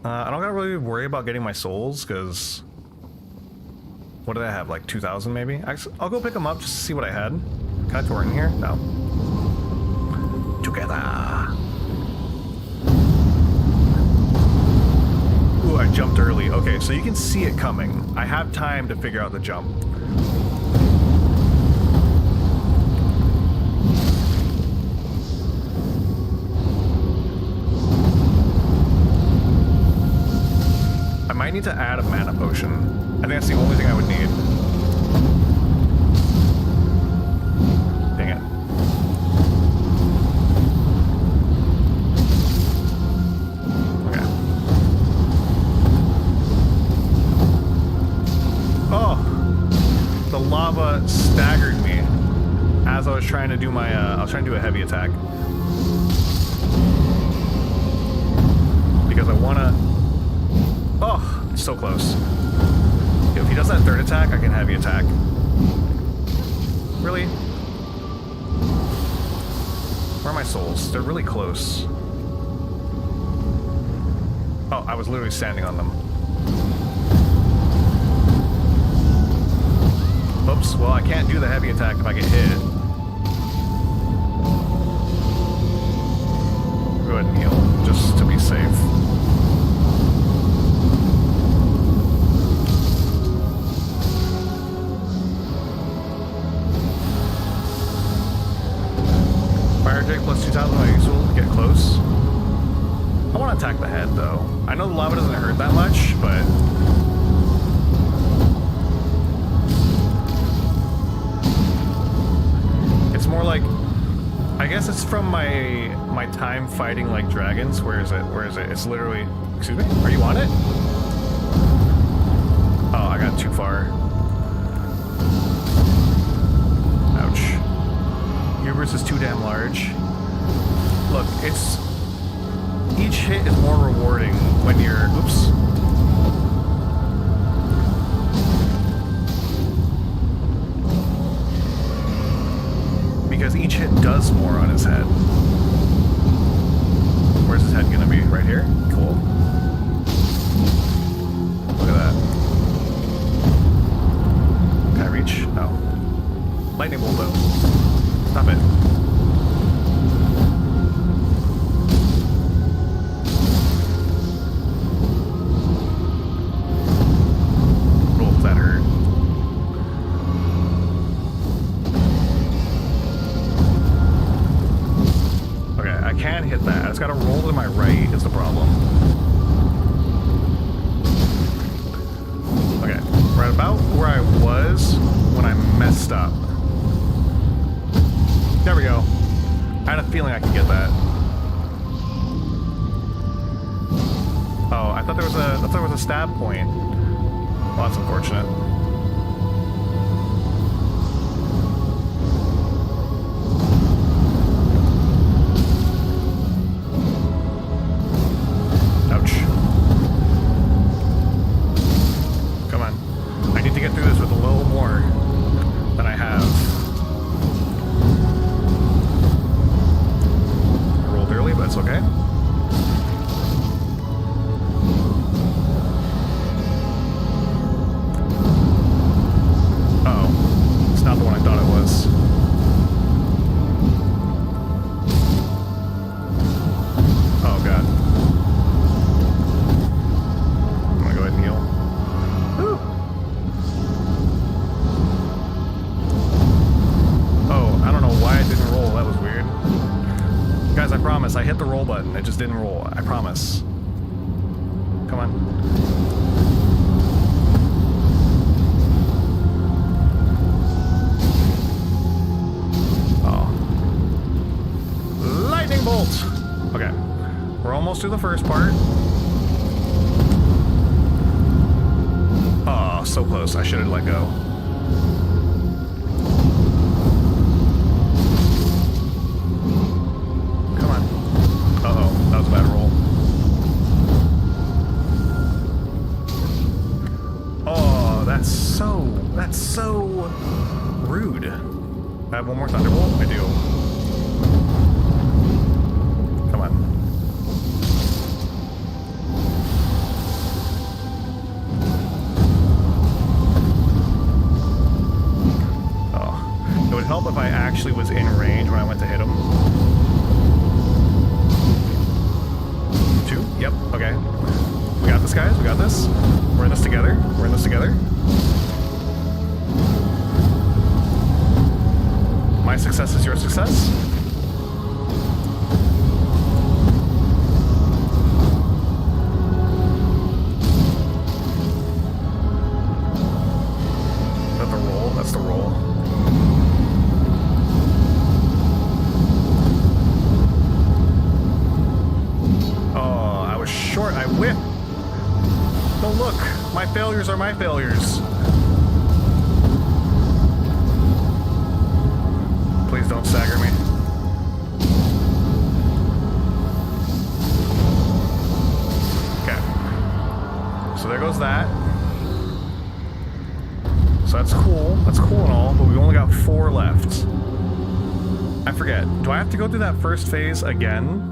I don't gotta really worry about getting my souls, because... What did I have, like 2,000 maybe? I'll go pick them up just to see what I had. Can I torrent in here? No. Together. Ooh, I jumped early. Okay, so you can see it coming. I have time to figure out the jump. I might need to add a mana potion. I think that's the only thing I would need. Dang it. Okay. Oh! The lava staggered me as I was trying to do my, I was trying to do a heavy attack. Because I wanna... Oh! So close. If he does that third attack, I can heavy attack. Really? Where are my souls? They're really close. Oh, I was literally standing on them. Oops, well I can't do the heavy attack if I get hit. Go ahead and heal, just to be safe. Plus 2,000 are useful to get close. I want to attack the head though. I know the lava doesn't hurt that much, but... It's more like, I guess it's from my time fighting like dragons. Where is it? Where is it? It's literally, excuse me, are you on it? Oh, I got too far. Ouch. Hubris is too damn large. Look, it's, each hit is more rewarding when you're, oops. Because each hit does more on his head. Where's his head gonna be? Right here? Cool. Look at that. Can I reach? No. Lightning bolt though. Stop it. Oh, that hurt. I can hit that. I just gotta roll to my right is the problem. Okay, right about where I was when I messed up. There we go. I had a feeling I could get that. Oh, I thought there was a stab point. Well, that's unfortunate. I hit the roll button. It just didn't roll. I promise. Come on. Oh. Lightning bolt! Okay. We're almost through the first part. Oh, so close. I should have let go. That's so rude. I have one more thunderbolt? I do. Come on. Oh. It would help if I actually was in range when I went to hit him. 2? Yep, okay. We got this, guys. We got this. We're in this together. We're in this together. My success is your success. Is that the roll? That's the roll. Oh, I was short. I whipped. Don't look. My failures are my failures. Please don't stagger me. Okay. So there goes that. So that's cool. That's cool and all, but we've only got 4 left. I forget. Do I have to go through that first phase again?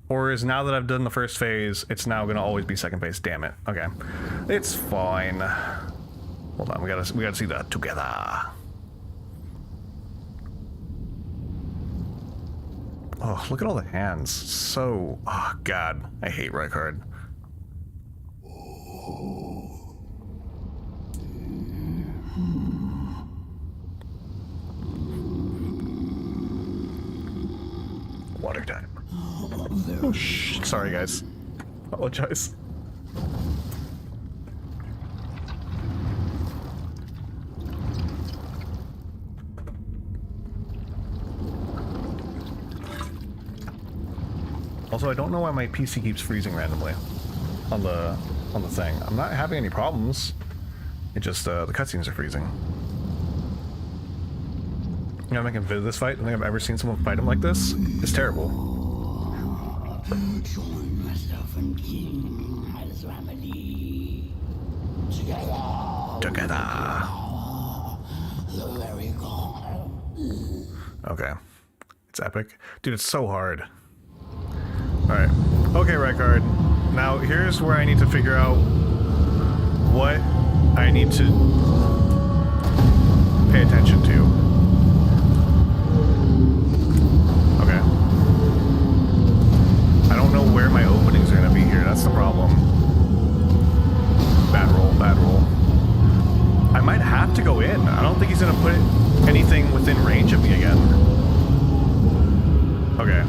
Or is now that I've done the first phase, it's now gonna always be second phase? Damn it. Okay. It's fine. Hold on, we gotta see that together. Oh, look at all the hands. So, oh god, I hate Rykard. Water time. Oh, shh. Sorry, guys. Apologize. Also, I don't know why my PC keeps freezing randomly on the thing. I'm not having any problems. It just the cutscenes are freezing. You know, I'm making a vid of this fight. I don't think I've ever seen someone fight him like this. It's terrible. Join myself and King as remedy. Together. The very god. Okay. It's epic. Dude, it's so hard. Alright. Okay, Rykard. Now, here's where I need to figure out what I need to pay attention to. Okay. I don't know where my openings are going to be here. That's the problem. Bad roll, bad roll. I might have to go in. I don't think he's going to put anything within range of me again. Okay.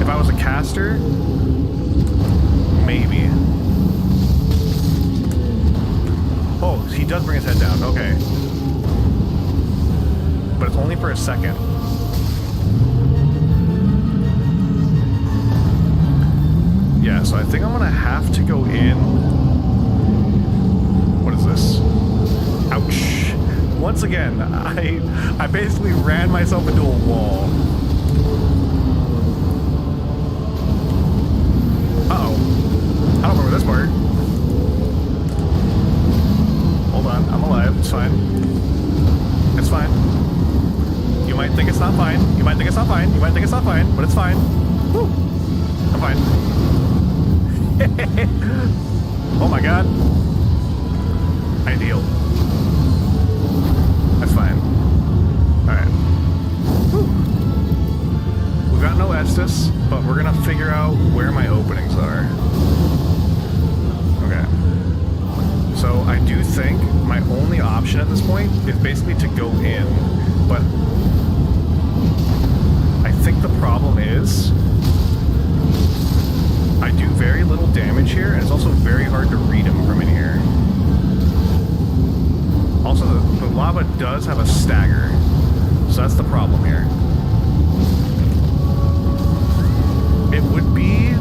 If I was a caster, maybe. Oh, he does bring his head down. Okay. But it's only for a second. Yeah, so I think I'm gonna have to go in. What is this? Ouch. Once again, I basically ran myself into a wall. Uh-oh. I don't remember this part. Hold on, I'm alive. It's fine. It's fine. You might think it's not fine. You might think it's not fine. You might think it's not fine, but it's fine. Woo! I'm fine. Oh my god. Ideal. That's fine. Alright. We've got no Estus, but we're gonna figure out where my openings are. Okay. So I do think my only option at this point is basically to go in, but I think the problem is I do very little damage here, and it's also very hard to read him from in here. Also, the lava does have a stagger, so that's the problem here. It would be...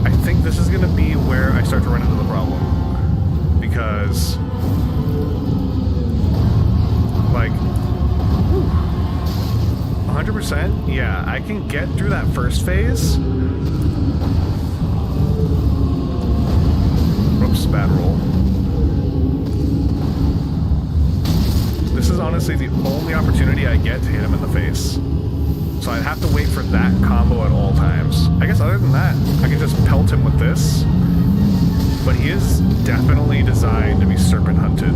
I think this is going to be where I start to run into the problem. Because... like... 100%? Yeah, I can get through that first phase. Whoops, bad roll. This is honestly the only opportunity I get to hit him in the face. So I'd have to wait for that combo at all times. I guess other than that, I can just pelt him with this. But he is definitely designed to be serpent hunted.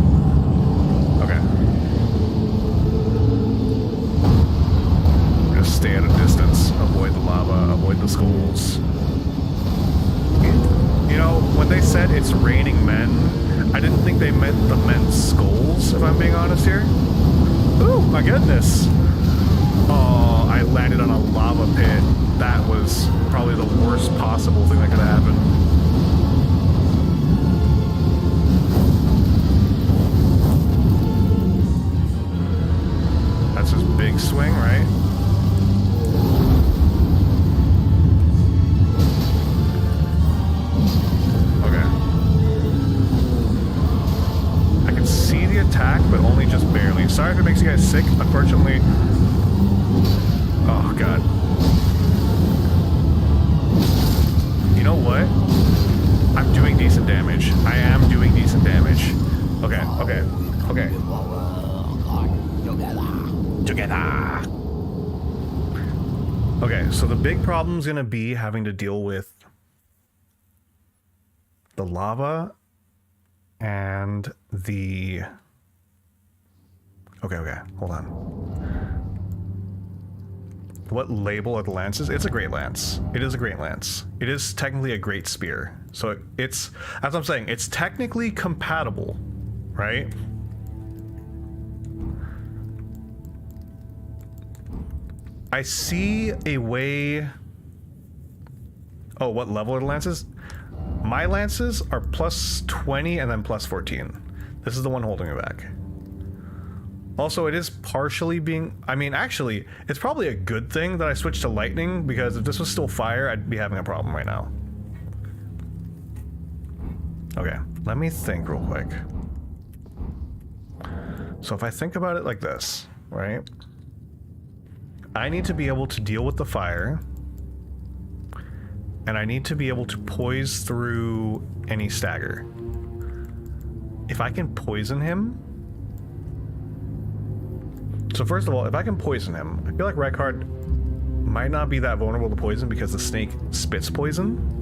Okay. Just stay at a distance, avoid the lava, avoid the skulls. You know, when they said it's raining men, I didn't think they meant the men's skulls, if I'm being honest here. Ooh, my goodness. Oh, I landed on a lava pit. That was probably the worst possible thing that could happen. That's his big swing, right? Attack, but only just barely. Sorry if it makes you guys sick. Unfortunately, oh god. You know what? I'm doing decent damage. I am doing decent damage. Okay, okay, okay. Together. Okay, so the big problem's gonna be having to deal with the lava and the... Okay, hold on. What label are the lances? It's a great lance. It is a great lance. It is technically a great spear. So it's, as I'm saying, it's technically compatible, right? I see a way... Oh, what level are the lances? My lances are plus 20 and then plus 14. This is the one holding me back. Also, it is partially being... I mean, actually, it's probably a good thing that I switched to lightning, because if this was still fire, I'd be having a problem right now. Okay, let me think real quick. So if I think about it like this, right? I need to be able to deal with the fire, and I need to be able to poise through any stagger. If I can poison him... So first of all, if I can poison him, I feel like Rykard might not be that vulnerable to poison because the snake spits poison.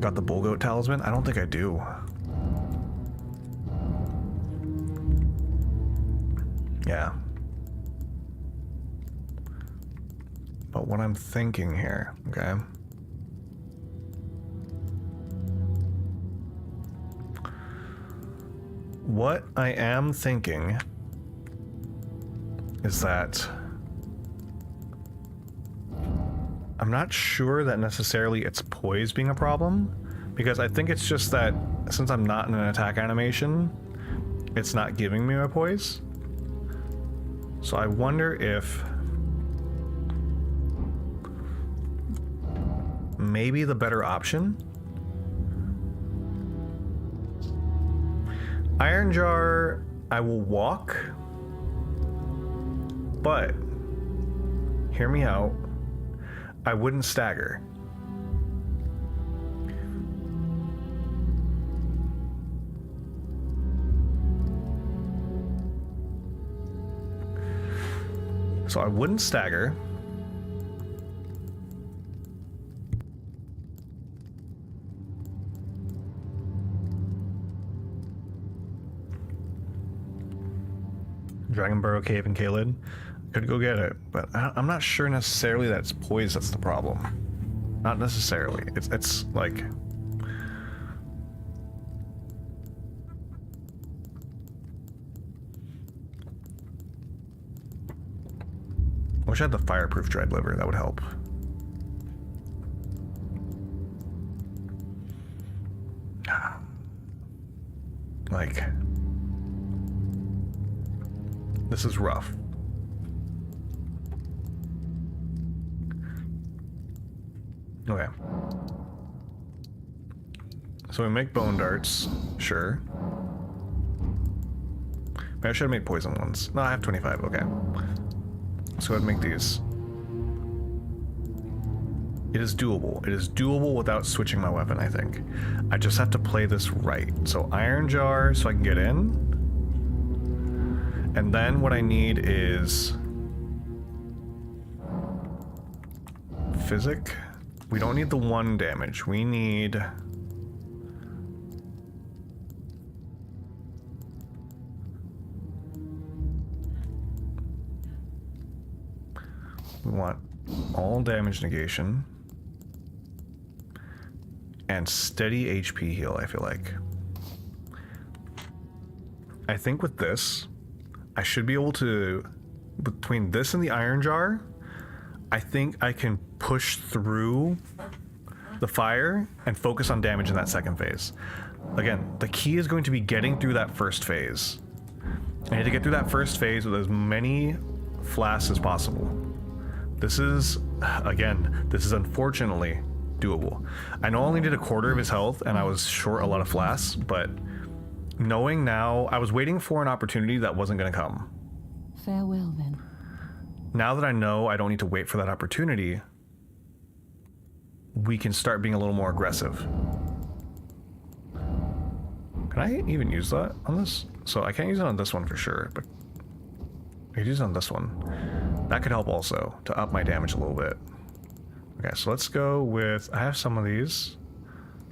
Got the Bullgoat talisman? I don't think I do. Yeah. But what I'm thinking here, okay? What I am thinking is that I'm not sure that necessarily it's poise being a problem, because I think it's just that since I'm not in an attack animation, it's not giving me my poise. So I wonder if maybe the better option... Iron Jar, I will walk, but hear me out, I wouldn't stagger. So I wouldn't stagger. Dragon Burrow Cave and Kaled. Could go get it, but I'm not sure necessarily that it's poise that's the problem. Not necessarily. It's like... I wish I had the fireproof dried liver, that would help. Like... This is rough. Okay. So we make bone darts, sure. Maybe I should have made poison ones. No, I have 25, okay. So I'd make these. It is doable. It is doable without switching my weapon, I think. I just have to play this right. So Iron Jar so I can get in. And then what I need is Physic. We don't need the 1 damage. We need... We want all damage negation and steady HP heal, I feel like. I think with this, I should be able to, between this and the Iron Jar, I think I can push through the fire and focus on damage in that second phase. Again, the key is going to be getting through that first phase. I need to get through that first phase with as many flasks as possible. This is, again, this is unfortunately doable. I know I only did a quarter of his health and I was short a lot of flasks, but knowing now, I was waiting for an opportunity that wasn't going to come. Farewell, then. Now that I know I don't need to wait for that opportunity, we can start being a little more aggressive. Can I even use that on this? So I can't use it on this one for sure, but I could use it on this one. That could help also, to up my damage a little bit. Okay, so let's go with... I have some of these.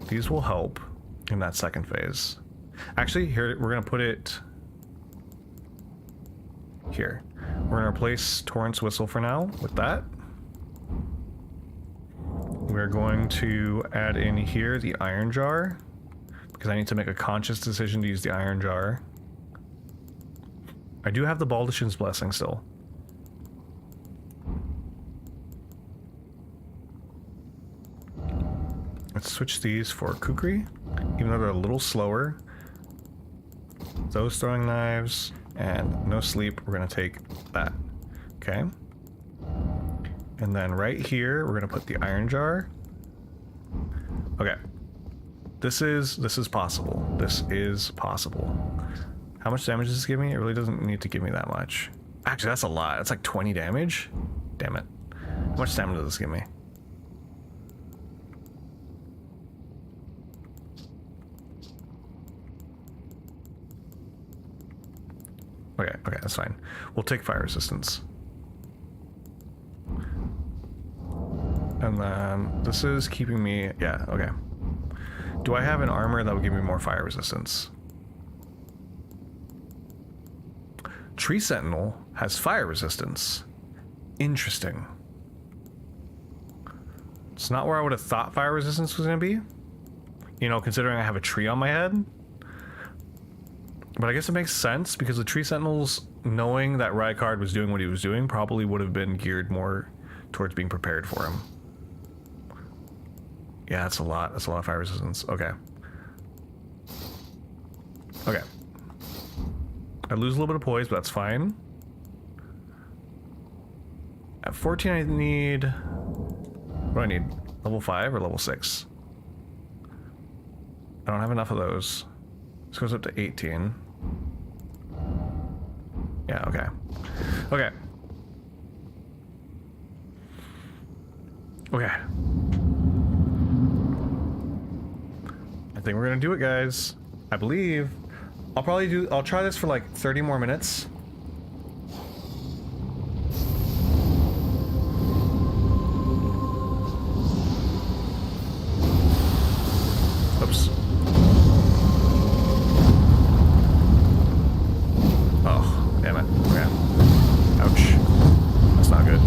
These will help in that second phase. Actually, here, we're going to put it here. We're going to replace Torrent's Whistle for now with that. We're going to add in here the Iron Jar, because I need to make a conscious decision to use the Iron Jar. I do have the Baldachin's Blessing still. Let's switch these for kukri, even though they're a little slower. Those throwing knives and no sleep. We're gonna take that. Okay. And then right here, we're gonna put the iron jar. Okay. This is possible. This is possible. How much damage does this give me? It really doesn't need to give me that much. Actually, that's a lot. That's like 20 damage. Damn it. How much damage does this give me? Okay, that's fine. We'll take fire resistance. And then this is keeping me, yeah, okay. Do I have an armor that will give me more fire resistance? Tree Sentinel has fire resistance. Interesting. It's not where I would have thought fire resistance was going to be. You know, considering I have a tree on my head. But I guess it makes sense because the Tree Sentinels, knowing that Rykard was doing what he was doing, probably would have been geared more towards being prepared for him. Yeah, that's a lot. That's a lot of fire resistance. Okay. Okay. I lose a little bit of poise, but that's fine. At 14, I need... What do I need? Level 5 or level 6? I don't have enough of those. This goes up to 18. Yeah, okay. Okay. Okay. I think we're gonna do it, guys. I believe. I'll try this for like 30 more minutes. Oops. Oh, damn it. Okay. Ouch. That's not good.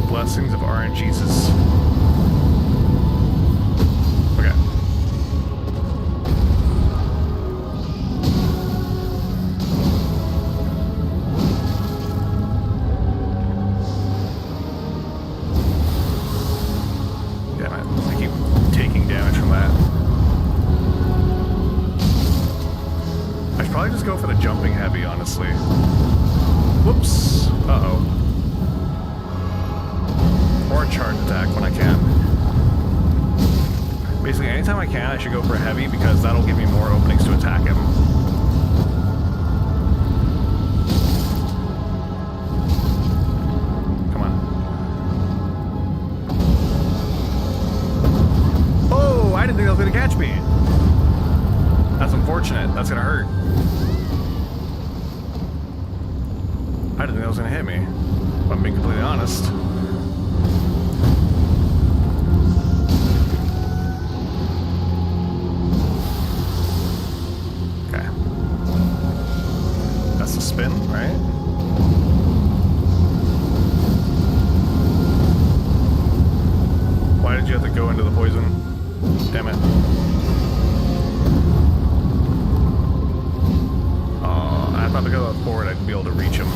Blessings of RNGesus. Okay. Damn it. I keep taking damage from that. I should probably just go for the jumping heavy, honestly. Whoops. Uh-oh. Or a charge attack when I can. Basically, anytime I can, I should go for a heavy because that'll give me more openings to attack him. Come on. Oh, I didn't think that was going to catch me. That's unfortunate. That's going to hurt. I didn't think that was going to hit me, if I'm being completely honest. Spin, right? Why did you have to go into the poison? Damn it. Oh, I thought because I was forward I'd be able to reach him.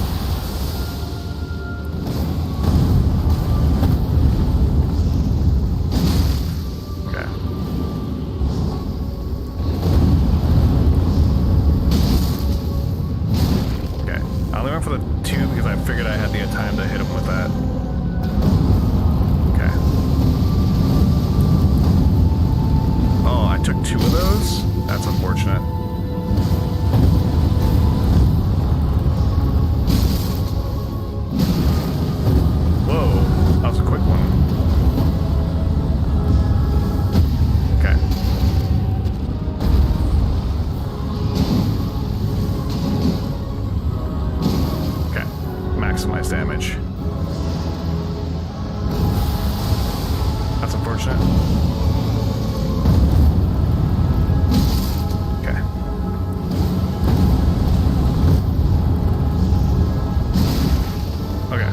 For the 2 because I figured I had the time to hit him with that. Okay. 2 of those. That's unfortunate. Whoa, that was a quick one. Okay. Okay, maximize damage. That's unfortunate. Okay. Okay.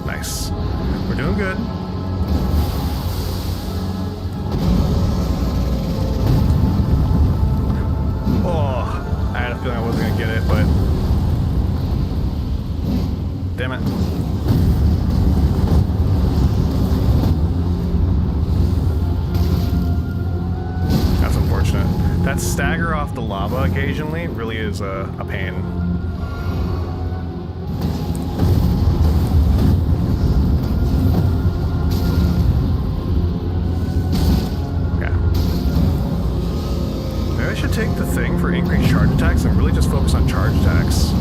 Nice. We're doing good. Oh, I had a feeling I wasn't gonna get it, but damn it. That's unfortunate. That stagger off the lava occasionally really is a pain. Okay. Maybe I should take the thing for increased charge attacks and really just focus on charge attacks.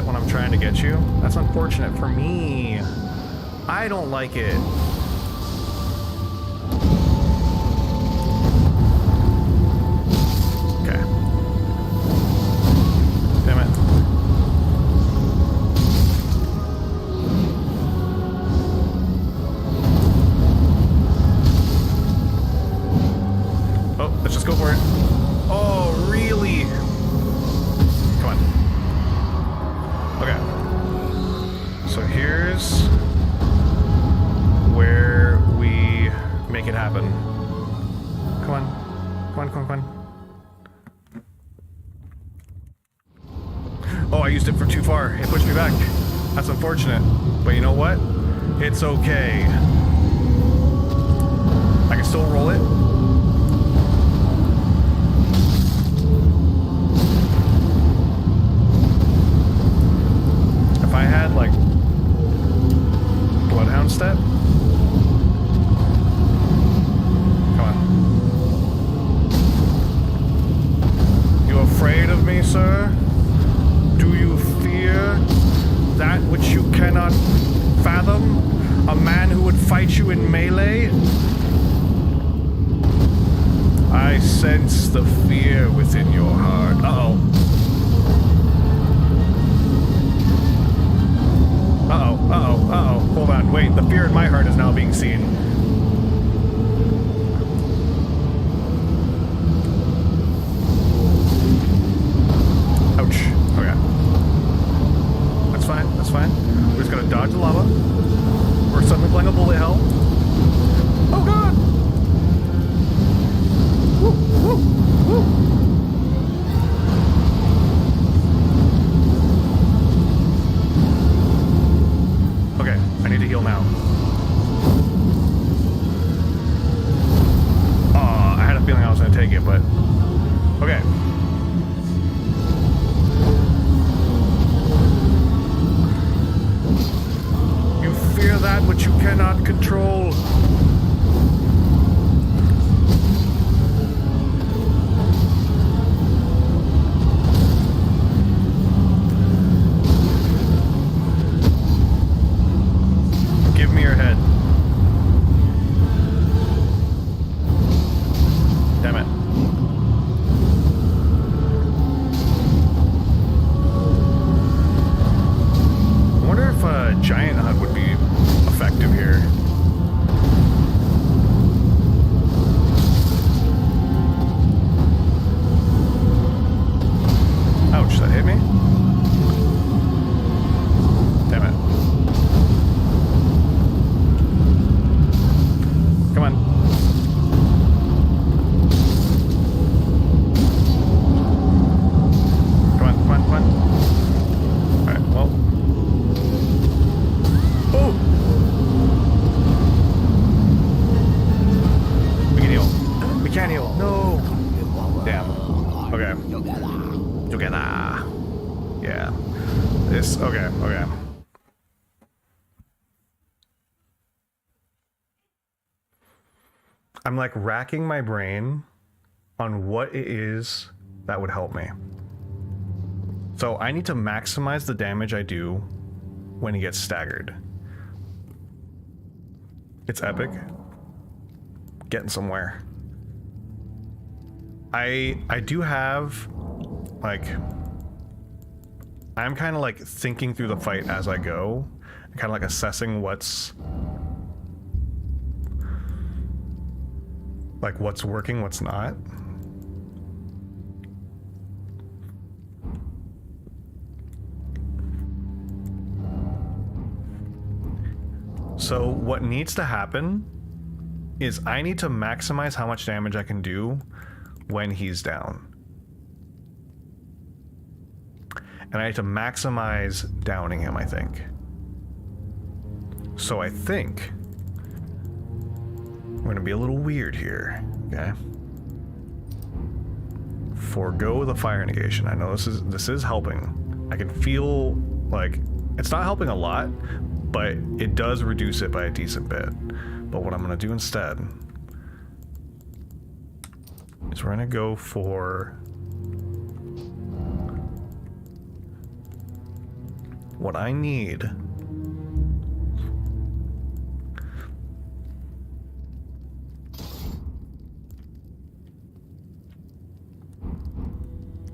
When I'm trying to get you. That's unfortunate for me. I don't like it. Okay. Damn it. Oh, let's just go for it. Oh, really? Come on. Okay, so here's where we make it happen. Come on, come on, come on, come on. Oh, I used it for too far. It pushed me back. That's unfortunate. But you know what? It's okay. I can still roll it. I had like Bloodhound step. Come on. You afraid of me, sir? Do you fear that which you cannot fathom? A man who would fight you in melee? I sense the fear within your heart. Uh-oh. Uh-oh, uh-oh, uh-oh. Hold on, wait. The fear in my heart is now being seen. Ouch. Okay. That's fine, that's fine. We're just gonna dodge the lava. We're suddenly playing a bullet hell. Oh god! Woo, woo, woo! Okay, I need to heal now. I had a feeling I was going to take it, but... Okay. You fear that which you cannot control. Give me your head. Damn it. I wonder if a giant hut would be effective here. I'm like racking my brain on what it is that would help me. So I need to maximize the damage I do when he gets staggered. It's epic. Getting somewhere. I do have, like, I'm kind of like thinking through the fight as I go, kind of like assessing what's working, what's not. So what needs to happen is I need to maximize how much damage I can do when he's down. And I need to maximize downing him, I think. So I think we're gonna be a little weird here, okay? Forgo the fire negation. I know this is helping. I can feel like it's not helping a lot, but it does reduce it by a decent bit. But what I'm gonna do instead is we're gonna go for what I need.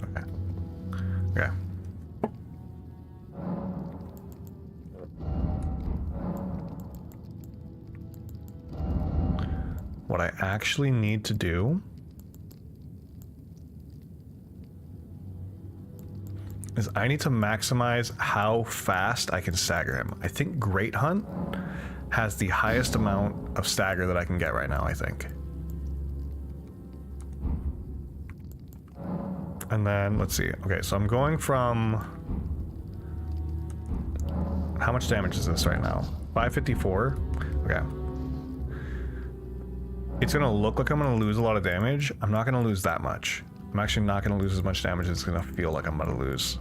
Okay. Okay. What I actually need to do is I need to maximize how fast I can stagger him. I think Great Hunt has the highest amount of stagger that I can get right now, I think. And then, let's see. Okay, so I'm going from... How much damage is this right now? 554? Okay. It's gonna look like I'm gonna lose a lot of damage. I'm not gonna lose that much. I'm actually not gonna lose as much damage as it's gonna feel like I'm about to lose.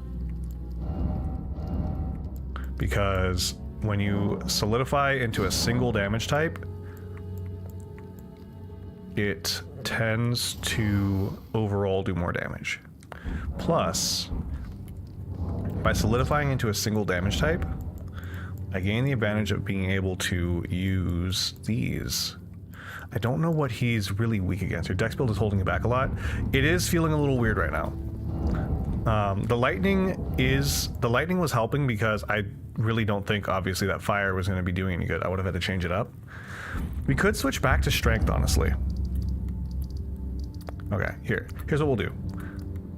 Because when you solidify into a single damage type, it tends to overall do more damage. Plus, by solidifying into a single damage type, I gain the advantage of being able to use these. I don't know what he's really weak against. Your dex build is holding you back a lot. It is feeling a little weird right now. The lightning was helping because I really don't think, obviously, that fire was going to be doing any good. I would have had to change it up. We could switch back to strength, honestly. Okay, here's what we'll do.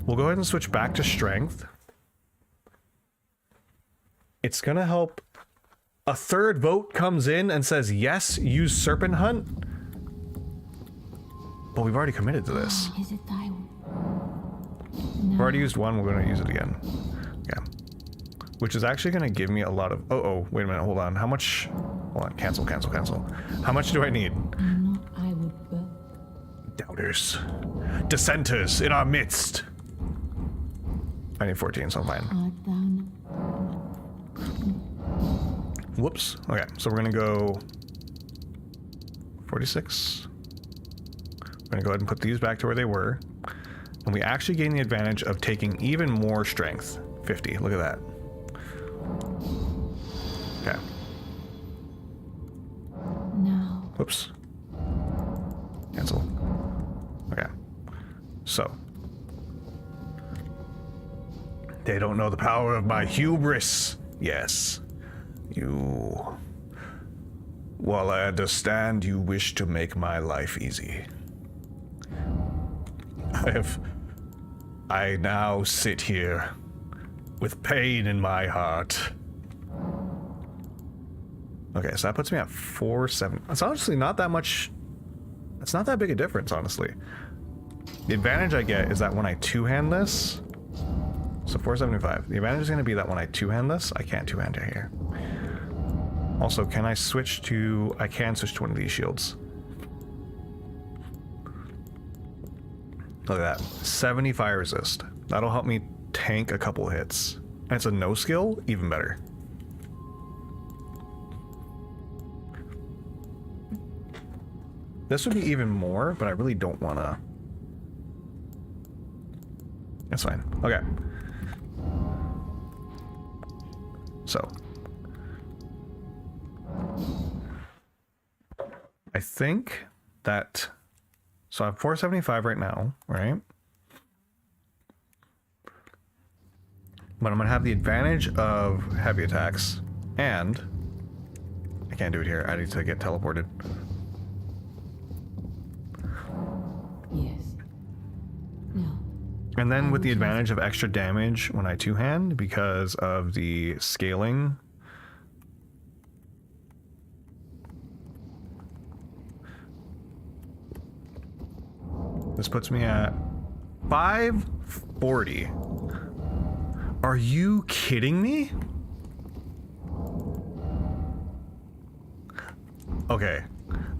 We'll go ahead and switch back to strength. It's going to help. A third vote comes in and says, yes, use Serpent Hunt. But we've already committed to this. Is it thy... We've already used one, we're going to use it again. Yeah. Which is actually going to give me a lot of... Oh, wait a minute, hold on. How much... Hold on, cancel. How much do I need? I would, but... Doubters. Dissenters in our midst. I need 14, so I'm fine. Art thou... Whoops. Okay, so we're going to go... 46. We're going to go ahead and put these back to where they were. And we actually gain the advantage of taking even more strength. 50. Look at that. Okay. Now. Whoops. Cancel. Okay. So. They don't know the power of my hubris. Yes. You... While I understand you wish to make my life easy, I now sit here with pain in my heart. Okay, so that puts me at 470. It's honestly not that much. It's not that big a difference, honestly. The advantage I get is that when I two-hand this, so 475. The advantage is going to be that when I two-hand this, I can't two-hand it here. Also, can I switch to... I can switch to one of these shields. Look at that. 70 fire resist. That'll help me tank a couple hits. And it's a no skill, even better. This would be even more, but I really don't want to. That's fine. Okay. So. I think that... So I have 475 right now, right? But I'm going to have the advantage of heavy attacks. And... I can't do it here. I need to get teleported. Yes. No. And then with the advantage of extra damage when I two-hand because of the scaling. This puts me at 540. Are you kidding me? Okay.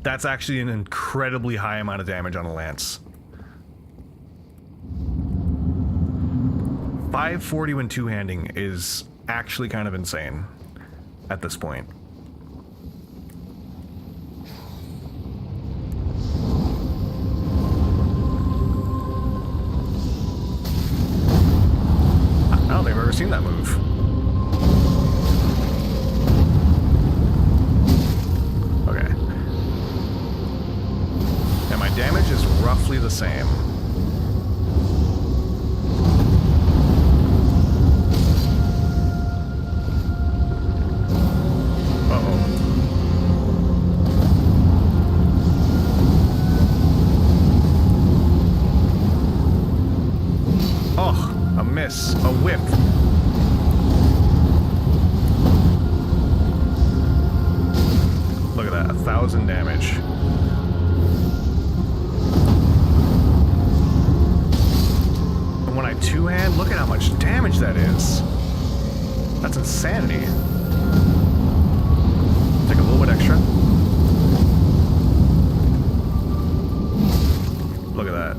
That's actually an incredibly high amount of damage on a lance. 540 when two-handing is actually kind of insane at this point. I don't think I've ever seen that move. Okay. And my damage is roughly the same. A whip. Look at that, 1,000 damage. And when I two-hand, look at how much damage that is. That's insanity. Take a little bit extra. Look at that.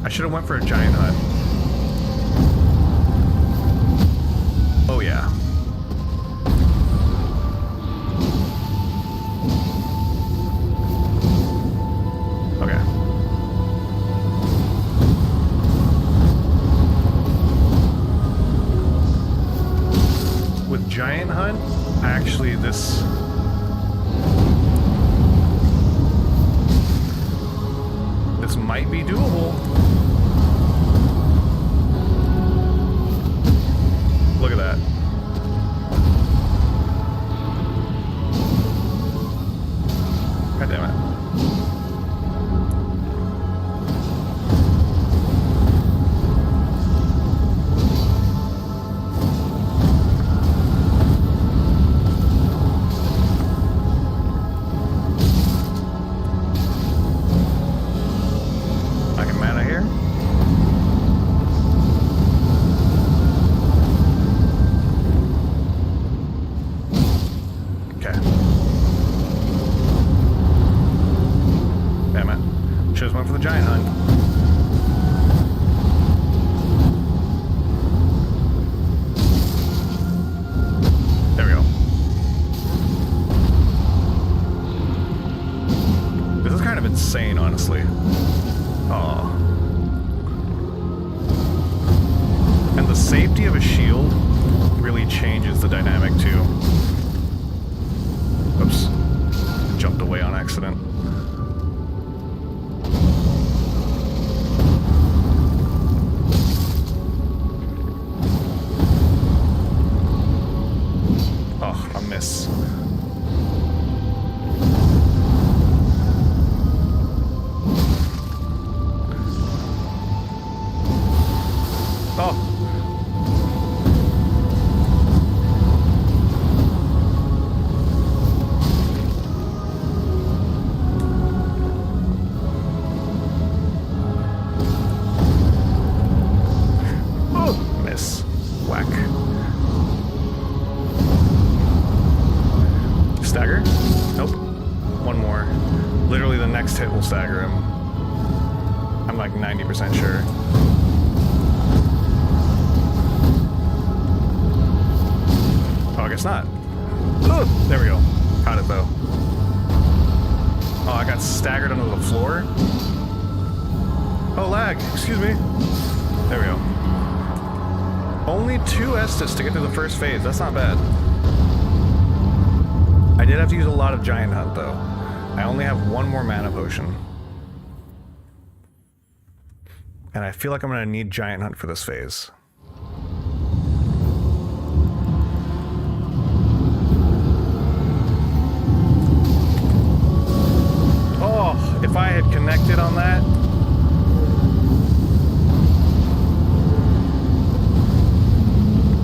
I should have went for a giant hunt. Oh yeah. Okay. With giant hunt, actually this might be doable. Look at that. God damn it. Insane, honestly. Oh. And the safety of a shield really changes the dynamic too. Oops. Jumped away on accident. Oh, a miss. Hit will stagger him. I'm like 90% sure. Oh, I guess not. Oh, there we go. Got it though. Oh, I got staggered under the floor. Oh, lag. Excuse me. There we go. Only 2 Estus to get through the first phase. That's not bad. I did have to use a lot of Giant Hunt though. I only have 1 more mana potion. And I feel like I'm gonna need Giant Hunt for this phase. Oh, if I had connected on that.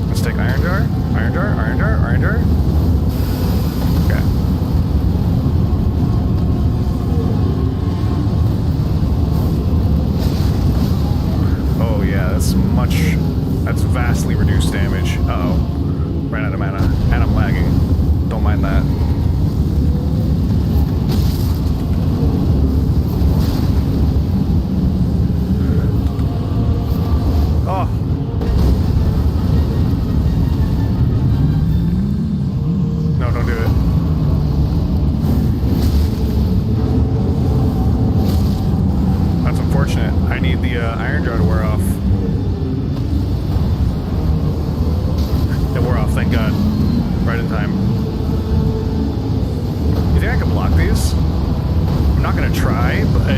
Let's take Iron Jar, Iron Jar, Iron Jar, Iron Jar. Okay. Oh yeah, that's vastly reduced damage. Uh-oh. Ran out of mana, and I'm lagging. Don't mind that. Oh. No, don't do it. That's unfortunate. I need the Iron Jar to wear off. It wore off, thank God. Right in time. You think I can block these? I'm not gonna try, but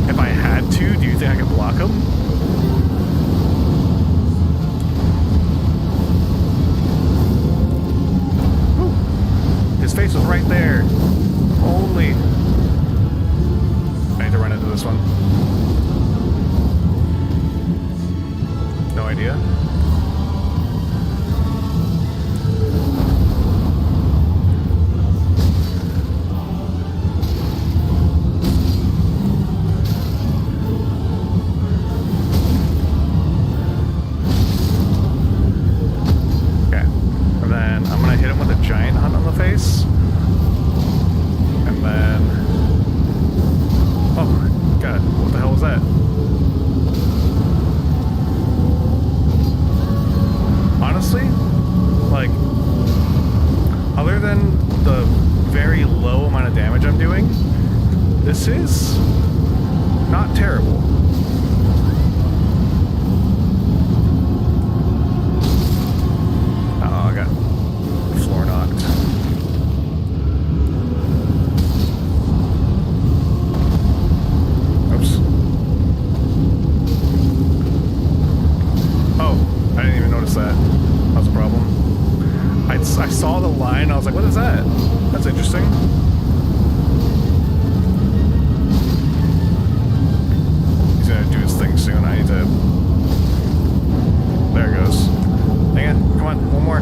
if I had to, do you think I can block them? His face was right there. Only. I need to run into this one. No idea. This is not terrible. Oh, I got floor knocked. Oops. Oh, I didn't even notice that. That was a problem. I saw the line, I was like, what is that? That's interesting. Do his thing soon. I need to. There it goes. Hang on. Come on. One more.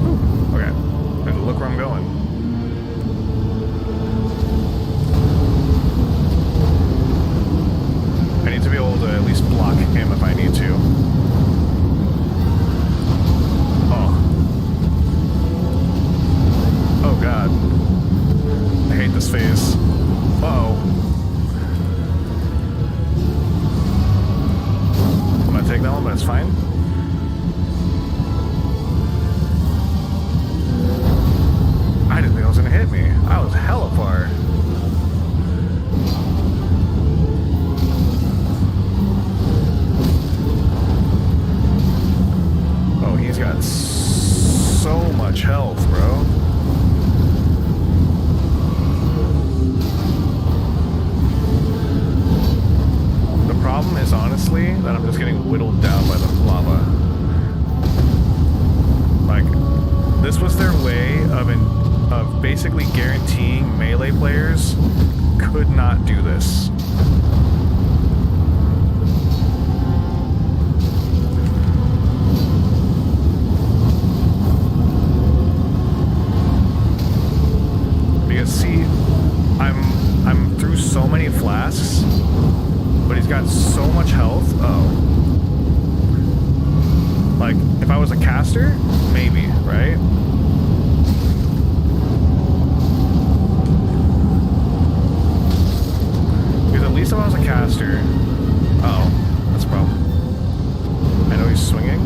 Whew. Okay. Good. Look where I'm going. I need to be able to at least block him if I need to. Oh. Oh, God. I hate this phase. Uh-oh. I'm gonna take that one, but it's fine. I didn't think it was gonna hit me. I was hella far. Oh, he's got so much health, bro. Problem is honestly that I'm just getting whittled down by the lava. Like, this was their way of basically guaranteeing melee players could not do this. Because see, I'm through so many flasks. But he's got so much health. Oh. Like, if I was a caster, maybe, right? Because at least if I was a caster... Uh oh, that's a problem. I know he's swinging.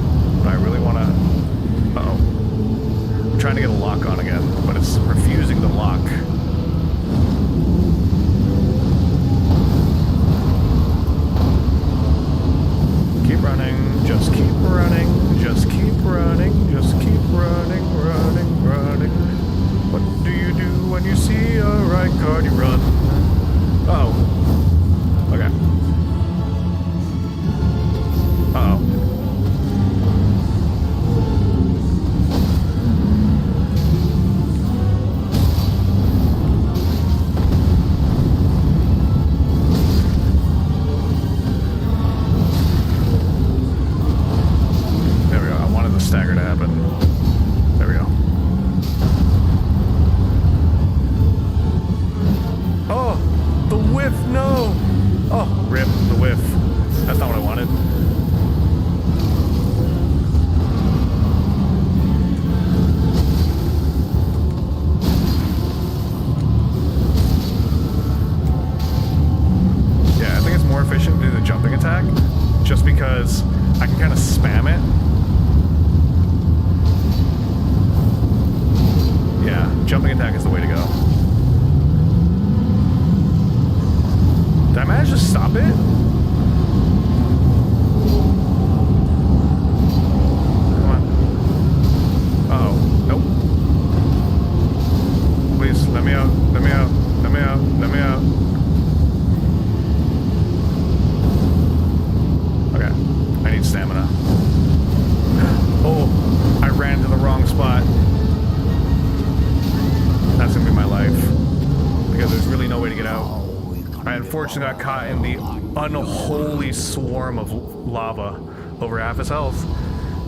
stagger to happen. There we go. Oh, the whiff, no! Oh, rip, the whiff. That's not what I wanted. Yeah, I think it's more efficient to do the jumping attack, just because I can kind of spam it. Yeah, jumping attack is the way to go. Did I manage to stop it? Come on. Uh-oh. Nope. Please, let me out. Let me out. Let me out. Let me out. Okay. I need stamina. Oh, I ran to the wrong spot. That's gonna be my life. Because there's really no way to get out. I unfortunately got caught in the unholy swarm of lava. Over half his health.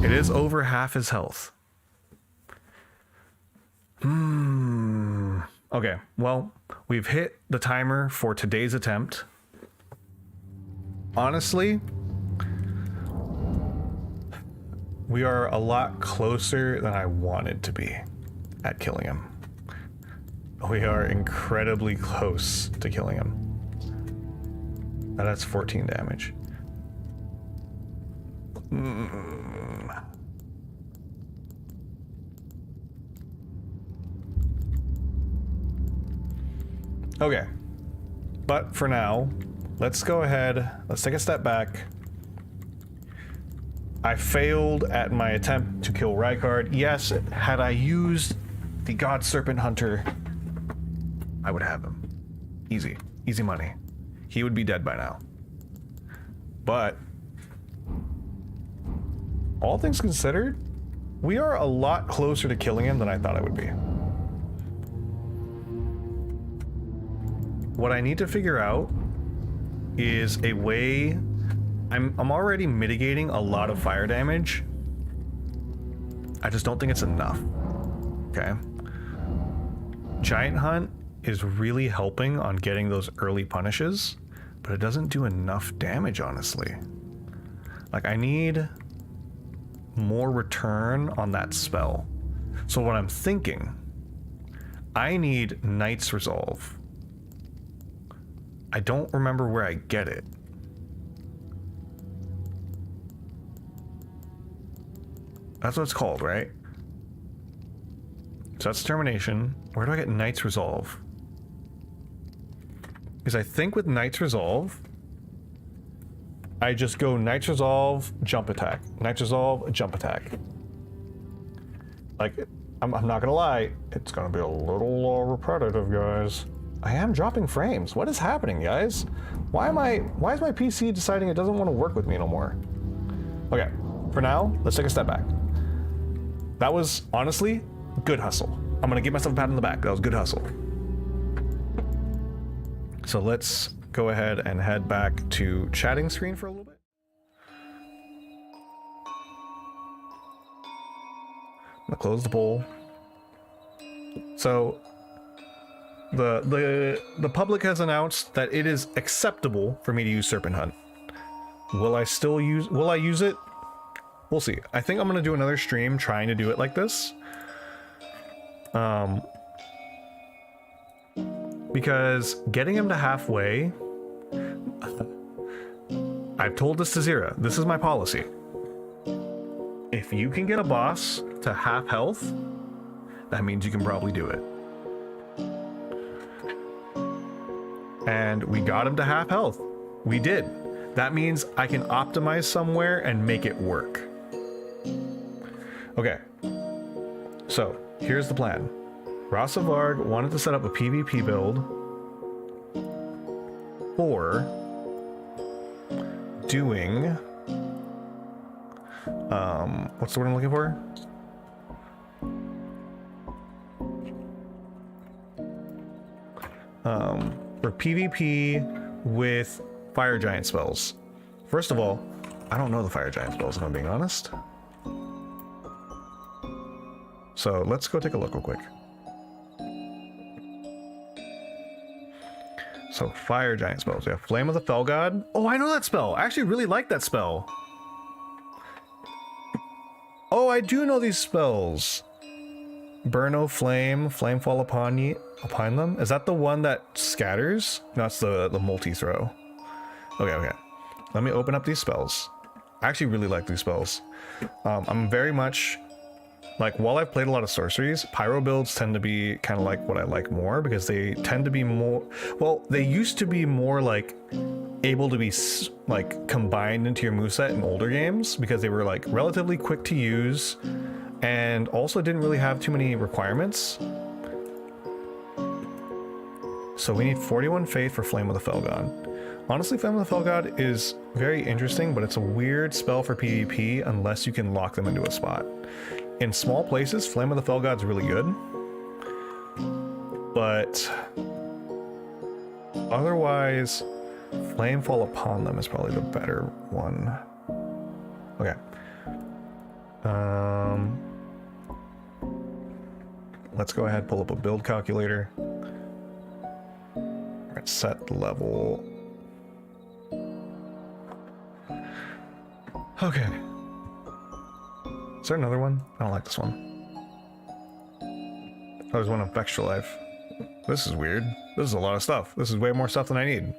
It is over half his health. Okay, well, we've hit the timer for today's attempt. Honestly, we are a lot closer than I wanted to be at killing him. We are incredibly close to killing him. Now that's 14 damage. Okay. But for now, let's go ahead. Let's take a step back. I failed at my attempt to kill Rykard. Yes, had I used the God Serpent Hunter, I would have him. Easy. Easy money. He would be dead by now. But all things considered, we are a lot closer to killing him than I thought I would be. What I need to figure out is a way. I'm already mitigating a lot of fire damage. I just don't think it's enough. Okay. Giant Hunt is really helping on getting those early punishes, but it doesn't do enough damage, honestly. Like, I need more return on that spell. So what I'm thinking, I need Knight's Resolve. I don't remember where I get it. That's what it's called, right? So that's Determination. Where do I get Knight's Resolve? Because I think with Knight's Resolve, I just go Knight's Resolve, jump attack. Knight's Resolve, jump attack. Like, I'm not gonna lie, it's gonna be a little repetitive, guys. I am dropping frames. What is happening, guys? Why is my PC deciding it doesn't want to work with me no more? Okay, for now, let's take a step back. That was, honestly, good hustle. I'm gonna give myself a pat on the back. That was good hustle. So let's go ahead and head back to chatting screen for a little bit. I'm gonna close the poll. So the public has announced that it is acceptable for me to use Serpent Hunt. Will I use it? We'll see. I think I'm gonna do another stream trying to do it like this. Because getting him to halfway, I've told this to Zira, this is my policy. If you can get a boss to half health, that means you can probably do it. And we got him to half health. We did. That means I can optimize somewhere and make it work. Okay. So, here's the plan. Rasa Varg wanted to set up a PvP build for doing what's the word I'm looking for? For PvP with fire giant spells. First of all, I don't know the fire giant spells, if I'm being honest. So let's go take a look real quick. So fire giant spells. We have Flame of the Fell God. Oh, I know that spell. I actually really like that spell. Oh, I do know these spells. Burn O Flame, Flame Fall upon them. Is that the one that scatters? No, that's the multi-throw. Okay. Let me open up these spells. I actually really like these spells. I'm very much like, while I've played a lot of sorceries, pyro builds tend to be kind of like what I like more, because they tend to be more, well, they used to be more like able to be like combined into your moveset in older games, because they were like relatively quick to use and also didn't really have too many requirements. So we need 41 faith for Flame of the Fell God. Honestly, Flame of the Fell God is very interesting, but it's a weird spell for PvP unless you can lock them into a spot. In small places, Flame of the Fell God's really good, but otherwise, Flame Fall upon them is probably the better one. Okay. Let's go ahead, pull up a build calculator. Let's set level. Okay. Is there another one? I don't like this one. Oh, there's one of Extra Life. This is weird. This is a lot of stuff. This is way more stuff than I need.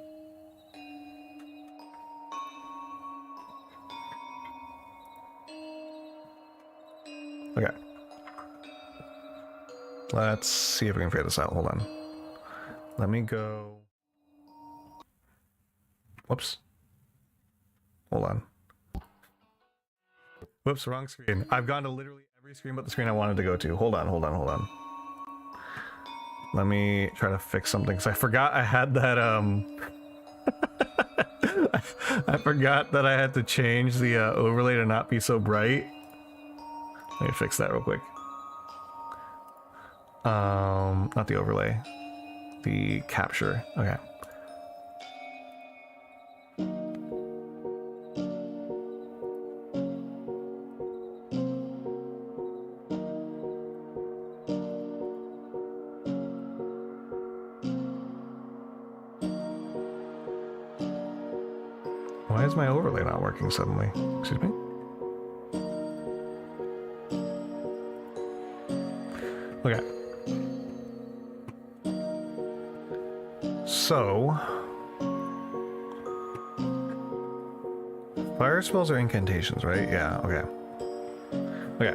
Okay. Let's see if we can figure this out. Hold on. Let me go. Whoops. Hold on. Whoops, wrong screen. I've gone to literally every screen but the screen I wanted to go to. Hold on. Let me try to fix something, because I forgot I had that, I forgot that I had to change the overlay to not be so bright. Let me fix that real quick. Not the overlay. The capture. Okay. Why is my overlay not working suddenly? Excuse me? Okay. So, fire spells are incantations, right? Yeah, okay. Okay.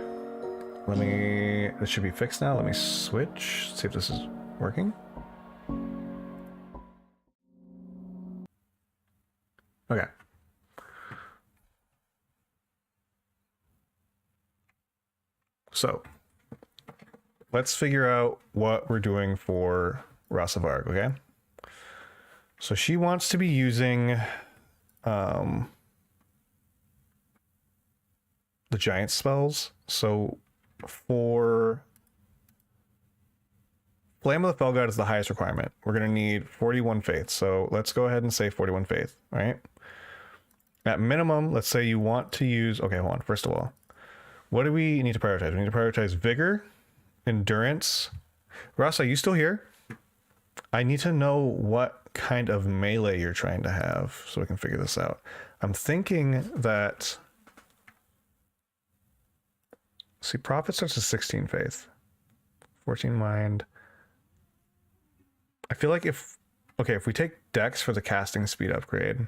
Let me, this should be fixed now. Let me switch, see if this is working. Okay. So, let's figure out what we're doing for Rasa Varg, okay? So she wants to be using the giant spells. So for Flame of the Fell God is the highest requirement. We're going to need 41 faith. So let's go ahead and say 41 faith, all right? At minimum, let's say you want to use, okay, hold on. First of all, what do we need to prioritize? We need to prioritize vigor, endurance. Ross, are you still here? I need to know what kind of melee you're trying to have so we can figure this out. I'm thinking that, see, Prophet starts at 16 faith, 14 mind. I feel like if we take Dex for the casting speed upgrade.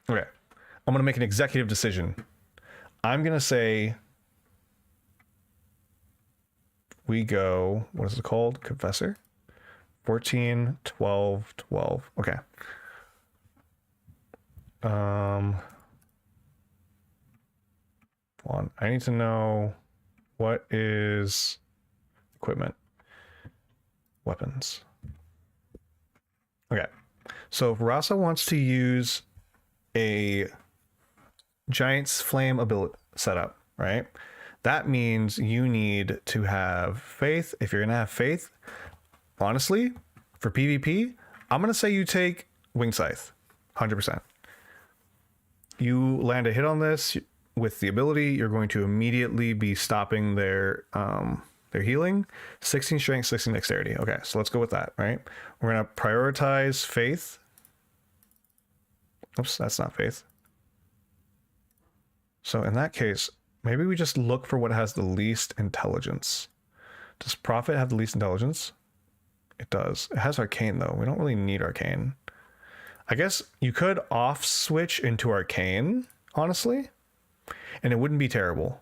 Okay, I'm gonna make an executive decision. I'm gonna say we go, what is it called? Confessor? 14, 12, 12. Okay. Hold on. I need to know what is equipment. Weapons. Okay. So if Rasa wants to use a Giant's Flame ability setup, right? That means you need to have faith. If you're going to have faith, honestly, for PvP, I'm going to say you take Wing Scythe, 100%. You land a hit on this, with the ability, you're going to immediately be stopping their healing. 16 strength, 16 dexterity. Okay, so let's go with that, right? We're going to prioritize faith. Oops, that's not faith. So in that case, maybe we just look for what has the least intelligence. Does Prophet have the least intelligence? It does. It has Arcane, though. We don't really need Arcane. I guess you could off switch into Arcane, honestly, and it wouldn't be terrible.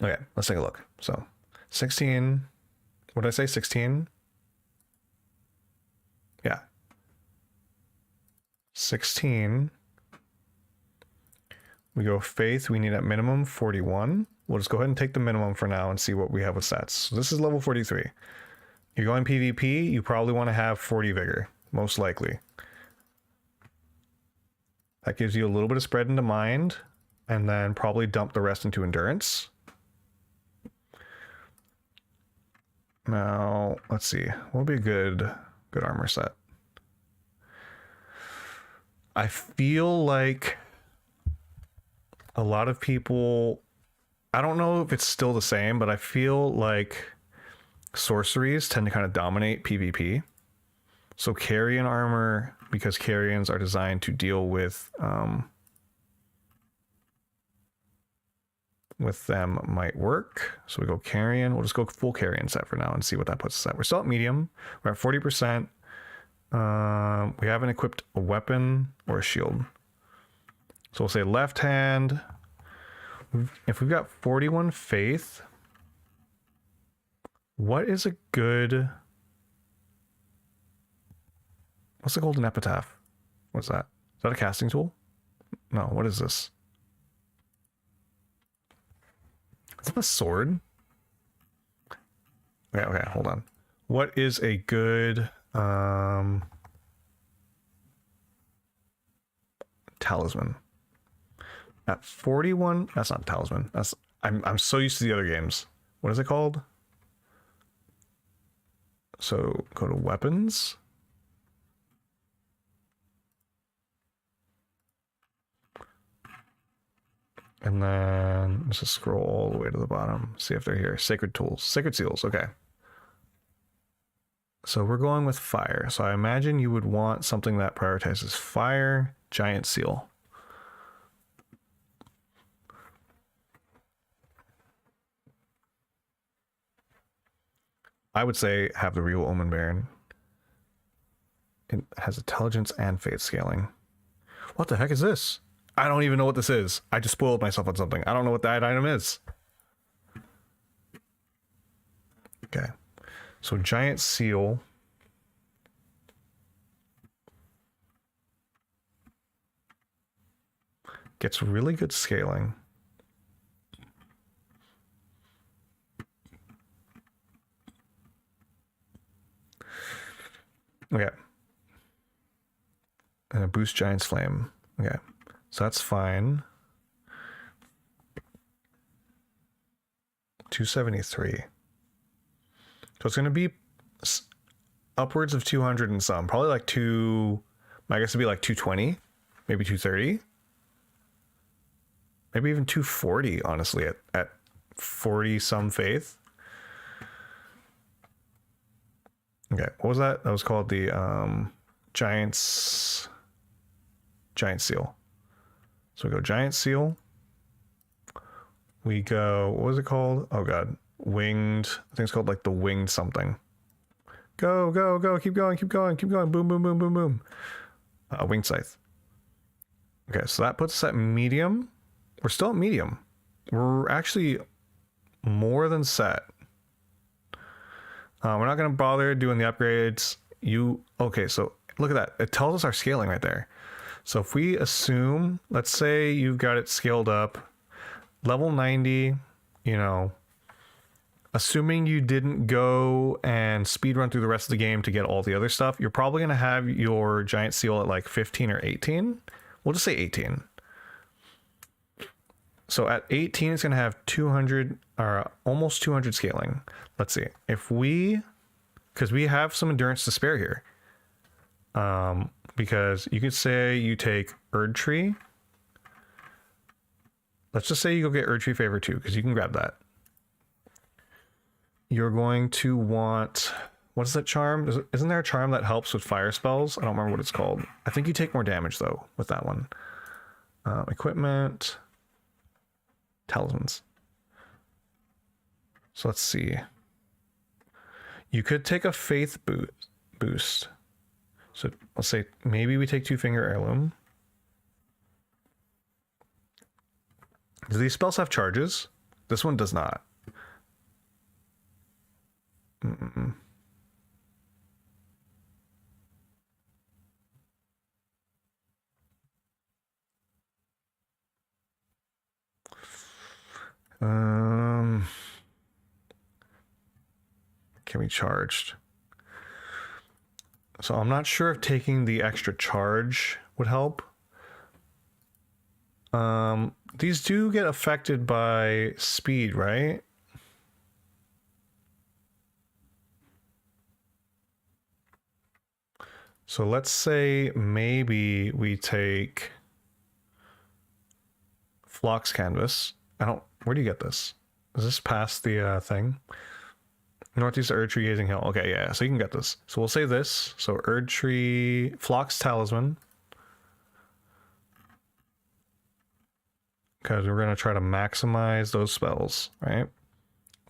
Okay, let's take a look. So 16, what did I say? 16? Yeah. 16. We go faith, we need at minimum 41. We'll just go ahead and take the minimum for now and see what we have with stats. So this is level 43. You're going PvP, you probably want to have 40 vigor, most likely. That gives you a little bit of spread into mind, and then probably dump the rest into endurance. Now, let's see. What would be a good armor set? I feel like a lot of people, I don't know if it's still the same, but I feel like sorceries tend to kind of dominate PvP. So carrion armor, because carrions are designed to deal with them, might work. So we go carrion. We'll just go full carrion set for now and see what that puts us at. We're still at medium. We're at 40%. We haven't equipped a weapon or a shield. So we'll say left hand. If we've got 41 faith, what is a good... What's the golden epitaph? What's that? Is that a casting tool? No, what is this? Is that a sword? Okay, hold on. What is a good talisman? At 41, that's not talisman. That's I'm so used to the other games. What is it called? So go to weapons. And then let's just scroll all the way to the bottom. See if they're here. Sacred tools. Sacred seals. Okay. So we're going with fire. So I imagine you would want something that prioritizes fire. Giant seal. I would say have the real Omen Baron. It has intelligence and faith scaling. What the heck is this? I don't even know what this is. I just spoiled myself on something. I don't know what that item is. Okay. So giant seal. Gets really good scaling. Okay. And a boost giant's flame. Okay. So that's fine. 273. So it's going to be upwards of 200 and some. Probably like I guess it'd be like 220, maybe 230. Maybe even 240, honestly, at 40 some faith. Okay, what was that? That was called the giant seal. So we go giant seal. We go, what was it called? Oh god, winged. I think it's called like the winged something. Go, go, go, keep going, keep going, keep going. Boom, boom, boom, boom, boom. Winged scythe. Okay, so that puts us at medium. We're still at medium. We're actually more than set. We're not going to bother doing the upgrades. Okay, so look at that. It tells us our scaling right there. So if we assume, let's say you've got it scaled up, level 90, you know, assuming you didn't go and speed run through the rest of the game to get all the other stuff, you're probably going to have your giant seal at like 15 or 18. We'll just say 18. So at 18, it's going to have 200 or almost 200 scaling. Let's see. If because we have some endurance to spare here. because you could say you take Erd Tree. Let's just say you go get Erd Tree Favor 2, because you can grab that. You're going to want... What's that charm? Isn't there a charm that helps with fire spells? I don't remember what it's called. I think you take more damage, though, with that one. Equipment. Talismans. So let's see. You could take a faith boost. So let's say maybe we take 2-finger heirloom. Do these spells have charges? This one does not. Can be charged. So I'm not sure if taking the extra charge would help. These do get affected by speed, right? So let's say maybe we take Phlox Canvas. Where do you get this? Is this past the thing? Northeast Erd Tree Gazing Hill. Okay, yeah, so you can get this. So we'll say this. So Erd Tree, Phlox Talisman. Because we're going to try to maximize those spells, right?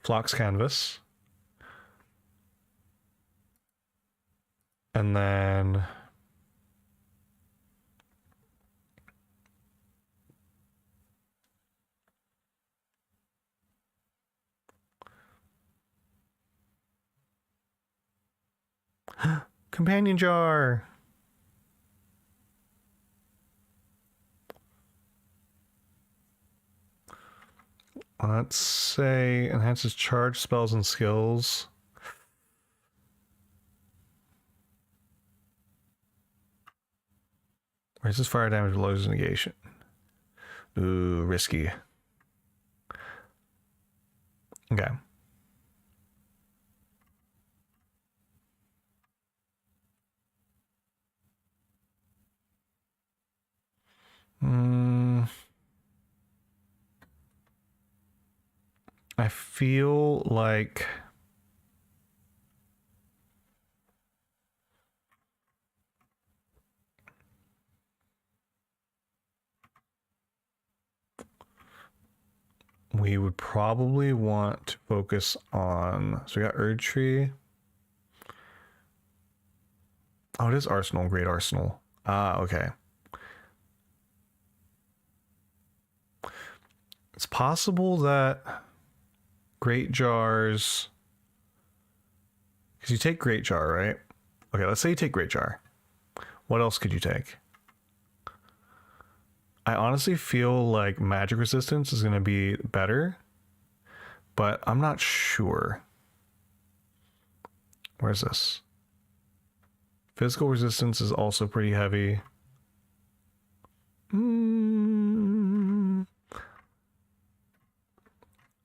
Phlox Canvas. And then... Companion Jar! Let's say enhances charge spells and skills. Raises fire damage, lowers negation. Ooh, risky. Okay. I feel like we would probably want to focus on, so we got Erd Tree. Oh, it is Arsenal, Great Arsenal. Ah, okay. It's possible that Great Jars, because you take Great Jar, right? Okay, let's say you take Great Jar. What else could you take? I honestly feel like magic resistance is going to be better, but I'm not sure. Where's this? Physical resistance is also pretty heavy.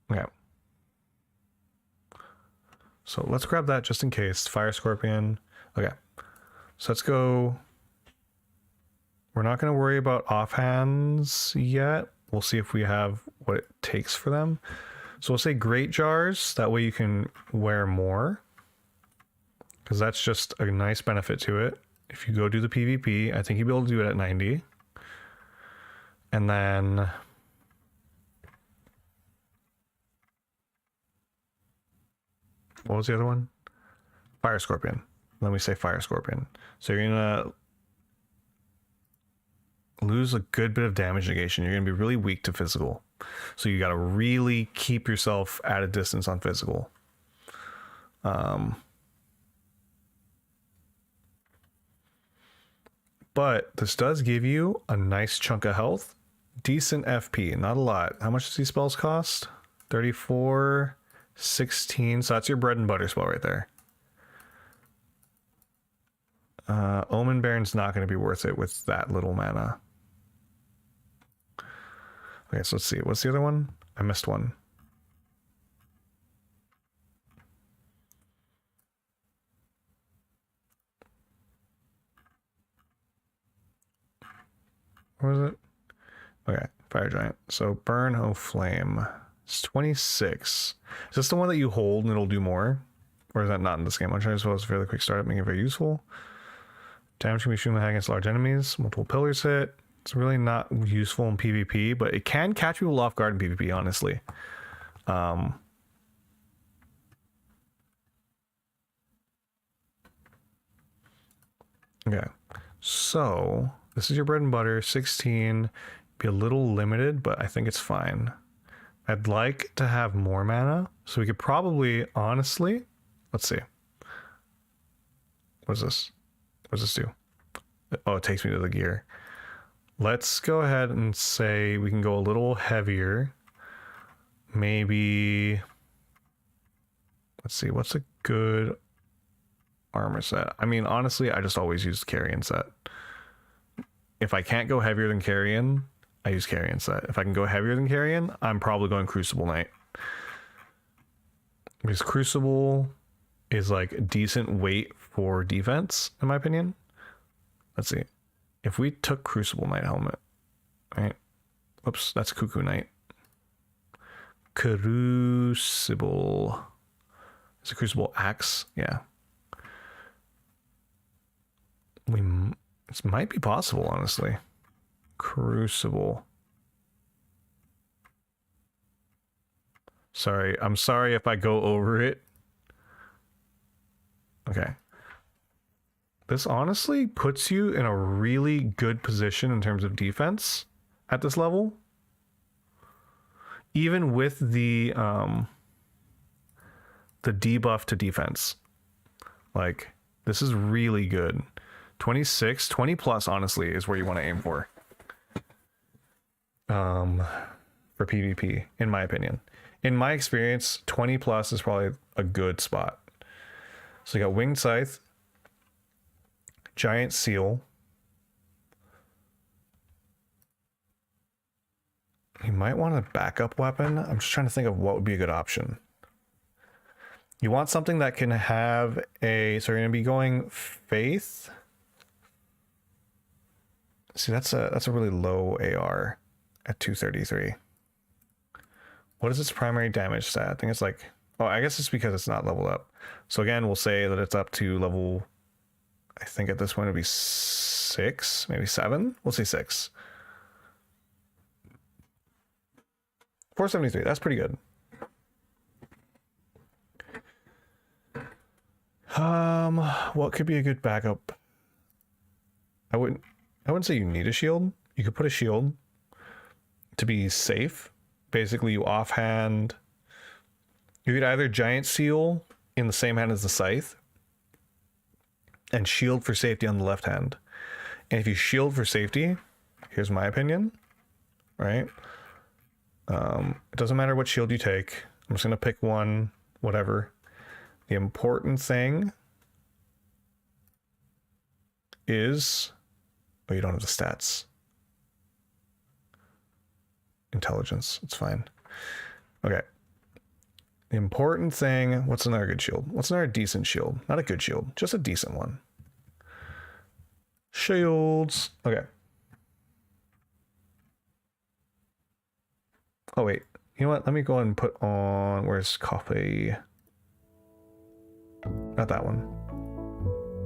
Okay. So let's grab that just in case. Fire Scorpion. Okay. So let's go. We're not going to worry about offhands yet. We'll see if we have what it takes for them. So we'll say Great Jars. That way you can wear more. Because that's just a nice benefit to it. If you go do the PvP, I think you'll be able to do it at 90. And then... what was the other one? Fire Scorpion. Let me say Fire Scorpion. So you're gonna lose a good bit of damage negation. You're gonna be really weak to physical. So you gotta really keep yourself at a distance on physical. But this does give you a nice chunk of health. Decent FP, not a lot. How much does these spells cost? 34, 16. So that's your bread and butter spell right there. Omen Baron's not going to be worth it with that little mana. Okay, so let's see. What's the other one? I missed one. What was it? Okay, fire giant. So burn, oh flame. It's 26. Is this the one that you hold and it'll do more? Or is that not in this game? I'm trying to suppose a fairly quick startup, making it very useful. Damage can be shown against large enemies. Multiple pillars hit. It's really not useful in PvP, but it can catch people off guard in PvP, honestly. Okay, so this is your bread and butter. 16, be a little limited, but I think it's fine. I'd like to have more mana, so we could probably, honestly, let's see. What is this? What does this do? Oh, it takes me to the gear. Let's go ahead and say we can go a little heavier. Maybe, let's see, what's a good armor set? I mean, honestly, I just always use the carrion set. If I can't go heavier than carrion, I use carrion set. If I can go heavier than carrion, I'm probably going Crucible Knight. Because Crucible is like a decent weight for defense, in my opinion. Let's see. If we took Crucible Knight helmet, right? Whoops, that's Cuckoo Knight. Crucible. Is it Crucible Axe? Yeah. This might be possible, honestly. Crucible. Sorry, I'm sorry if I go over it. Okay. This honestly puts you in a really good position in terms of defense at this level. Even with the debuff to defense. Like, this is really good. 26, 20 plus, honestly, is where you want to aim for PvP, in my opinion. In my experience, 20 plus is probably a good spot. So you got Winged Scythe, Giant Seal. You might want a backup weapon. I'm just trying to think of what would be a good option. You want something that can have a... So you're going to be going Faith. See, that's a really low AR at 233. What is its primary damage stat? I think it's like... Oh, I guess it's because it's not leveled up. So again, we'll say that it's up to level... I think at this point it'd be 6, maybe 7. We'll say 6. 473. That's pretty good. What could be a good backup? I wouldn't say you need a shield. You could put a shield to be safe. Basically, you offhand. You could either Giant Seal in the same hand as the Scythe, and shield for safety on the left hand. And if you shield for safety, here's my opinion, right? It doesn't matter what shield you take. I'm just gonna pick one, whatever. The important thing is, oh, you don't have the stats. Intelligence, it's fine. Okay. The important thing, what's another good shield? What's another decent shield? Not a good shield, just a decent one. Shields. Okay. Oh, wait. You know what? Let me go and put on... Where's copy? Not that one.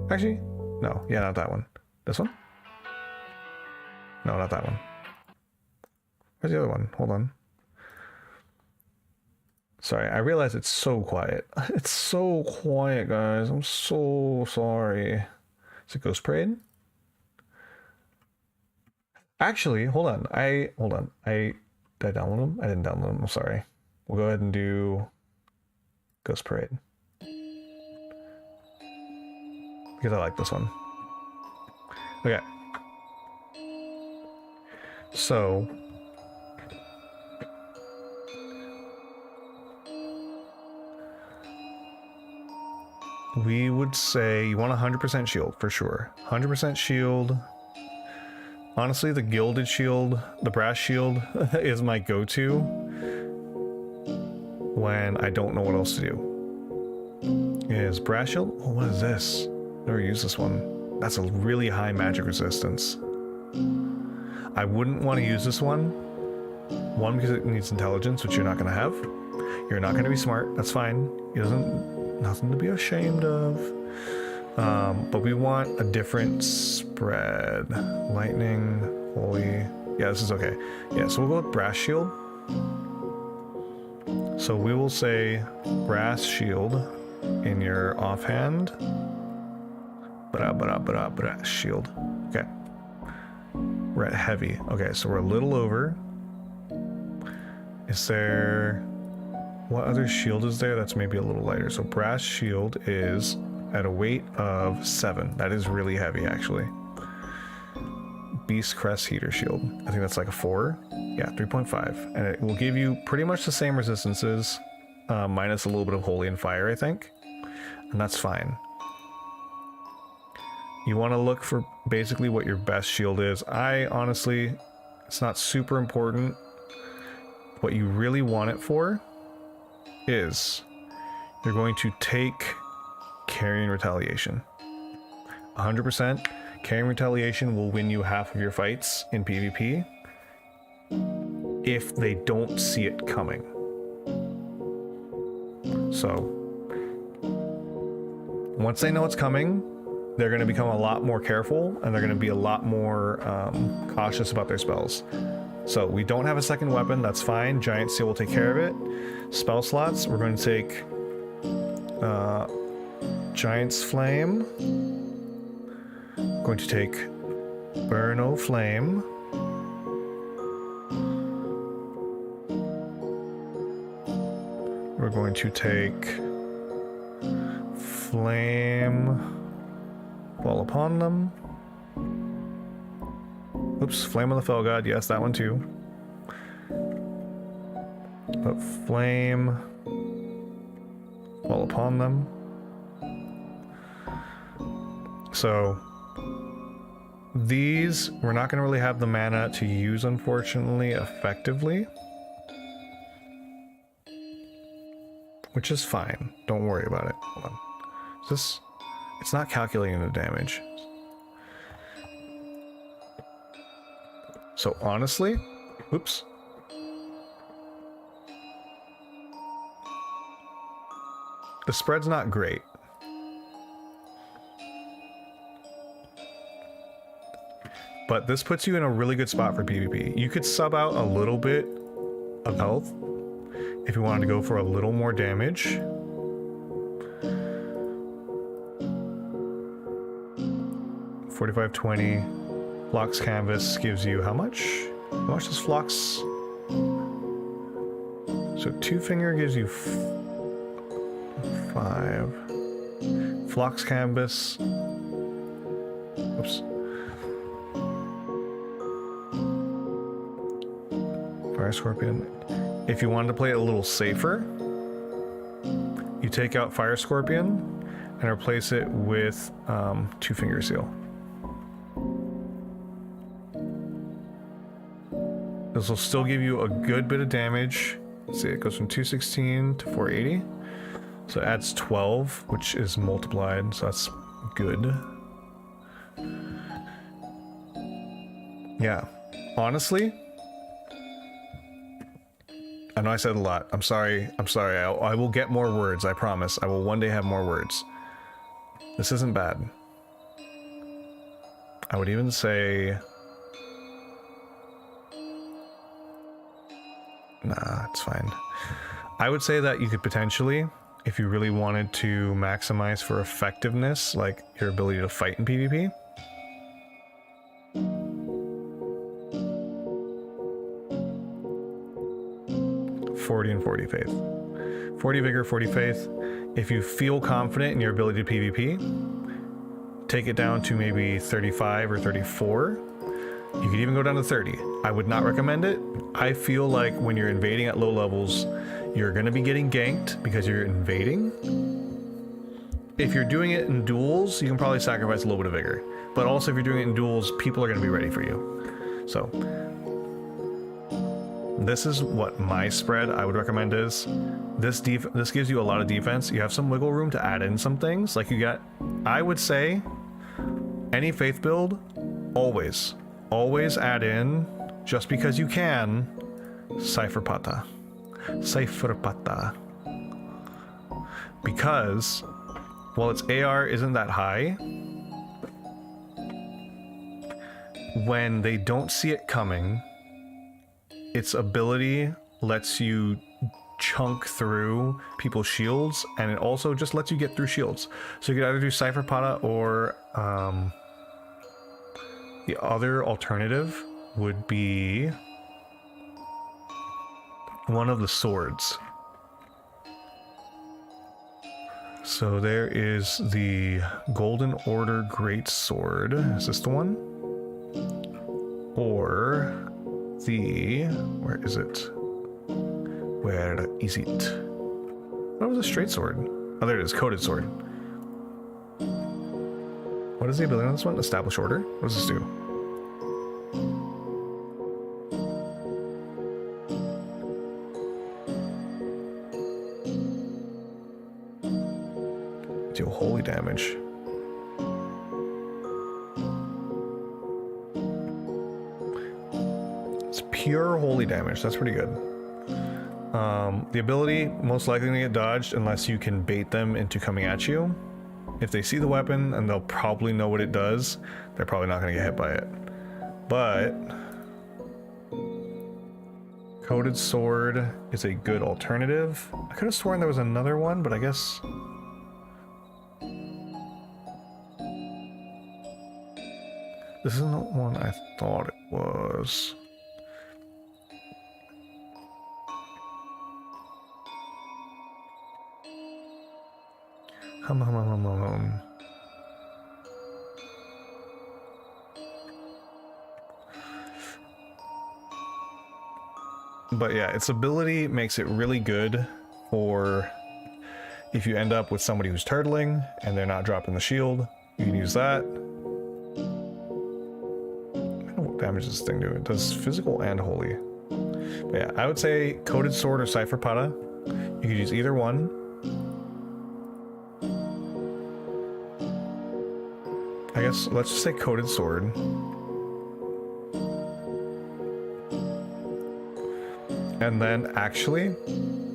Actually, no. Yeah, not that one. This one? No, not that one. Where's the other one? Hold on. Sorry, I realize it's so quiet. It's so quiet, guys. I'm so sorry. Is it Ghost Parade? Actually, hold on. Did I download them? I didn't download them. I'm sorry. We'll go ahead and do Ghost Parade. Because I like this one. Okay. So... we would say you want 100% shield for sure. 100% shield. Honestly, the gilded shield, the brass shield, is my go-to when I don't know what else to do. Is brass shield? Oh, what is this? Never used this one. That's a really high magic resistance. I wouldn't want to use this one. One, because it needs intelligence, which you're not going to have. You're not going to be smart. That's fine. Nothing to be ashamed of. But we want a different spread. Lightning, holy. Yeah, this is okay. Yeah, so we'll go with brass shield. So we will say brass shield in your offhand. Brass shield. Okay. We're at heavy. Okay, so we're a little over. Is there... What other shield is there that's maybe a little lighter? So brass shield is at a weight of 7. That is really heavy, actually. Beast Crest Heater Shield. I think that's like a 4. Yeah, 3.5. And it will give you pretty much the same resistances, minus a little bit of Holy and Fire, I think. And that's fine. You want to look for basically what your best shield is. I honestly, it's not super important. What you really want it for is you're going to take Carrying Retaliation. 100%. Carrying Retaliation will win you half of your fights in PvP if they don't see it coming. So, once they know it's coming, they're going to become a lot more careful and they're going to be a lot more cautious about their spells. So, we don't have a second weapon, that's fine. Giant Seal will take care of it. Spell slots, we're going to take Giant's Flame. Going to take Burno Flame. We're going to take Flame Fall Upon Them. Oops, Flame on the Fell God, yes, that one too. But Flame Fall Upon Them. So these, we're not going to really have the mana to use, unfortunately, effectively. Which is fine. Don't worry about it. Hold on. Is this... It's not calculating the damage. So honestly... Oops. The spread's not great. But this puts you in a really good spot for PvP. You could sub out a little bit of health if you wanted to go for a little more damage. $45.20. Flox Canvas gives you how much? How much does Flox? So Two Finger gives you 5. Flox Canvas. Oops. Fire Scorpion. If you wanted to play it a little safer, you take out Fire Scorpion and replace it with Two Finger Seal. This will still give you a good bit of damage. Let's see, it goes from 216 to 480. So it adds 12, which is multiplied, so that's good. Yeah, honestly, I know I said a lot. I'm sorry. I will get more words, I promise. I will one day have more words. This isn't bad. I would even say... Nah, it's fine. I would say that you could potentially, if you really wanted to maximize for effectiveness, like your ability to fight in PvP, $40 and 40 faith. 40 vigor, 40 faith. If you feel confident in your ability to PvP, take it down to maybe 35 or 34. You could even go down to 30. I would not recommend it. I feel like when you're invading at low levels, you're going to be getting ganked because you're invading. If you're doing it in duels, you can probably sacrifice a little bit of vigor. But also if you're doing it in duels, people are going to be ready for you. So this is what my spread I would recommend is. This gives you a lot of defense. You have some wiggle room to add in some things. Like you got, I would say, any faith build, always always add in, just because you can, Cypherpata. Cypherpata. Because while its AR isn't that high, when they don't see it coming, its ability lets you chunk through people's shields, and it also just lets you get through shields. So you could either do Cypherpata or the other alternative would be one of the swords. So there is the Golden Order Great Sword. Is this the one? Or the... where is it? Where is it? What was a straight sword? Oh, there it is. Coated sword. What is the ability on this one? Establish order? What does this do? Deal holy damage. It's pure holy damage. That's pretty good. The ability, most likely to get dodged unless you can bait them into coming at you. If they see the weapon and they'll probably know what it does, they're probably not going to get hit by it. But Coated Sword is a good alternative. I could have sworn there was another one, but I guess... this isn't the one I thought it was. But yeah, its ability makes it really good for if you end up with somebody who's turtling and they're not dropping the shield, you can use that. I don't know what damage this thing do. It does physical and holy. But yeah, I would say Coated Sword or Cypherpata. You could use either one. I guess let's just say Coated Sword. And then actually,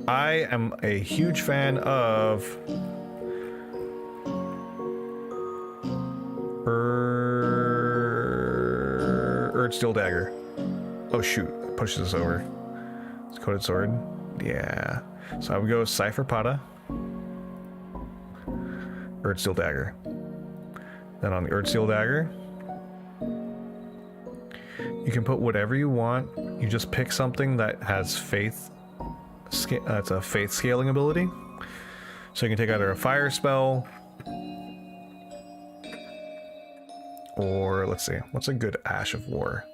I am a huge fan of Steel Dagger. Oh shoot, it pushes us over. It's Coated Sword. Yeah. So I would go Cypherpata. Steel Dagger. Then on the Steel Dagger, you can put whatever you want. You just pick something that has faith. That's a faith scaling ability. So you can take either a fire spell, or let's see, what's a good Ash of War?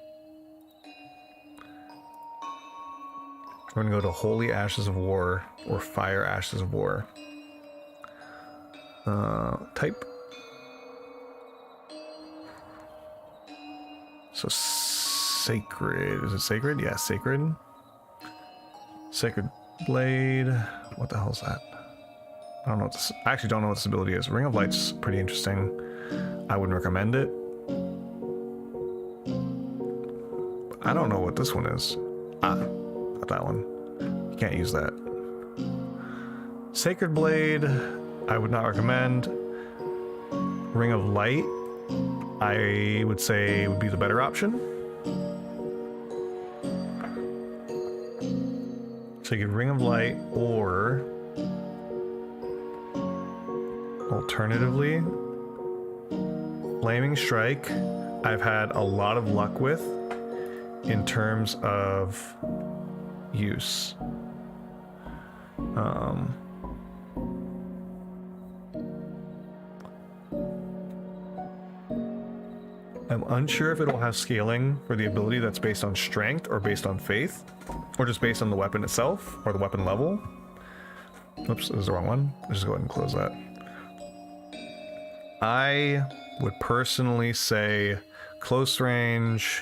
We're gonna go to Holy Ashes of War or Fire Ashes of War. Type. So sacred. Is it sacred? Yeah, sacred. Sacred blade. What the hell is that? I don't know what this. I actually don't know what this ability is. Ring of Light's pretty interesting. I wouldn't recommend it. I don't know what this one is. Ah, not that one. You can't use that. Sacred blade, I would not recommend. Ring of Light, I would say would be the better option. So you get Ring of Light, or alternatively, Flaming Strike, I've had a lot of luck with in terms of use. I'm unsure if it'll have scaling for the ability that's based on strength or based on faith, or just based on the weapon itself or the weapon level. Oops, this is the wrong one. Let's just go ahead and close that. I would personally say close range.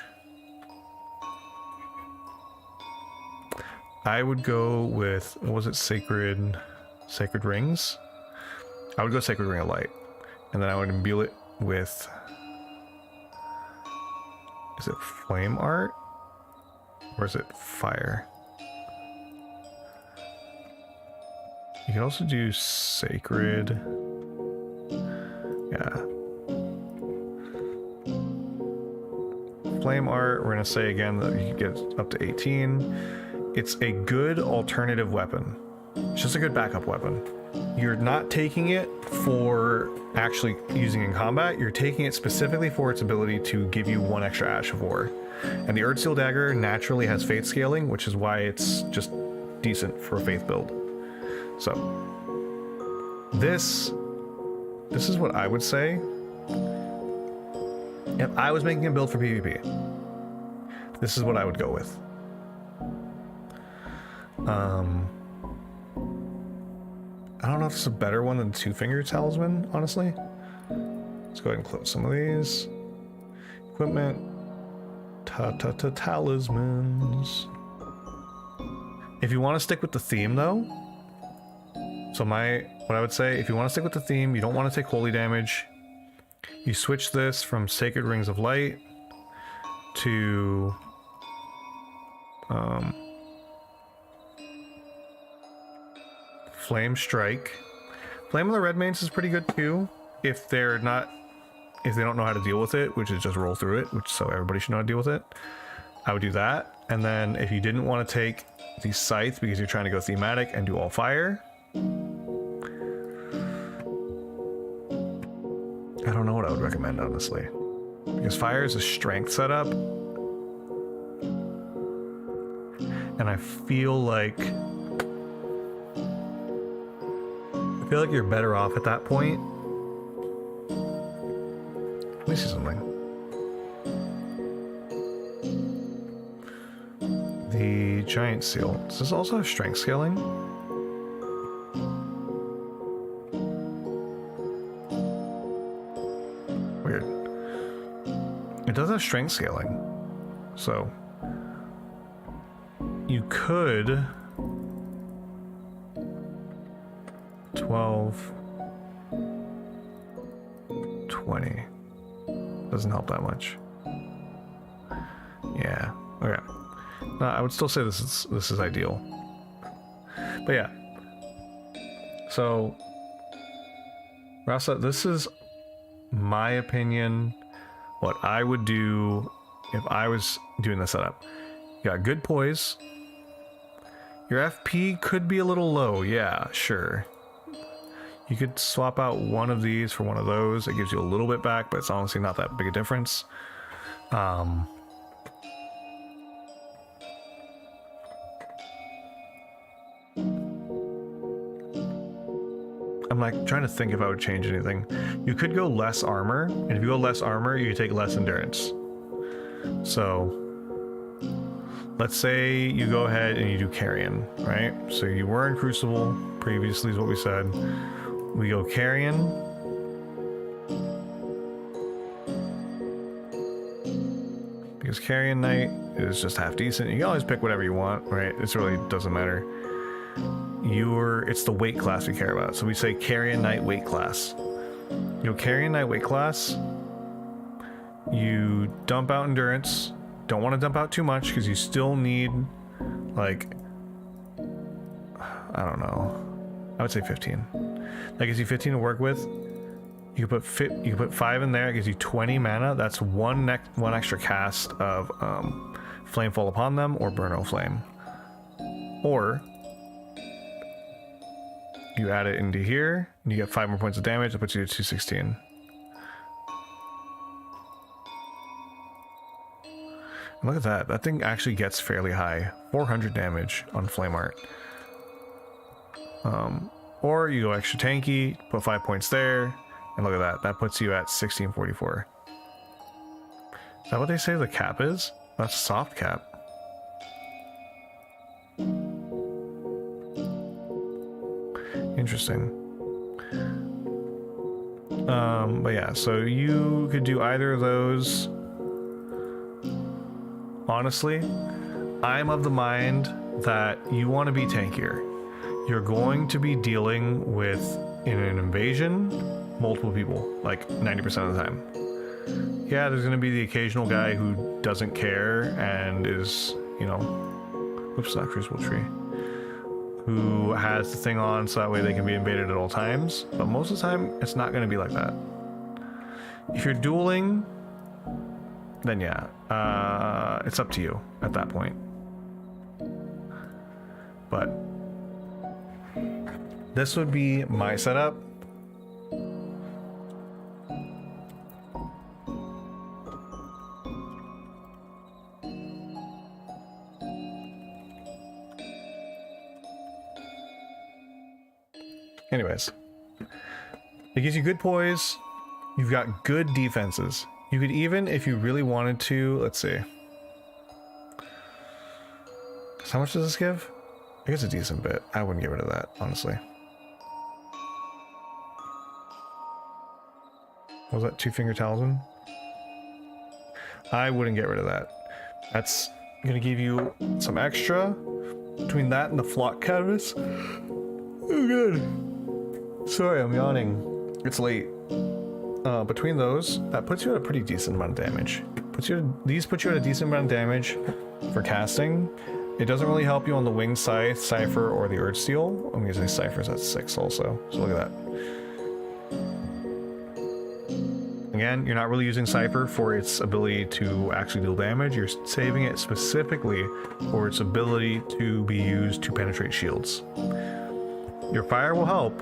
I would go with, what was it, Sacred Rings? I would go Sacred Ring of Light. And then I would imbue it with, Is it flame art? Or is it fire? You can also do sacred. Yeah. Flame art, we're gonna say again that you can get up to 18. It's a good alternative weapon. It's just a good backup weapon. You're not taking it for actually using in combat, you're taking it specifically for its ability to give you 1 extra Ash of War. And the Earthsteel Dagger naturally has faith scaling, which is why it's just decent for a faith build. So, this is what I would say if I was making a build for PvP. This is what I would go with. I don't know if it's a better one than Two-Finger Talisman, honestly. Let's go ahead and close some of these. Equipment. Talismans. If you want to stick with the theme, though, what I would say, if you want to stick with the theme, you don't want to take holy damage, you switch this from Sacred Rings of Light to Flame Strike. Flame of the Red Mains is pretty good too, if they don't know how to deal with it, which is just roll through it, so everybody should know how to deal with it. I would do that. And then if you didn't want to take the Scythe because you're trying to go thematic and do all fire, I don't know what I would recommend, honestly, because fire is a strength setup, and I feel like you're better off at that point. Let me see something. The Giant Seal. Does this also have strength scaling? Weird. It does have strength scaling. So you could 12, 20. Doesn't help that much. Yeah. Okay. No, I would still say this is ideal. But yeah. So Rasa, this is my opinion. What I would do if I was doing the setup. You got good poise. Your FP could be a little low. Yeah, sure. You could swap out one of these for one of those. It gives you a little bit back, but it's honestly not that big a difference. I'm like trying to think if I would change anything. You could go less armor, and if you go less armor, you take less endurance. So let's say you go ahead and you do Carrion, right? So you were in Crucible previously is what we said. We go Carrion. Because Carrion Knight is just half decent. You can always pick whatever you want, right? It really doesn't matter. It's the weight class we care about. So we say Carrion Knight weight class. You go Carrion Knight weight class. You dump out endurance. Don't want to dump out too much because you still need, like, I don't know. I would say 15. That gives you 15 to work with. You can put 5 in there. It gives you 20 mana. That's one extra cast of Flamefall Upon Them or Burn O Flame. Or you add it into here, and you get 5 more points of damage. That puts you to 216. And look at that. That thing actually gets fairly high. 400 damage on Flame Art. Or you go extra tanky, put 5 points there, and look at that. That puts you at 1644. Is that what they say the cap is? That's soft cap. Interesting. But yeah, so you could do either of those. Honestly, I'm of the mind that you want to be tankier. You're going to be dealing with, in an invasion, multiple people, like 90% of the time. yeah, there's going to be the occasional guy who doesn't care and is, you know, oops, not crucible tree, who has the thing on so that way they can be invaded at all times. But most of the time, it's not going to be like that. If you're dueling, then yeah, it's up to you at that point. But this would be my setup. Anyways, it gives you good poise. You've got good defenses. You could even, if you really wanted to, let's see. How much does this give? I guess a decent bit. I wouldn't get rid of that, honestly. What was that, 2-finger talisman? I wouldn't get rid of that. That's gonna give you some extra between that and the flock canvas. Oh, good. Sorry, I'm yawning. It's late. Between those, that puts you at a pretty decent amount of damage. These put you at a decent amount of damage for casting. It doesn't really help you on the Winged Scythe, Cypher, or the Urge Steel. I'm gonna say Cypher's at 6 also, so look at that. Again, you're not really using Cypher for its ability to actually deal damage. You're saving it specifically for its ability to be used to penetrate shields. Your fire will help,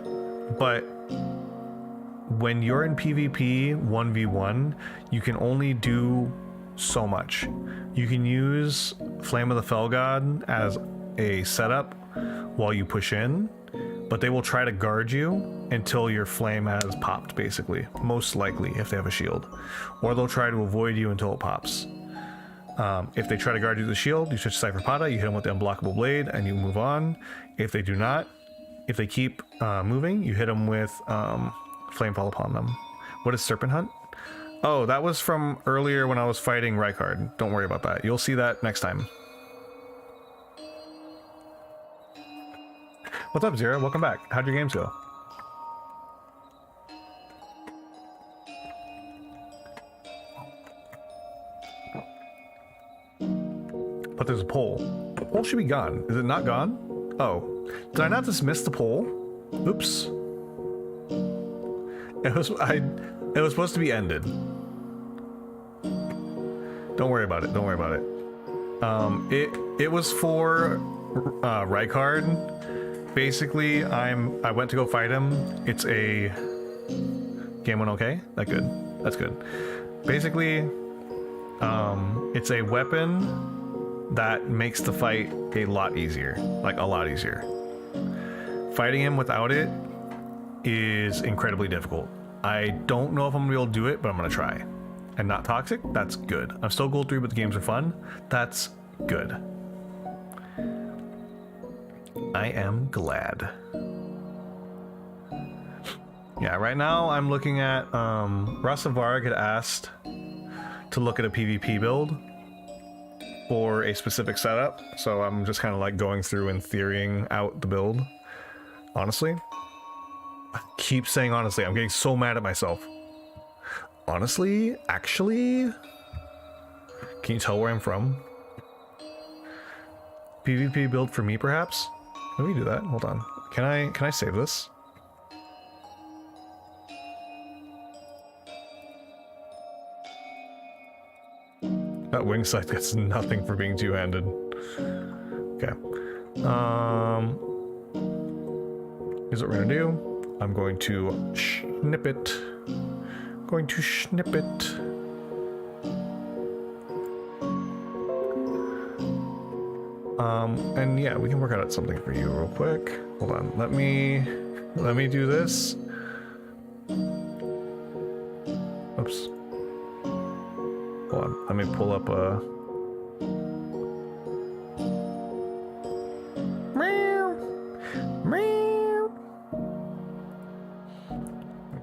but when you're in PvP 1v1, you can only do so much. You can use Flame of the Fell God as a setup while you push in, but they will try to guard you until your flame has popped, basically. Most likely, if they have a shield. Or they'll try to avoid you until it pops. If they try to guard you with the shield, you switch to Cypher Pada, you hit them with the unblockable blade, and you move on. If they do not, if they keep moving, you hit them with Flame Fall upon them. What is Serpent Hunt? Oh, that was from earlier when I was fighting Rykard. Don't worry about that. You'll see that next time. What's up, Zira? Welcome back. How'd your games go? But there's a poll. The poll should be gone. Is it not gone? Oh. Did I not dismiss the poll? Oops. It was supposed to be ended. Don't worry about it. Don't worry about it. It was for Rykard. Basically, I went to go fight him. It's a game went okay. That's good. Basically, it's a weapon that makes the fight a lot easier, like a lot easier. Fighting him without it is incredibly difficult. I don't know if I'm gonna be able to do it, but I'm gonna try. And not toxic, that's good. I'm still gold 3, but the games are fun. That's good. I am glad. Yeah, right now I'm looking at Rasavarg had asked to look at a PvP build for a specific setup, so I'm just kind of like going through and theorying out the build. Honestly, I keep saying honestly, I'm getting so mad at myself. Honestly, actually, can you tell where I'm from? PvP build for me, perhaps? Let me do that. Hold on. Can I save this? That wing sight gets nothing for being two-handed. Okay. Here's what we're gonna do. I'm going to snip it. And yeah, we can work out something for you real quick. Hold on. Let me do this. Oops. Hold on. Let me pull up a.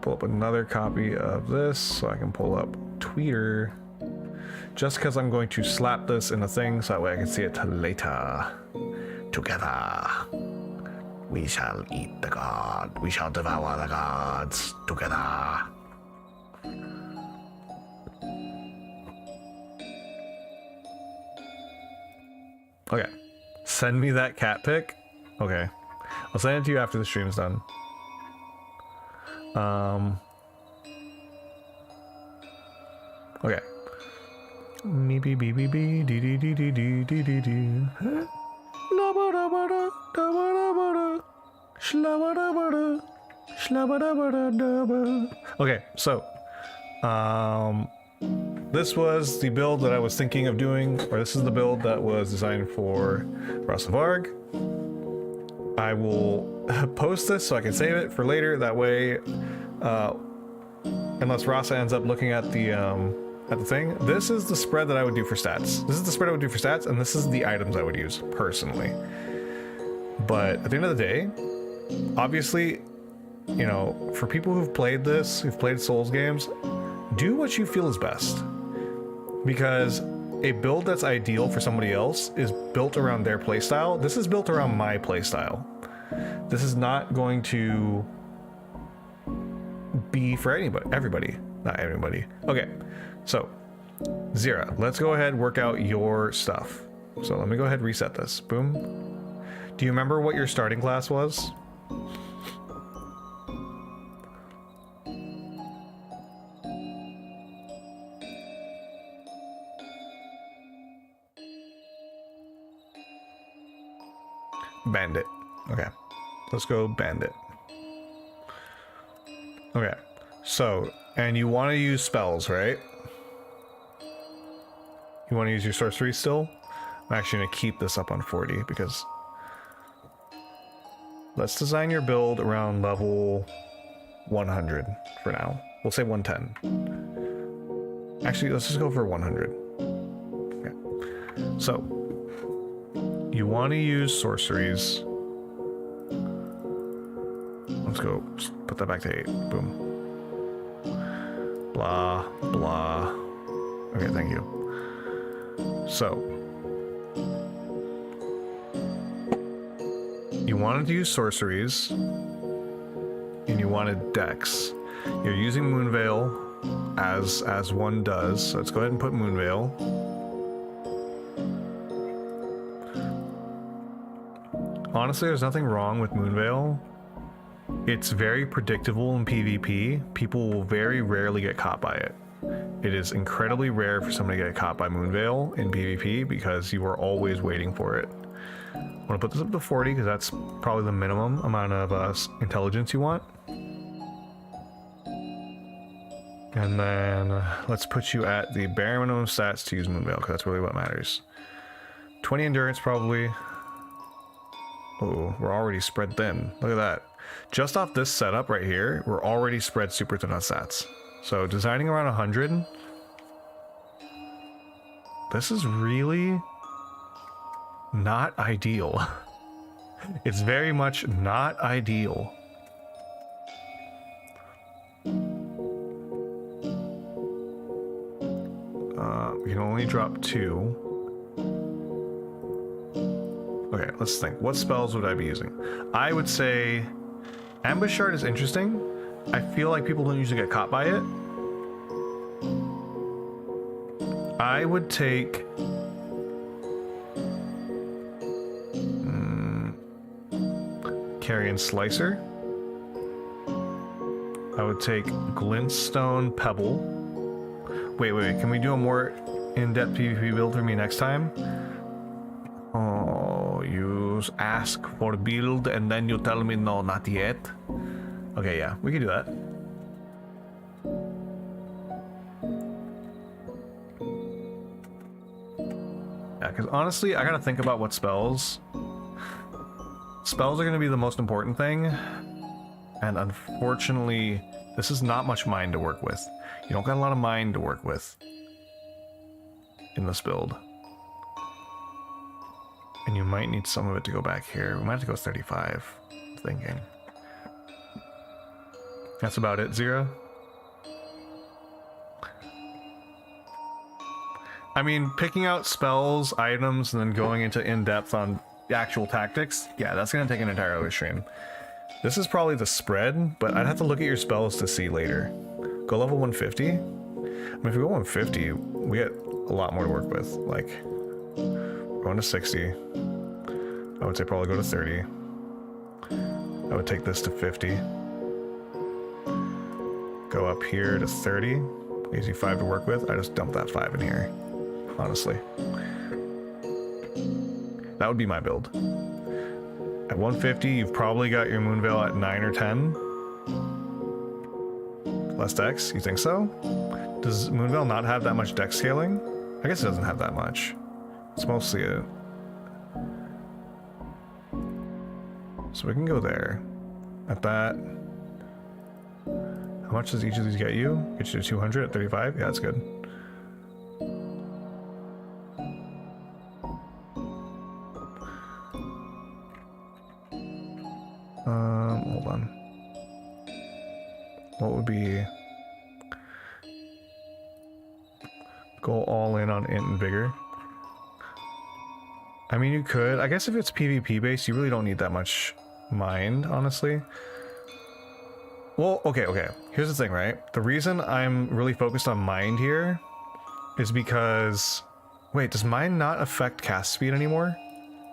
Pull up another copy of this so I can pull up Tweeter. Just because I'm going to slap this in a thing so that way I can see it later. Together. We shall eat the god. We shall devour the gods together. Okay. Send me that cat pic. Okay. I'll send it to you after the stream's done. Okay. Me be be be be dee dee dee dee dee dee dee dee. La ba da ba da da ba da ba da. Shla ba da ba da. Shla ba da ba da da ba. Okay, so this was the build that I was thinking of doing, or this is the build that was designed for Varg. I will post this so I can save it for later. That way, unless Rasa ends up looking at the thing, this is the spread that I would do for stats. This is the spread I would do for stats, and this is the items I would use personally. But at the end of the day, obviously, you know, for people who've played this, who've played Souls games, do what you feel is best. Because a build that's ideal for somebody else is built around their playstyle. This is built around my playstyle. This is not going to be for everybody. Not everybody. Okay, so Zira, let's go ahead and work out your stuff. So let me go ahead and reset this. Boom. Do you remember what your starting class was? Bandit. Okay, let's go bandit. Okay, so, and you want to use spells, right? You want to use your sorcery still? I'm actually going to keep this up on 40 because let's design your build around level 100 for now. We'll say 110. Actually, let's just go for 100. Okay, so you want to use sorceries. Let's go put that back to 8. Boom. Blah, blah. Okay, thank you. So, you wanted to use sorceries, and you wanted dex. You're using Moonveil as one does, so let's go ahead and put Moonveil. Honestly, there's nothing wrong with Moonveil. It's very predictable in PvP. People will very rarely get caught by it. It is incredibly rare for somebody to get caught by Moonveil in PvP because you are always waiting for it. I'm gonna put this up to 40 because that's probably the minimum amount of intelligence you want. And then let's put you at the bare minimum stats to use Moonveil because that's really what matters. 20 endurance probably. Oh, we're already spread thin. Look at that. Just off this setup right here, we're already spread super thin on stats. So designing around 100, this is really not ideal. It's very much not ideal. We can only drop 2. Okay, let's think. What spells would I be using? I would say Ambush Shard is interesting. I feel like people don't usually get caught by it. I would take Carrion Slicer. I would take Glintstone Pebble. Wait, can we do a more in-depth PvP build for me next time? Oh, you ask for build and then you tell me no, not yet. Okay, yeah, we can do that. Yeah, because honestly, I gotta think about what spells. Spells are gonna be the most important thing. And unfortunately, this is not much mind to work with. You don't got a lot of mind to work with in this build. And you might need some of it to go back here. We might have to go 35, I'm thinking. That's about it, Zira. I mean, picking out spells, items, and then going into in-depth on the actual tactics, yeah, that's going to take an entire other stream. This is probably the spread, but I'd have to look at your spells to see later. Go level 150. I mean, if we go 150, we get a lot more to work with. Like, going to 60. I would say probably go to 30. I would take this to 50. Go up here to 30. Easy 5 to work with. I just dump that 5 in here, honestly. That would be my build. At 150, you've probably got your Moonveil at 9 or 10. Less dex, you think so? Does Moonveil not have that much dex scaling? I guess it doesn't have that much. It's mostly a... So we can go there. At that... How much does each of these get you? Get you to 200 at 35? Yeah, that's good. Hold on. What would be... Go all in on int and vigor. I mean, you could. I guess if it's PvP based, you really don't need that much mind, honestly. Well, okay. Here's the thing, right? The reason I'm really focused on mind here is because... Wait, does mind not affect cast speed anymore?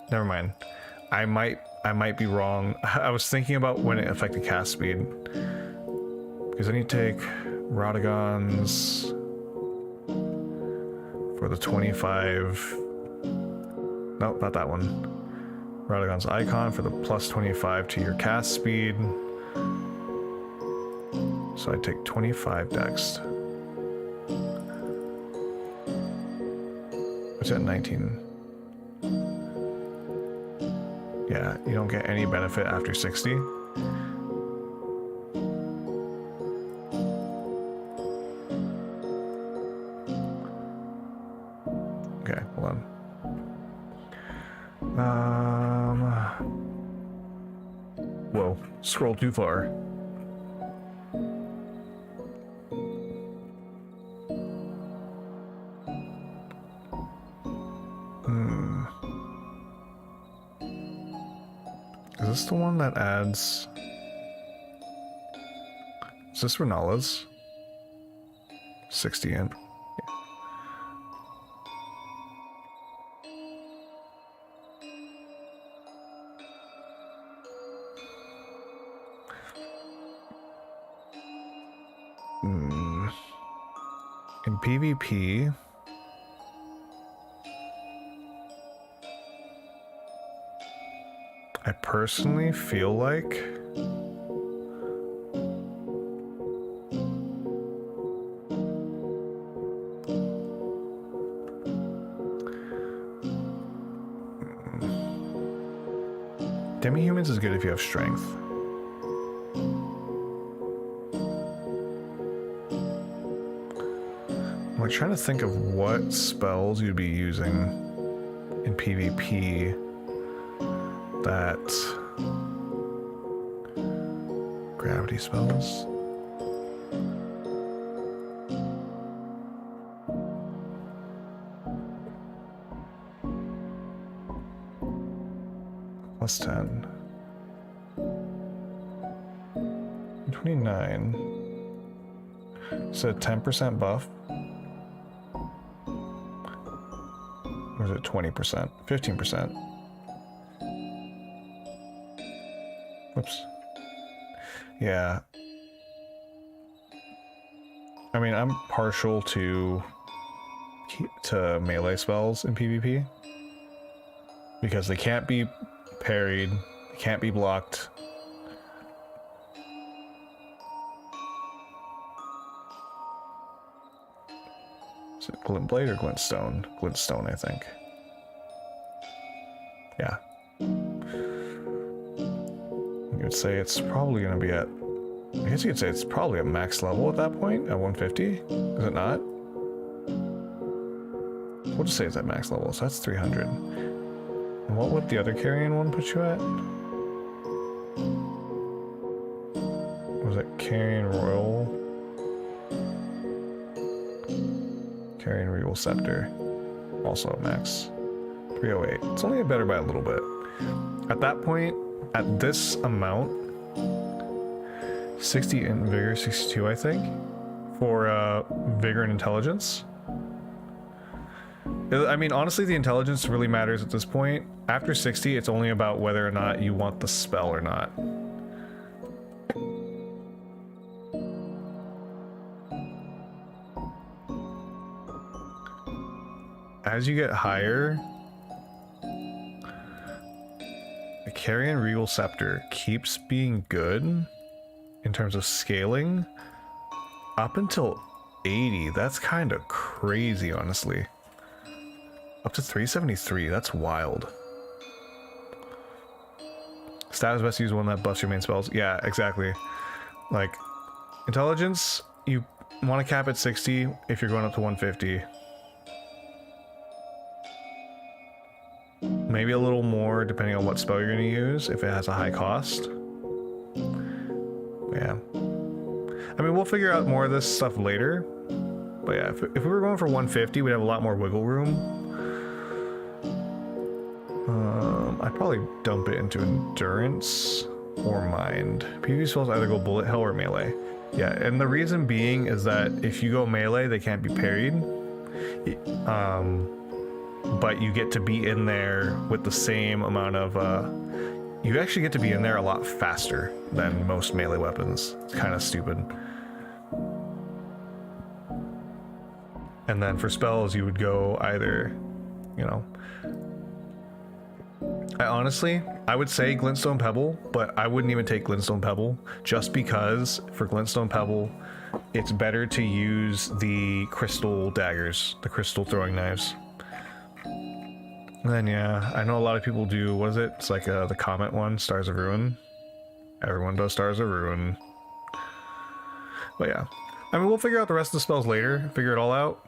Never mind. I might be wrong. I was thinking about when it affected cast speed. Because I need to take Rodagons for the 25... Nope, not that one. Rodagons icon for the plus 25 to your cast speed. So I take 25 dex. What's that, 19? Yeah, you don't get any benefit after 60. Okay, hold on. Whoa, scroll too far. Is this the one that adds... Is this Renala's? 60 in. In PvP, I personally feel like Demi-humans is good if you have strength. I'm like trying to think of what spells you'd be using in PvP that gravity spells. Plus 10. 29. So 10% buff. Or is it 20%? 15%. Whoops. Yeah. I mean, I'm partial to melee spells in PvP. Because they can't be parried, they can't be blocked. Is it Glint Blade or Glintstone? Glintstone, I think. Yeah. You would say it's probably going to be at... I guess you could say it's probably at max level at that point, at 150. Is it not? We'll just say it's at max level, so that's 300. And what would the other carrion one put you at? Was it Carrion Royal? Carrion Regal Scepter. Also at max. 308. It's only better by a little bit. At that point, at this amount, 60 in Vigor, 62 I think, for Vigor and Intelligence, I mean, honestly, the intelligence really matters at this point. After 60, it's only about whether or not you want the spell or not. As you get higher, the Carrion Regal Scepter keeps being good in terms of scaling up until 80. That's kind of crazy, honestly. Up to 373, that's wild. Status best use one that buffs your main spells. Yeah, exactly. Like, intelligence, you want to cap at 60 if you're going up to 150. Maybe a little more depending on what spell you're going to use, if it has a high cost. Yeah. I mean, we'll figure out more of this stuff later. But yeah, if we were going for 150, we'd have a lot more wiggle room. I'd probably dump it into Endurance or Mind. PvP spells either go Bullet Hell or Melee. Yeah, and the reason being is that if you go Melee, they can't be parried. But you get to be in there with the same amount of... you actually get to be in there a lot faster than most melee weapons. It's kind of stupid. And then for spells, you would go either, you know... I would say Glintstone Pebble, but I wouldn't even take Glintstone Pebble, just because for Glintstone Pebble, it's better to use the crystal daggers, the crystal throwing knives. And then yeah, I know a lot of people do, what is it? It's like the Comet one, Stars of Ruin. Everyone does Stars of Ruin. But yeah, I mean, we'll figure out the rest of the spells later, figure it all out,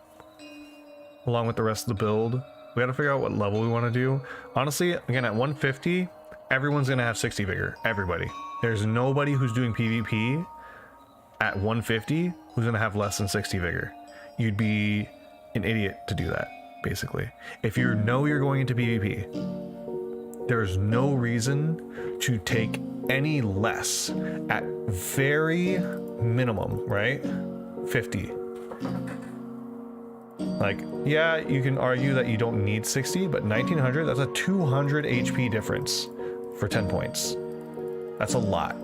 along with the rest of the build. We gotta figure out what level we want to do. Honestly, again, at 150, everyone's gonna have 60 vigor. Everybody. There's nobody who's doing PvP at 150 who's gonna have less than 60 vigor. You'd be an idiot to do that, basically. If you know you're going into PvP, there's no reason to take any less at very minimum, right? 50. Like, yeah, you can argue that you don't need 60, but 1900, that's a 200 HP difference for 10 points. That's a lot.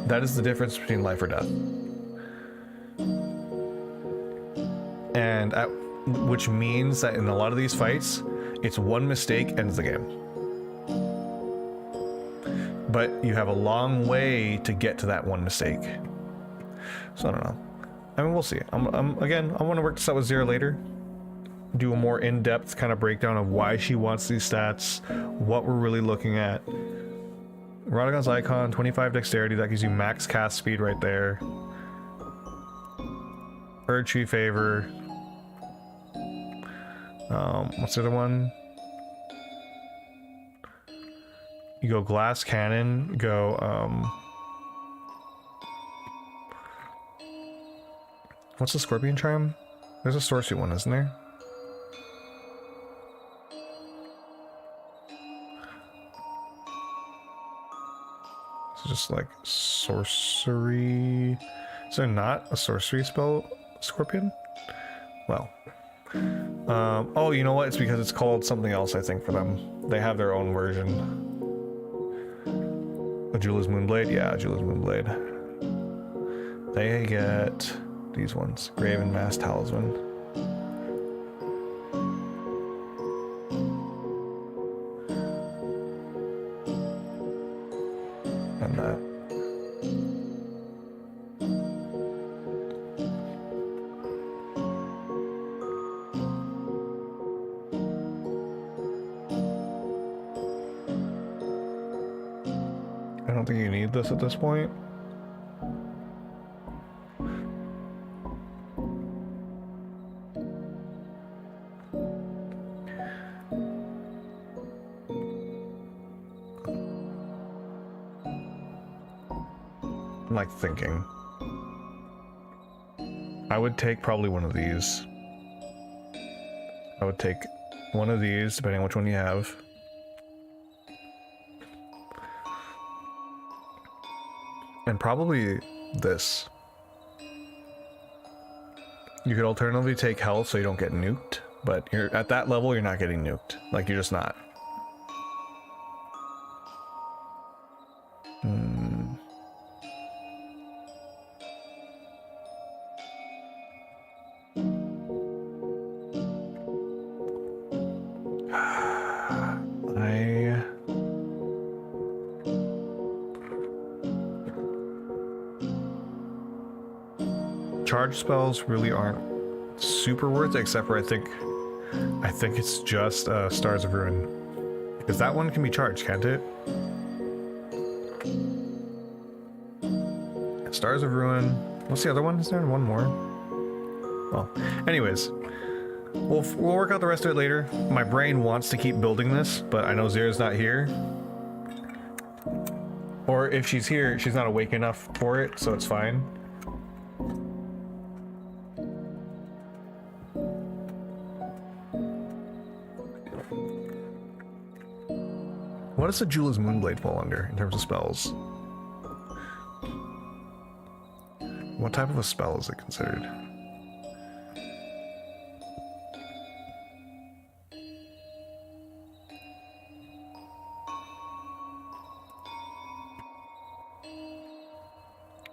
That is the difference between life or death. And which means that in a lot of these fights, it's one mistake ends the game. But you have a long way to get to that one mistake. So I don't know. I mean, we'll see. Again, I want to work this out with Zira later. Do a more in-depth kind of breakdown of why she wants these stats, what we're really looking at. Radagon's Icon, 25 dexterity, that gives you max cast speed right there. Erd Tree Favor. What's the other one? You go Glass Cannon, go, what's the Scorpion Charm? There's a Sorcery one, isn't there? It's just like sorcery. Is there not a sorcery spell, Scorpion? Well. Oh, you know what? It's because it's called something else, I think, for them. They have their own version. Ajula's Moonblade? Yeah, Ajula's Moonblade. They get these ones. Graven Mass Talisman. And that. I don't think you need this at this point. I'm like thinking. I would take probably one of these. I would take one of these, depending on which one you have. And probably this. You could alternatively take health so you don't get nuked. But you're at that level, you're not getting nuked. Like, you're just not. Charge spells really aren't super worth it, except for I think it's just Stars of Ruin, because that one can be charged, can't it? Stars of Ruin. What's the other one? Is there one more? Well, anyways, we'll work out the rest of it later. My brain wants to keep building this, but I know Zira's not here, or if she's here, she's not awake enough for it, so it's fine. What does the Jula's Moonblade fall under in terms of spells? What type of a spell is it considered?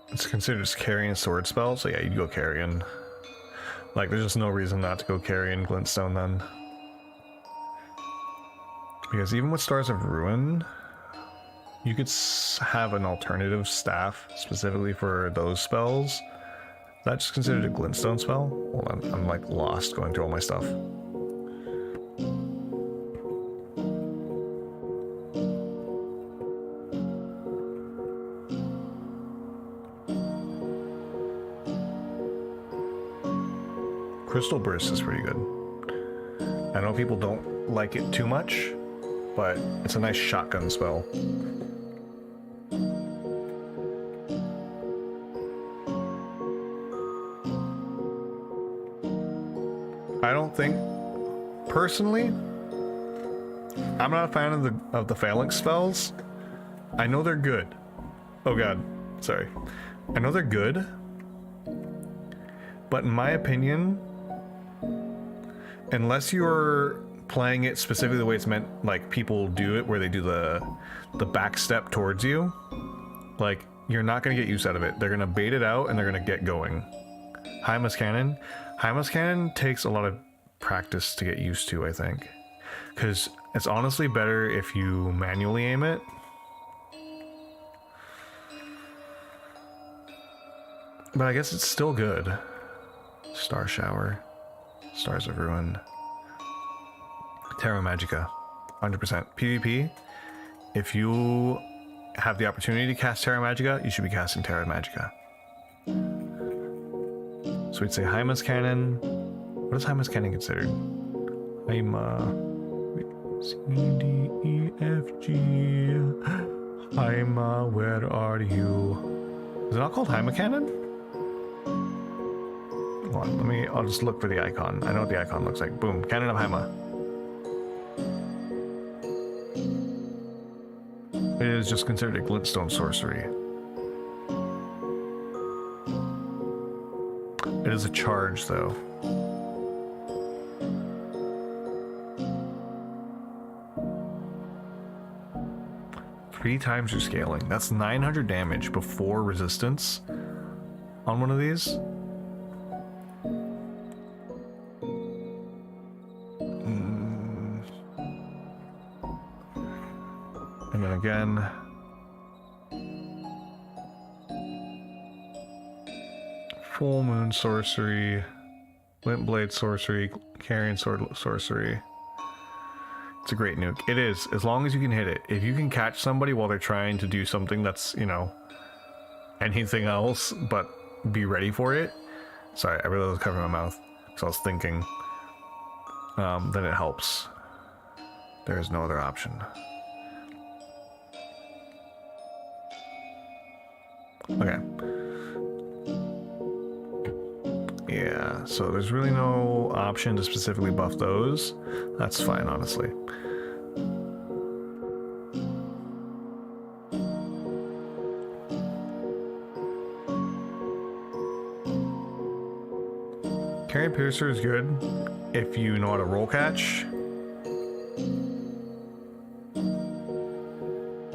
It's considered as carrying a sword spell, so yeah, you'd go carrion. Like, there's just no reason not to go carrion Glintstone then. Because even with Stars of Ruin, you could have an alternative staff specifically for those spells. That's just considered a Glintstone spell? Hold on, I'm like lost going through all my stuff. Crystal Burst is pretty good. I know people don't like it too much, but it's a nice shotgun spell. I don't think, personally, I'm not a fan of the phalanx spells. I know they're good. Oh god, sorry. I know they're good, but in my opinion, unless you're playing it specifically the way it's meant, like people do it, where they do the back step towards you, like, you're not going to get use out of it. They're going to bait it out and they're going to get going. Hymas Cannon takes a lot of practice to get used to, I think, because it's honestly better if you manually aim it. But I guess it's still good. Star Shower, Stars of Ruin, Terra Magica, 100%. PvP, if you have the opportunity to cast Terra Magica, you should be casting Terra Magica. So we'd say Hymas Cannon. What is Hymas Cannon considered? C, D, E, F, G. Hyma, where are you? Is it not called Hyma Cannon? Hold on, I'll just look for the icon. I know what the icon looks like. Boom, Cannon of Hyma. It is just considered a glintstone sorcery. It is a charge, though. Three times your scaling. That's 900 damage before resistance on one of these. And then again. Full Moon Sorcery, Glint Blade Sorcery, Carrion Sword Sorcery. It's a great nuke. It is, as long as you can hit it. If you can catch somebody while they're trying to do something that's, you know, anything else, but be ready for it. Sorry, I really was covering my mouth because I was thinking. Then it helps. There is no other option. Okay. Yeah, so there's really no option to specifically buff those. That's fine, honestly. Carry Primary Piercer is good if you know how to roll catch.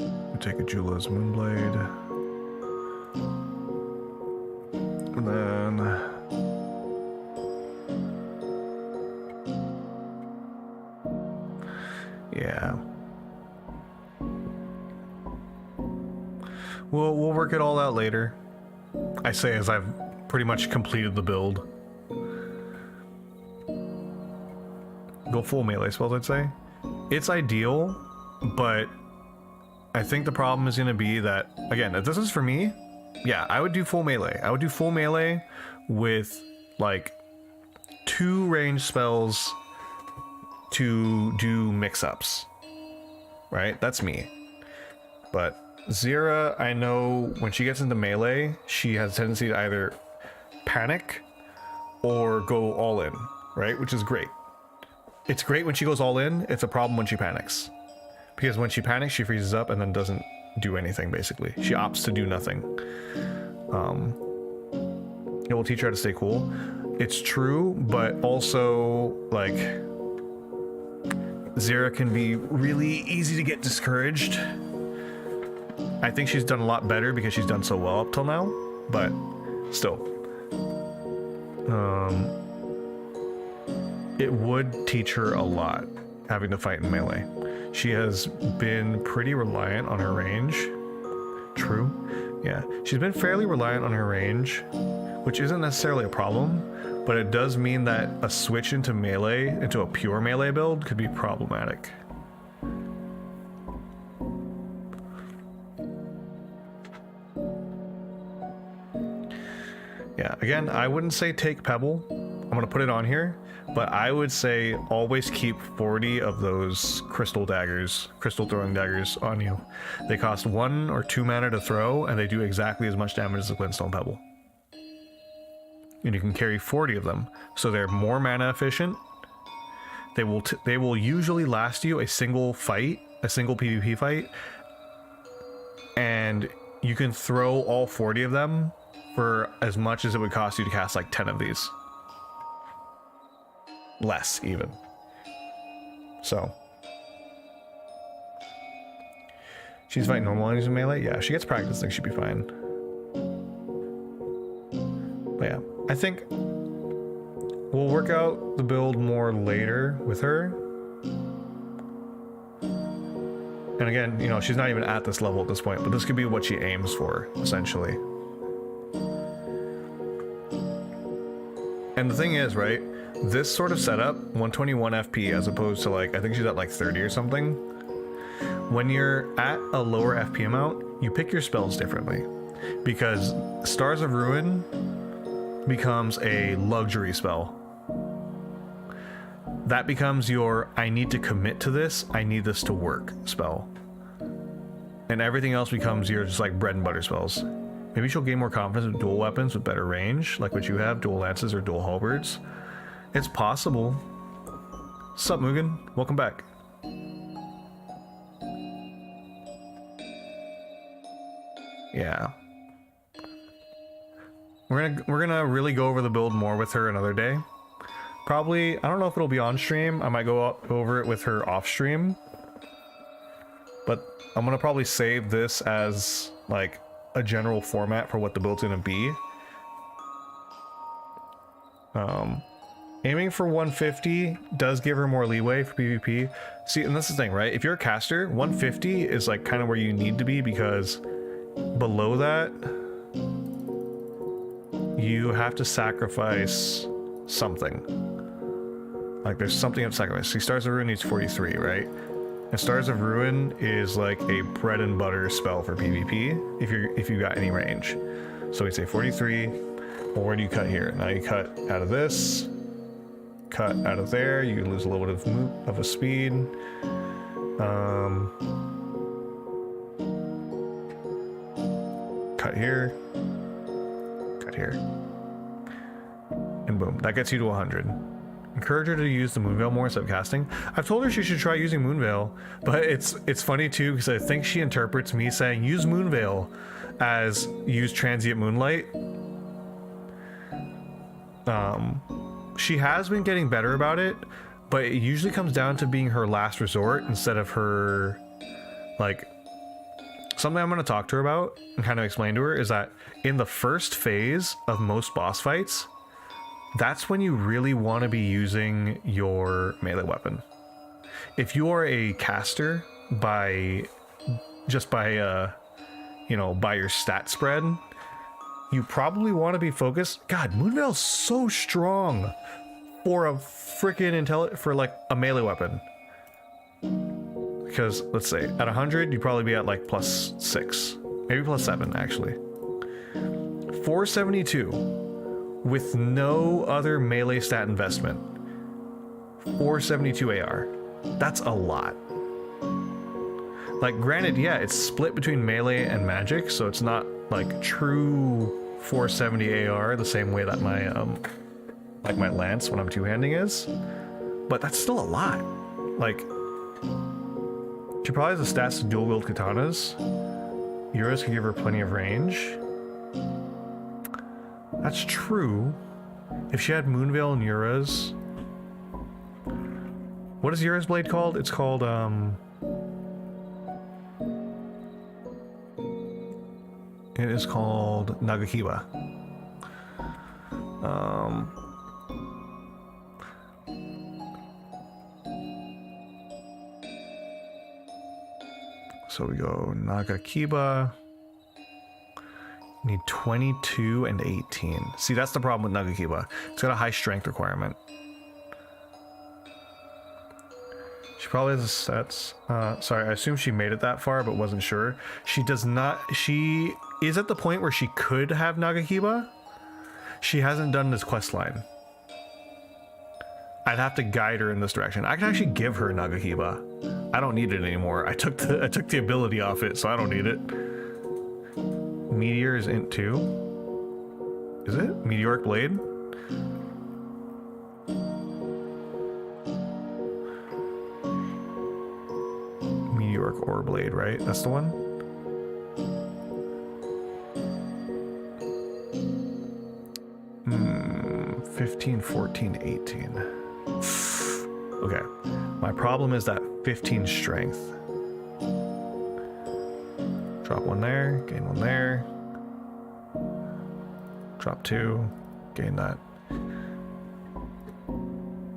We'll take a Jula's Moonblade. And then... yeah. We'll work it all out later. I say as I've pretty much completed the build. Go full melee spells, I'd say. It's ideal, but I think the problem is going to be that, again, if this is for me, yeah, I would do full melee. I would do full melee with, like, 2 ranged spells to do mix-ups. Right? That's me. But Zira, I know when she gets into melee, she has a tendency to either panic or go all in, right? Which is great. It's great when she goes all in. It's a problem when she panics. Because when she panics, she freezes up and then doesn't do anything, basically. She opts to do nothing. It will teach her how to stay cool. It's true, but also, like, Zira can be really easy to get discouraged. I think she's done a lot better because she's done so well up till now, but still. It would teach her a lot having to fight in melee. She has been pretty reliant on her range. True. Yeah. She's been fairly reliant on her range, which isn't necessarily a problem, but it does mean that a switch into melee, into a pure melee build, could be problematic. Yeah, again, I wouldn't say take Pebble. I'm going to put it on here, but I would say always keep 40 of those crystal daggers, crystal throwing daggers on you. They cost 1 or 2 mana to throw, and they do exactly as much damage as a Glintstone Pebble. And you can carry 40 of them, so they're more mana efficient. They will usually last you a single fight, a single PvP fight, and you can throw all 40 of them for as much as it would cost you to cast like 10 of these. Less, even. So. She's fighting normal enemies in melee? Yeah, if she gets practice, I think she'd be fine. But yeah, I think we'll work out the build more later with her. And again, you know, she's not even at this level at this point, but this could be what she aims for, essentially. And the thing is, right, this sort of setup, 121 FP as opposed to, like, I think she's at like 30 or something. When you're at a lower FP amount, you pick your spells differently. Because Stars of Ruin becomes a luxury spell. That becomes your, I need to commit to this, I need this to work spell. And everything else becomes your just like bread and butter spells. Maybe she'll gain more confidence with dual weapons with better range, like what you have, dual lances or dual halberds. It's possible. Sup, Mugen? Welcome back. Yeah. We're gonna really go over the build more with her another day. Probably, I don't know if it'll be on stream. I might go over it with her off stream. But I'm gonna probably save this as like a general format for what the build's gonna be. Aiming for 150 does give her more leeway for PvP. See, and this is the thing, right? If you're a caster, 150 is like kind of where you need to be, because below that, you have to sacrifice something. Like there's something of sacrifice. See, Stars of Ruin needs 43, right? And Stars of Ruin is like a bread and butter spell for PvP if you got any range. So we'd say 43. Well, where do you cut here? Now you cut out of this, cut out of there. You lose a little bit of a speed. Cut here, cut here, and boom. That gets you to 100. Encourage her to use the Moonveil more instead of casting. I've told her she should try using Moonveil, but it's funny too, because I think she interprets me saying use Moonveil as use Transient Moonlight. she has been getting better about it, but it usually comes down to being her last resort instead of her, like, something I'm going to talk to her about and kind of explain to her is that in the first phase of most boss fights, that's when you really want to be using your melee weapon. If you are a caster by you know, by your stat spread, you probably want to be focused. God, Moonveil's so strong for a freaking for like a melee weapon. Because let's say at 100, you'd probably be at like +6, maybe +7 actually. 472 with no other melee stat investment. 472 AR. That's a lot. Like, granted, yeah, it's split between melee and magic, so it's not like true 470 AR the same way that my like my lance when I'm two-handing is, but that's still a lot. Like, she probably has the stats to dual wield katanas. Euros can give her plenty of range. That's true. If she had Moonveil and Yura's, what is Yura's blade called? It's called it is called Nagakiba. So we go Nagakiba. Need 22 and 18. See, that's the problem with Nagakiba. It's got a high strength requirement. She probably has the sets. Sorry, I assume she made it that far, but wasn't sure. She does not. She is at the point where she could have Nagakiba. She hasn't done this quest line. I'd have to guide her in this direction. I can actually give her Nagakiba. I don't need it anymore. I took the ability off it, so I don't need it. Meteor is int 2. Is it? Meteoric Blade? Meteoric Ore Blade, right? That's the one? Hmm, 15, 14, 18. Okay. My problem is that 15 strength. Drop one there, gain one there. Drop two, gain that.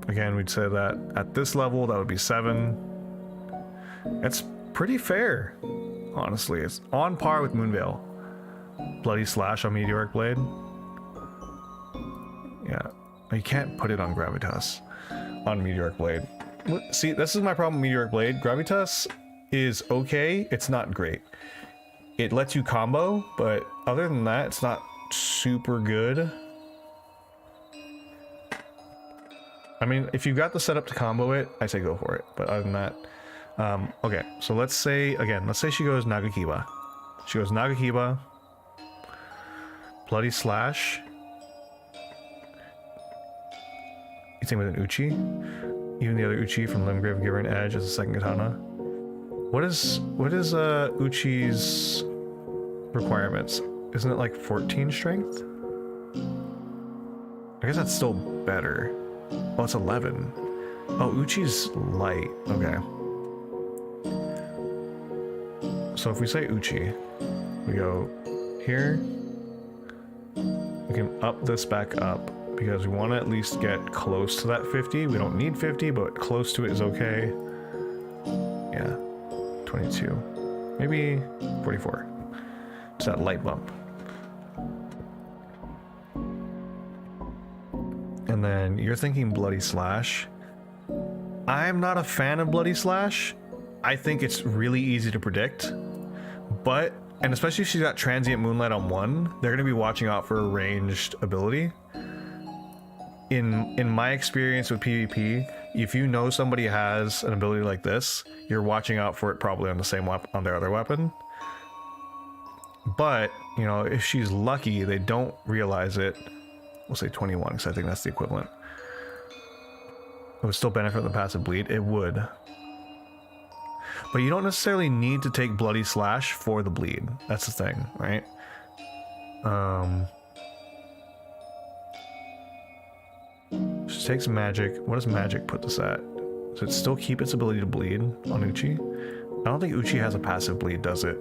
Again, we'd say that at this level, that would be 7. It's pretty fair, honestly. It's on par with Moonveil. Bloody Slash on Meteoric Blade. Yeah, you can't put it on Gravitas on Meteoric Blade. See, this is my problem with Meteoric Blade. Gravitas is okay, it's not great. It lets you combo, but other than that, it's not super good. I mean, if you've got the setup to combo it, I say go for it. But other than that, okay. So let's say she goes Nagakiba. She goes Nagakiba, Bloody Slash. Same with an Uchi. Even the other Uchi from Limgrave give her an edge as a second katana. What is Uchi's requirements? Isn't it like 14 strength? I guess that's still better. Oh, it's 11. Oh, Uchi's light. Okay. So if we say Uchi, we go here. We can up this back up because we want to at least get close to that 50. We don't need 50, but close to it is okay. Yeah. 22. Maybe 44. It's that light bump. And then you're thinking Bloody Slash. I'm not a fan of Bloody Slash. I think it's really easy to predict. But, and especially if she's got Transient Moonlight on 1, they're going to be watching out for a ranged ability. In my experience with PvP, if you know somebody has an ability like this, you're watching out for it probably on the same on their other weapon. But, you know, if she's lucky, they don't realize it. We'll say 21, because I think that's the equivalent. It would still benefit the passive bleed. It would. But you don't necessarily need to take Bloody Slash for the bleed. That's the thing, right? takes magic. What does magic put this at? Does it still keep its ability to bleed on Uchi? I don't think Uchi has a passive bleed, does it?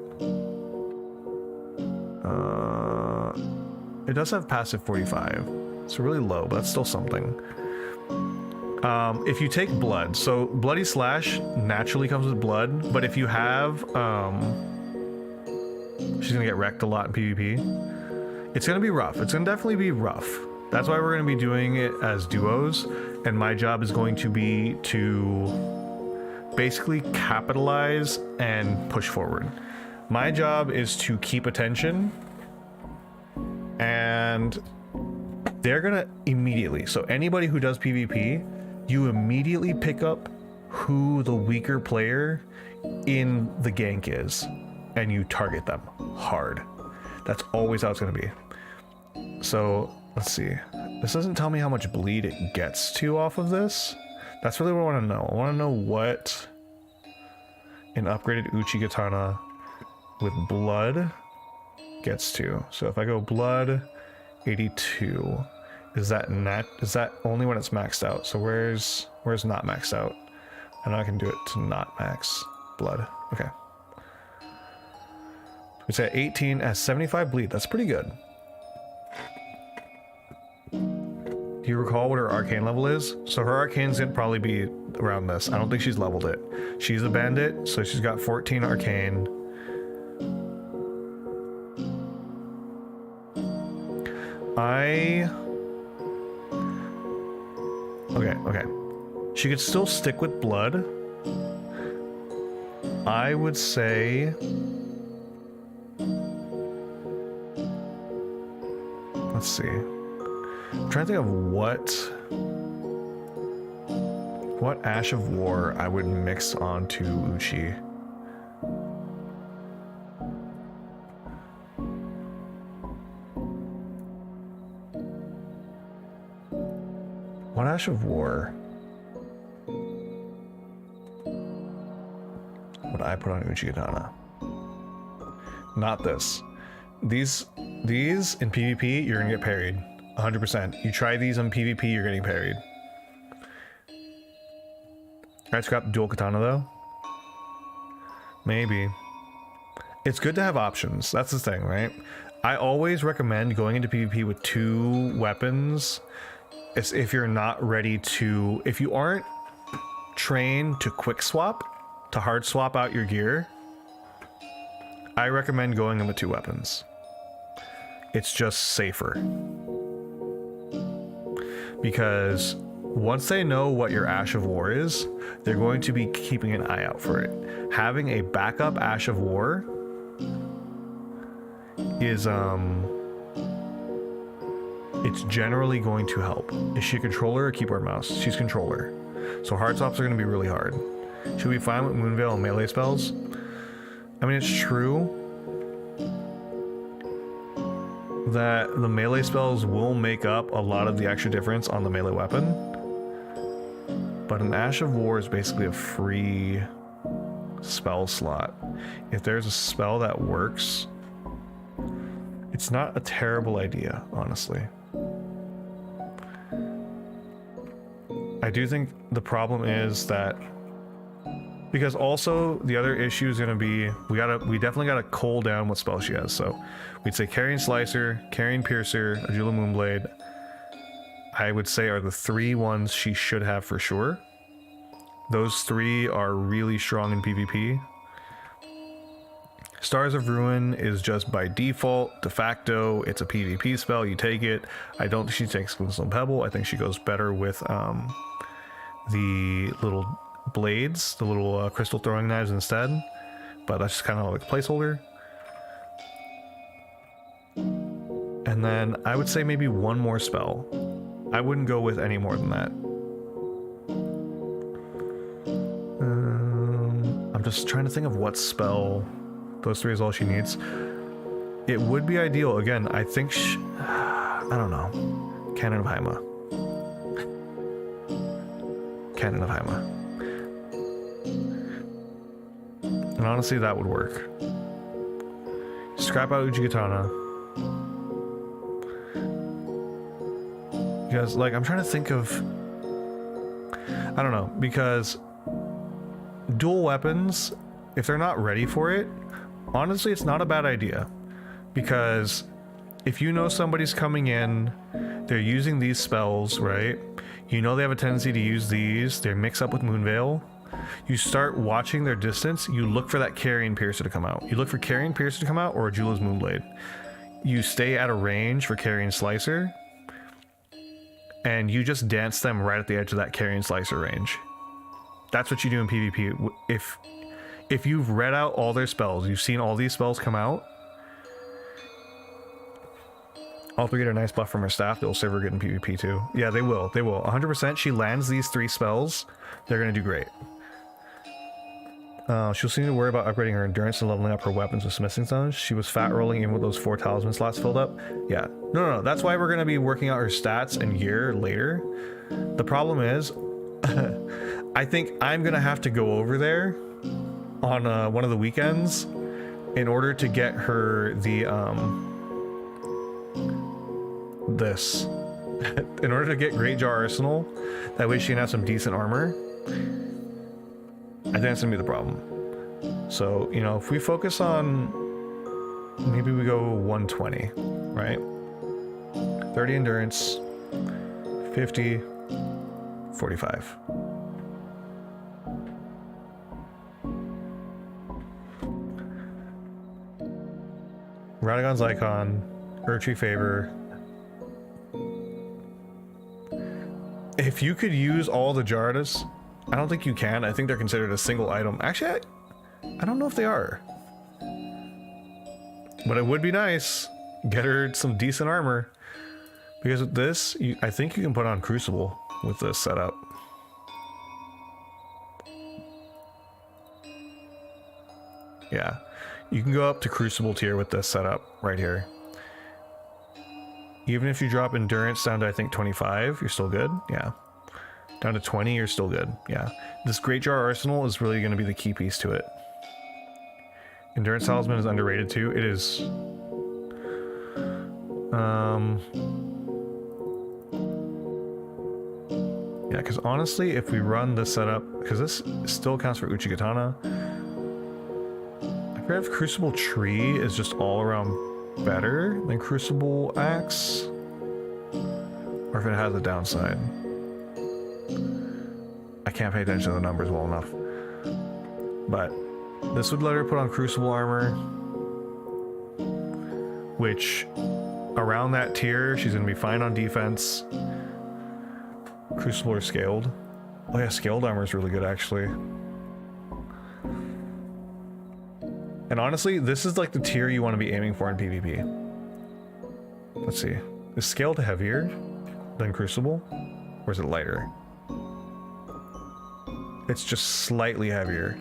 It does have passive 45. It's really low, but that's still something. If you take blood, so Bloody Slash naturally comes with blood, but if you have, she's gonna get wrecked a lot in PvP. It's gonna be rough. It's gonna definitely be rough. That's why we're gonna be doing it as duos, and my job is going to be to basically capitalize and push forward. My job is to keep attention, and they're gonna immediately, so anybody who does PvP, you immediately pick up who the weaker player in the gank is, and you target them hard. That's always how it's gonna be. So let's see. This doesn't tell me how much bleed it gets to off of this. That's really what I want to know. I want to know what an upgraded Uchi Katana with blood gets to. So if I go blood 82, is that only when it's maxed out? So where's not maxed out? I know I can do it to not max blood. Okay. It's at 18 as 75 bleed. That's pretty good. Do you recall what her arcane level is? So her arcane's gonna probably be around this. I don't think she's leveled it. She's a bandit, so she's got 14 arcane. Okay. She could still stick with blood. I would say... Let's see. I'm trying to think of what Ash of War I would mix onto Uchi. What Ash of War would I put on Uchi Katana? Not this. These in PvP, you're gonna get parried. 100%. You try these on PvP, you're getting parried. Alright, scrap dual katana though. Maybe. It's good to have options. That's the thing, right? I always recommend going into PvP with 2 weapons. If you're not ready to... If you aren't trained to quick swap, to hard swap out your gear, I recommend going in with 2 weapons. It's just safer. Because once they know what your Ash of War is, they're going to be keeping an eye out for it. Having a backup Ash of War is, it's generally going to help. Is she a controller or keyboard mouse? She's controller. So hard swaps are going to be really hard. She'll be fine with Moonveil and melee spells. I mean, it's true that the melee spells will make up a lot of the extra difference on the melee weapon, but an Ash of War is basically a free spell slot. If there's a spell that works, it's not a terrible idea, honestly. I do think the problem is that, because also the other issue is going to be, we definitely gotta cull down what spell she has. So we'd say Carrying Slicer, Carrying Piercer, Ajula Moonblade, I would say are the 3 ones she should have for sure. Those 3 are really strong in PvP. Stars of Ruin is just by default, de facto, it's a PvP spell, you take it. I don't think she takes Glintstone Pebble. I think she goes better with the little blades, the little crystal throwing knives instead, but that's just kind of like a placeholder. And then I would say maybe 1 more spell. I wouldn't go with any more than that. I'm just trying to think of what spell. Those 3 is all she needs. It would be ideal. Again, I think I don't know. Cannon of Haima. Cannon of Haima. And honestly, that would work. Scrap out Uchi Katana. Because, like, I'm trying to think of I don't know, because dual weapons, if they're not ready for it, honestly, it's not a bad idea. Because if you know somebody's coming in, they're using these spells, right? You know they have a tendency to use these, they mix up with Moonveil. You start watching their distance, you look for that Carrion Piercer to come out. You look for Carrion Piercer to come out or a Jula's Moonblade. You stay at a range for Carrion Slicer, and you just dance them right at the edge of that Carrion Slicer range. That's what you do in PvP. If you've read out all their spells, you've seen all these spells come out, I'll get a nice buff from her staff. They'll save her good in PvP too. Yeah, they will. They will. 100%. She lands these 3 spells. They're going to do great. She'll seem to worry about upgrading her endurance and leveling up her weapons with smithing stones. She was fat rolling in with those 4 talisman slots filled up. Yeah. No. That's why we're going to be working out her stats and gear later. The problem is, I think I'm going to have to go over there on one of the weekends in order to get her the, this. In order to get Greatjar Arsenal, that way she can have some decent armor. I think that's gonna be the problem. So, you know, if we focus on, maybe we go 120, right? 30 endurance, 50, 45. Radagon's Icon, Erdtree Favor. If you could use all the Jardas, I don't think you can. I think they're considered a single item. Actually, I don't know if they are. But it would be nice. Get her some decent armor. Because with this, I think you can put on Crucible with this setup. Yeah. You can go up to Crucible tier with this setup right here. Even if you drop endurance down to, I think, 25, you're still good. Yeah. Down to 20, you're still good. Yeah. This Greatjar Arsenal is really going to be the key piece to it. Endurance Talisman is underrated too. It is. Yeah, because honestly, if we run this setup, because this still counts for Uchigatana. I forget if Crucible Tree is just all around better than Crucible Axe, or if it has a downside. I can't pay attention to the numbers well enough. But this would let her put on Crucible armor, which around that tier, she's going to be fine on defense. Crucible or Scaled. Oh yeah, Scaled armor is really good actually. And honestly, this is like the tier you want to be aiming for in PvP. Let's see. Is Scaled heavier than Crucible? Or is it lighter? It's just slightly heavier.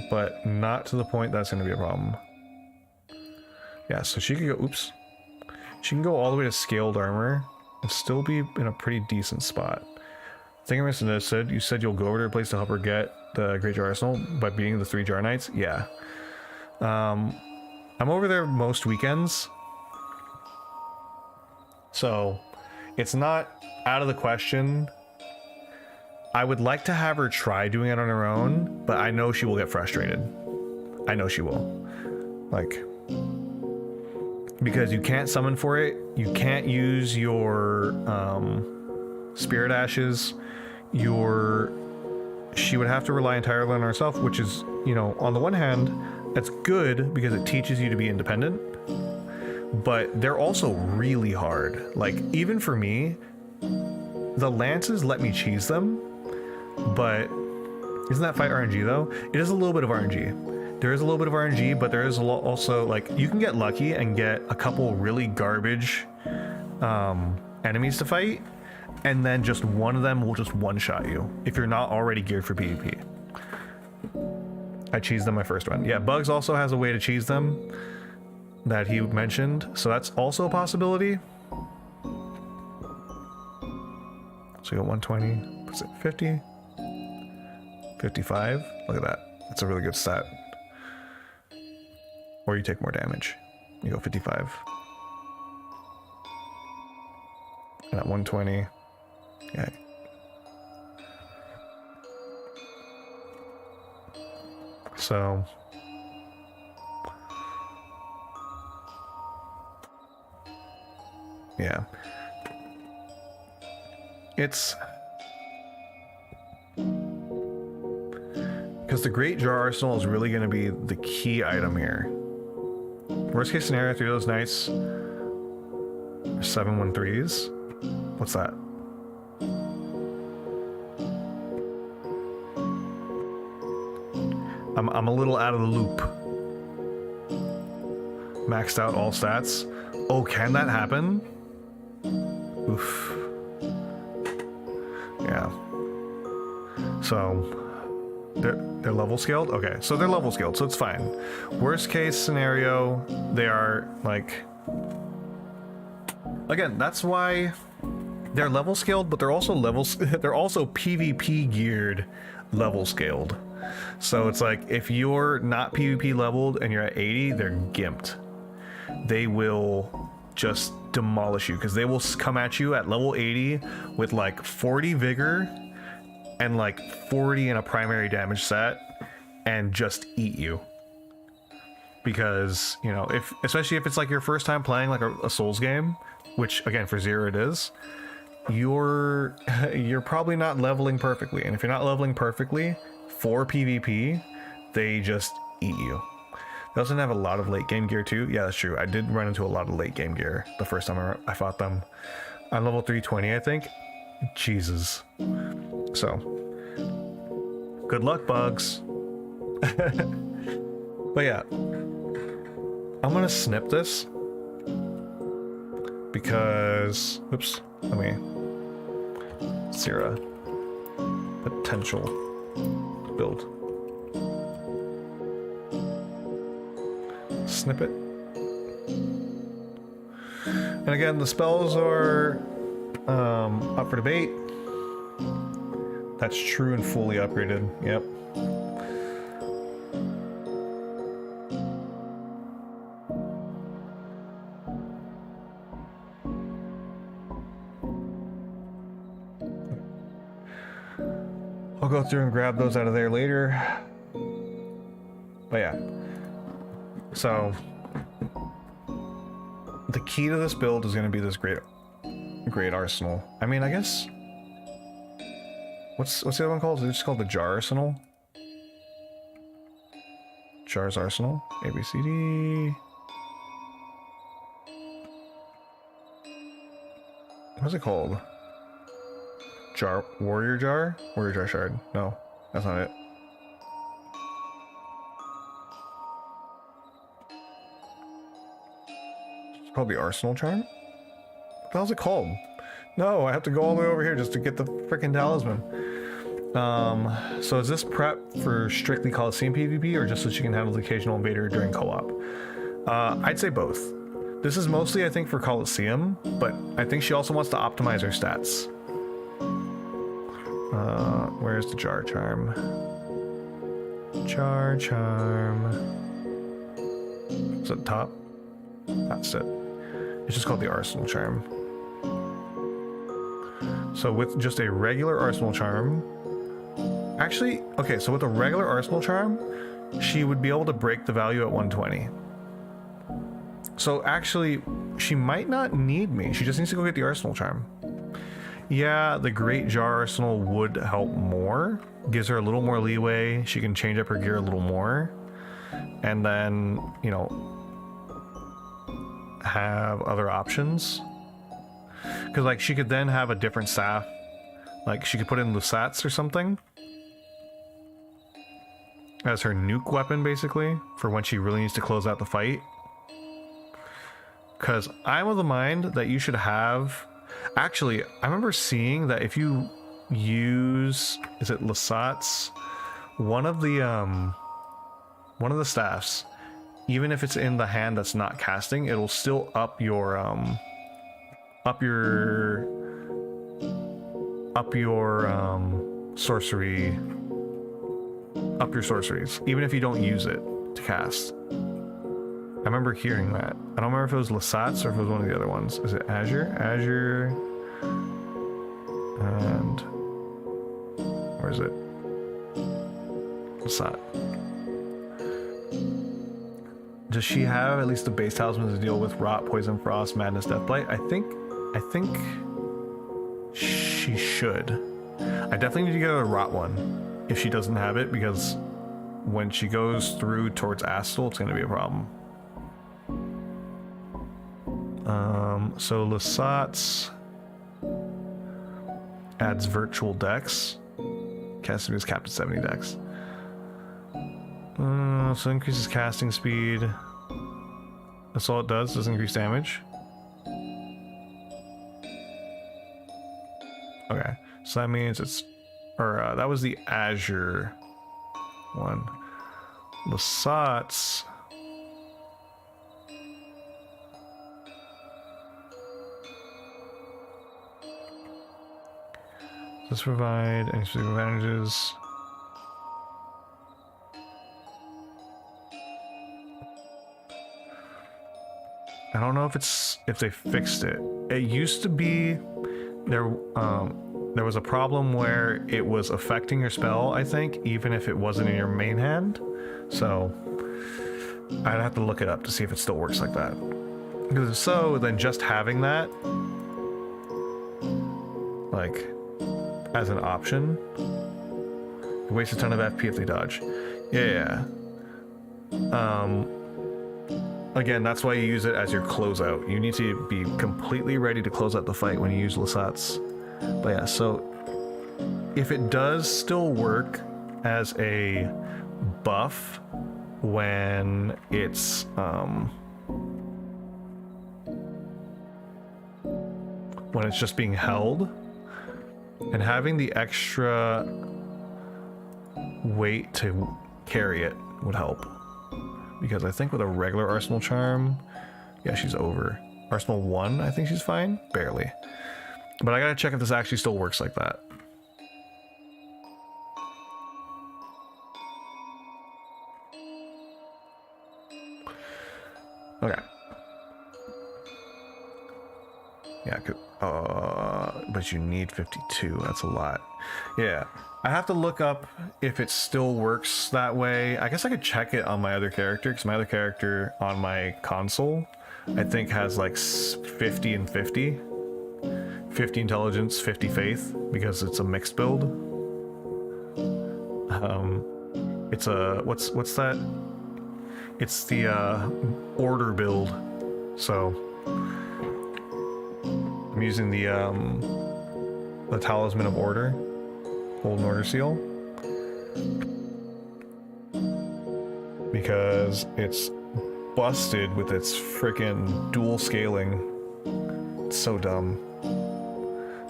But not to the point that's going to be a problem. Yeah, so she could go... Oops. She can go all the way to Scaled armor and still be in a pretty decent spot. I think I misunderstood. You said you'll go over to a place to help her get the Greatjar Arsenal by beating the 3 Jar Knights? Yeah. I'm over there most weekends. So, it's not out of the question. I would like to have her try doing it on her own, but I know she will get frustrated. I know she will. Like, because you can't summon for it, you can't use your Spirit Ashes, she would have to rely entirely on herself, which is, you know, on the one hand, that's good because it teaches you to be independent, but they're also really hard. Like, even for me, the lances let me cheese them, but isn't that fight RNG though? It is a little bit of RNG. There is a little bit of RNG, but there is also, like, you can get lucky and get a couple really garbage enemies to fight, and then just one of them will just one-shot you if you're not already geared for PvP. I cheesed them my first run. Yeah, Bugs also has a way to cheese them that he mentioned, so that's also a possibility. So you got 120, 50, 55. Look at that. That's a really good stat. Or you take more damage. You go 55. And at 120. Okay. So yeah, it's because the Great Jar Arsenal is really going to be the key item here. Worst case scenario, 3 of those knights are 7/13s. What's that? I'm a little out of the loop. Maxed out all stats. Oh, can that happen? Oof. Yeah. So they're level scaled? Okay, so they're level scaled, so it's fine. Worst case scenario, they are like... Again, that's why they're level scaled, but they're also they're also PvP geared level scaled. So it's like, if you're not PvP leveled and you're at 80, they're gimped. They will just demolish you, because they will come at you at level 80 with like 40 vigor and like 40 in a primary damage set and just eat you. Because, you know, especially if it's like your first time playing like a Souls game, which again for Zero it is, you're probably not leveling perfectly. And if you're not leveling perfectly for PvP, they just eat you. They also have a lot of late game gear too. Yeah, that's true. I did run into a lot of late game gear the first time I fought them. On level 320, I think. Jesus. So, good luck, bugs. But yeah, I'm gonna snip this because, oops, let me see a potential build. Snip it. And again, the spells are up for debate. That's true and fully upgraded. Yep. I'll go through and grab those out of there later. But yeah. So the key to this build is going to be this great arsenal. I mean, I guess what's the other one called? Is it just called the Jar Arsenal? Jar's Arsenal? ABCD. What's it called? Jar Warrior Jar? Warrior Jar Shard. No, that's not it. It's called the Arsenal Charm? What the hell's it called? No, I have to go all the way over here just to get the freaking talisman. So is this prep for strictly Coliseum PvP or just so she can handle the occasional invader during co-op? I'd say both. This is mostly, I think, for Coliseum, but I think she also wants to optimize her stats. Where's the Jar Charm? Jar Charm. Is it top? That's it. It's just called the Arsenal Charm. So with just a regular Arsenal Charm... Actually, okay, so with a regular Arsenal Charm, she would be able to break the value at 120. So actually, she might not need me. She just needs to go get the Arsenal Charm. Yeah, the Great Jar Arsenal would help more. Gives her a little more leeway. She can change up her gear a little more. And then, you know, have other options. Because, like, she could then have a different staff. Like, she could put in Lusats or something. As her nuke weapon, basically. For when she really needs to close out the fight. Because I'm of the mind that you should have... Actually, I remember seeing that if you use... Is it Lusats? One of the staffs, even if it's in the hand that's not casting, it'll still up your sorceries, even if you don't use it to cast. I remember hearing that. I don't remember if it was Lusats or if it was one of the other ones. Is it Azure? Azure. And where is it? What's that? Does she have at least the base talisman to deal with rot, poison, frost, madness, deathblight? I think she should. I definitely need to get her a rot one if she doesn't have it, because when she goes through towards Astal, it's going to be a problem. So Lasat's adds virtual dex. Casting is capped at 70 dex. So increases casting speed. That's all it does. Doesn't increase damage. Okay, so that means it's, or that was the Azure one. Lasat's does provide any specific advantages. I don't know if they fixed it. It used to be there was a problem where it was affecting your spell, I think, even if it wasn't in your main hand. So I'd have to look it up to see if it still works like that. Because if so, then just having that like as an option, it wastes a ton of FP if they dodge. Yeah. Again, that's why you use it as your closeout. You need to be completely ready to close out the fight when you use Lasat's. But yeah, so if it does still work as a buff when it's just being held, and having the extra weight to carry it would help. Because I think with a regular Arsenal Charm, yeah, she's over. Arsenal 1, I think she's fine. Barely. But I gotta check if this actually still works like that. Okay. Yeah, but you need 52. That's a lot. Yeah. I have to look up if it still works that way. I guess I could check it on my other character, because my other character on my console, I think, has like 50 and 50. 50 intelligence, 50 faith, because it's a mixed build. It's a, what's that? It's the order build. So I'm using the Talisman of Order. Golden Order seal, because it's busted with its freaking dual scaling. It's so dumb.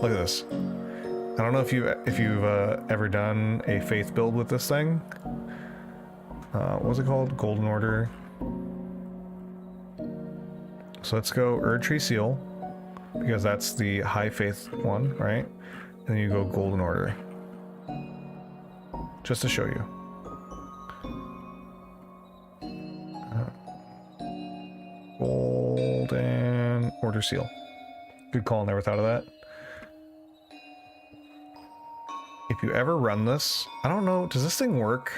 Look at this. I don't know if you've ever done a faith build with this thing. What was it called? Golden Order. So let's go Erdtree Seal, because that's the high faith one, right? And then you go Golden Order. Just to show you. Golden Order Seal. Good call, never thought of that. If you ever run this, I don't know, does this thing work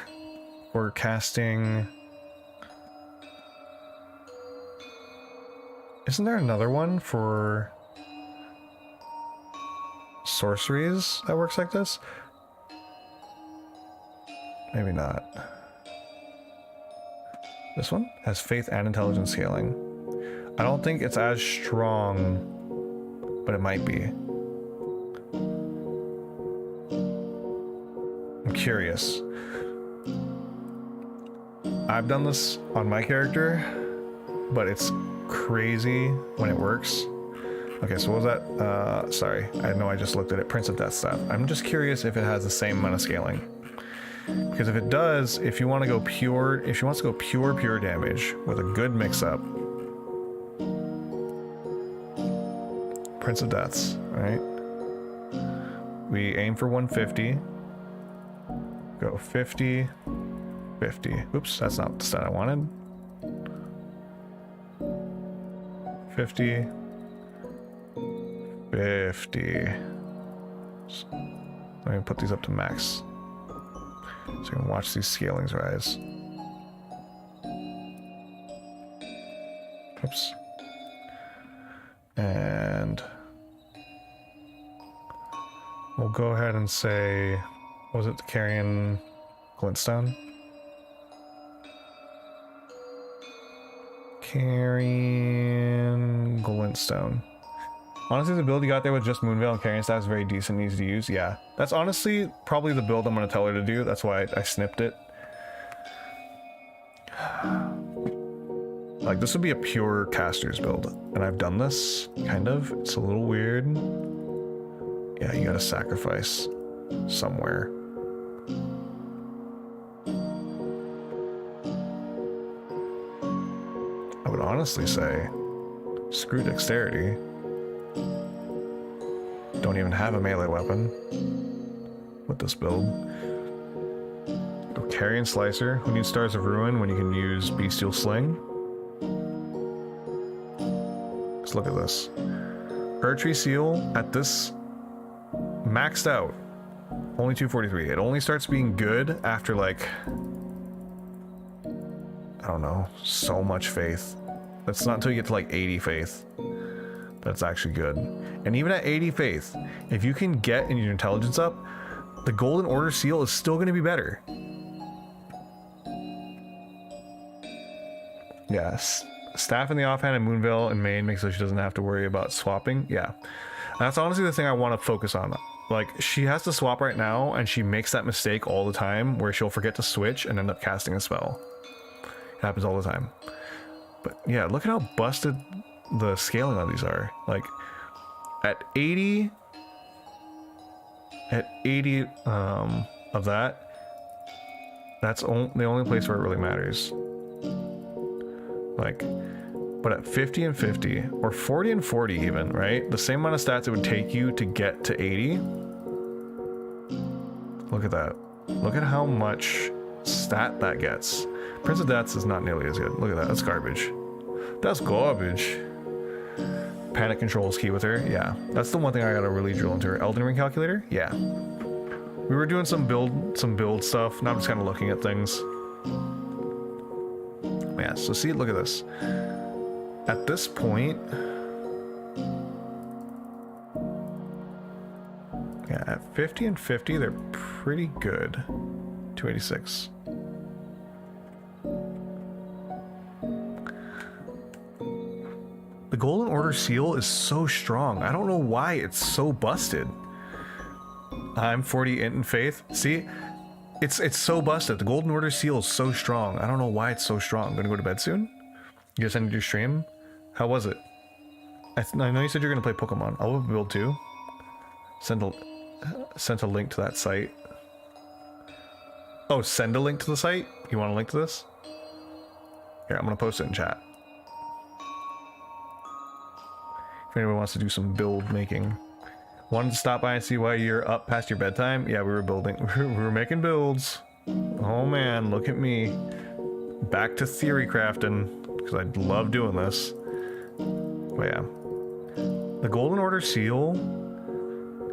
for casting? Isn't there another one for sorceries that works like this? Maybe not. This one has faith and intelligence scaling. I don't think it's as strong, but it might be. I'm curious. I've done this on my character, but it's crazy when it works. Okay, so what was that? Sorry, I know I just looked at it. Prince of Death staff. I'm just curious if it has the same amount of scaling. Because if it does, if you want to go pure, if she wants to go pure damage with a good mix-up, Prince of Deaths, right? We aim for 150. Go 50, 50. Oops, that's not the stat I wanted. 50, 50. So, let me put these up to max. So you can watch these scalings rise. Oops. And we'll go ahead and say, was it the Carrion Glintstone? Carrion Glintstone. Honestly, the build you got there with just Moonveil and Carrion Staff is very decent and easy to use. Yeah, that's honestly probably the build I'm going to tell her to do. That's why I snipped it. Like, this would be a pure caster's build. And I've done this, kind of. It's a little weird. Yeah, you gotta sacrifice somewhere. I would honestly say, screw dexterity. Don't even have a melee weapon with this build. Go Carrion Slicer. Who needs Stars of Ruin when you can use Bestial Sling? Let's look at this. Erdtree Seal at this maxed out. Only 243. It only starts being good after, like, I don't know, so much faith. That's not until you get to like 80 faith that's actually good. And even at 80 faith, if you can get in your intelligence up, the Golden Order Seal is still going to be better. Yes. Staff in the offhand and Moonveil in main makes so she doesn't have to worry about swapping. Yeah. That's honestly the thing I want to focus on. Like, she has to swap right now, and she makes that mistake all the time where she'll forget to switch and end up casting a spell. It happens all the time. But yeah, look at how busted the scaling on these are. Like, at 80 of that, that's the only place where it really matters. Like, but at 50 and 50, or 40 and 40 even, right? The same amount of stats it would take you to get to 80. Look at that. Look at how much stat that gets. Prince of Deaths is not nearly as good. Look at that. That's garbage. That's garbage. Panic Control is key with her. Yeah. That's the one thing I gotta really drill into her. Elden Ring Calculator? Yeah. We were doing some build stuff. Now I'm just kind of looking at things. Yeah, so see, look at this. At this point, yeah, at 50 and 50, they're pretty good. 286. The Golden Order Seal is so strong. I don't know why it's so busted. I'm 40 int and faith. See? It's so busted. The Golden Order Seal is so strong. I don't know why it's so strong. I'm gonna go to bed soon. You guys ended your stream? How was it? I know you said you're gonna play Pokemon. I'll build too. Sent a link to that site. Oh, send a link to the site? You want a link to this? Here, I'm gonna post it in chat. If anyone wants to do some build making. Wanted to stop by and see why you're up past your bedtime. Yeah, we were building. We were making builds. Oh man, look at me. Back to theory crafting, because I love doing this. But yeah. The Golden Order Seal,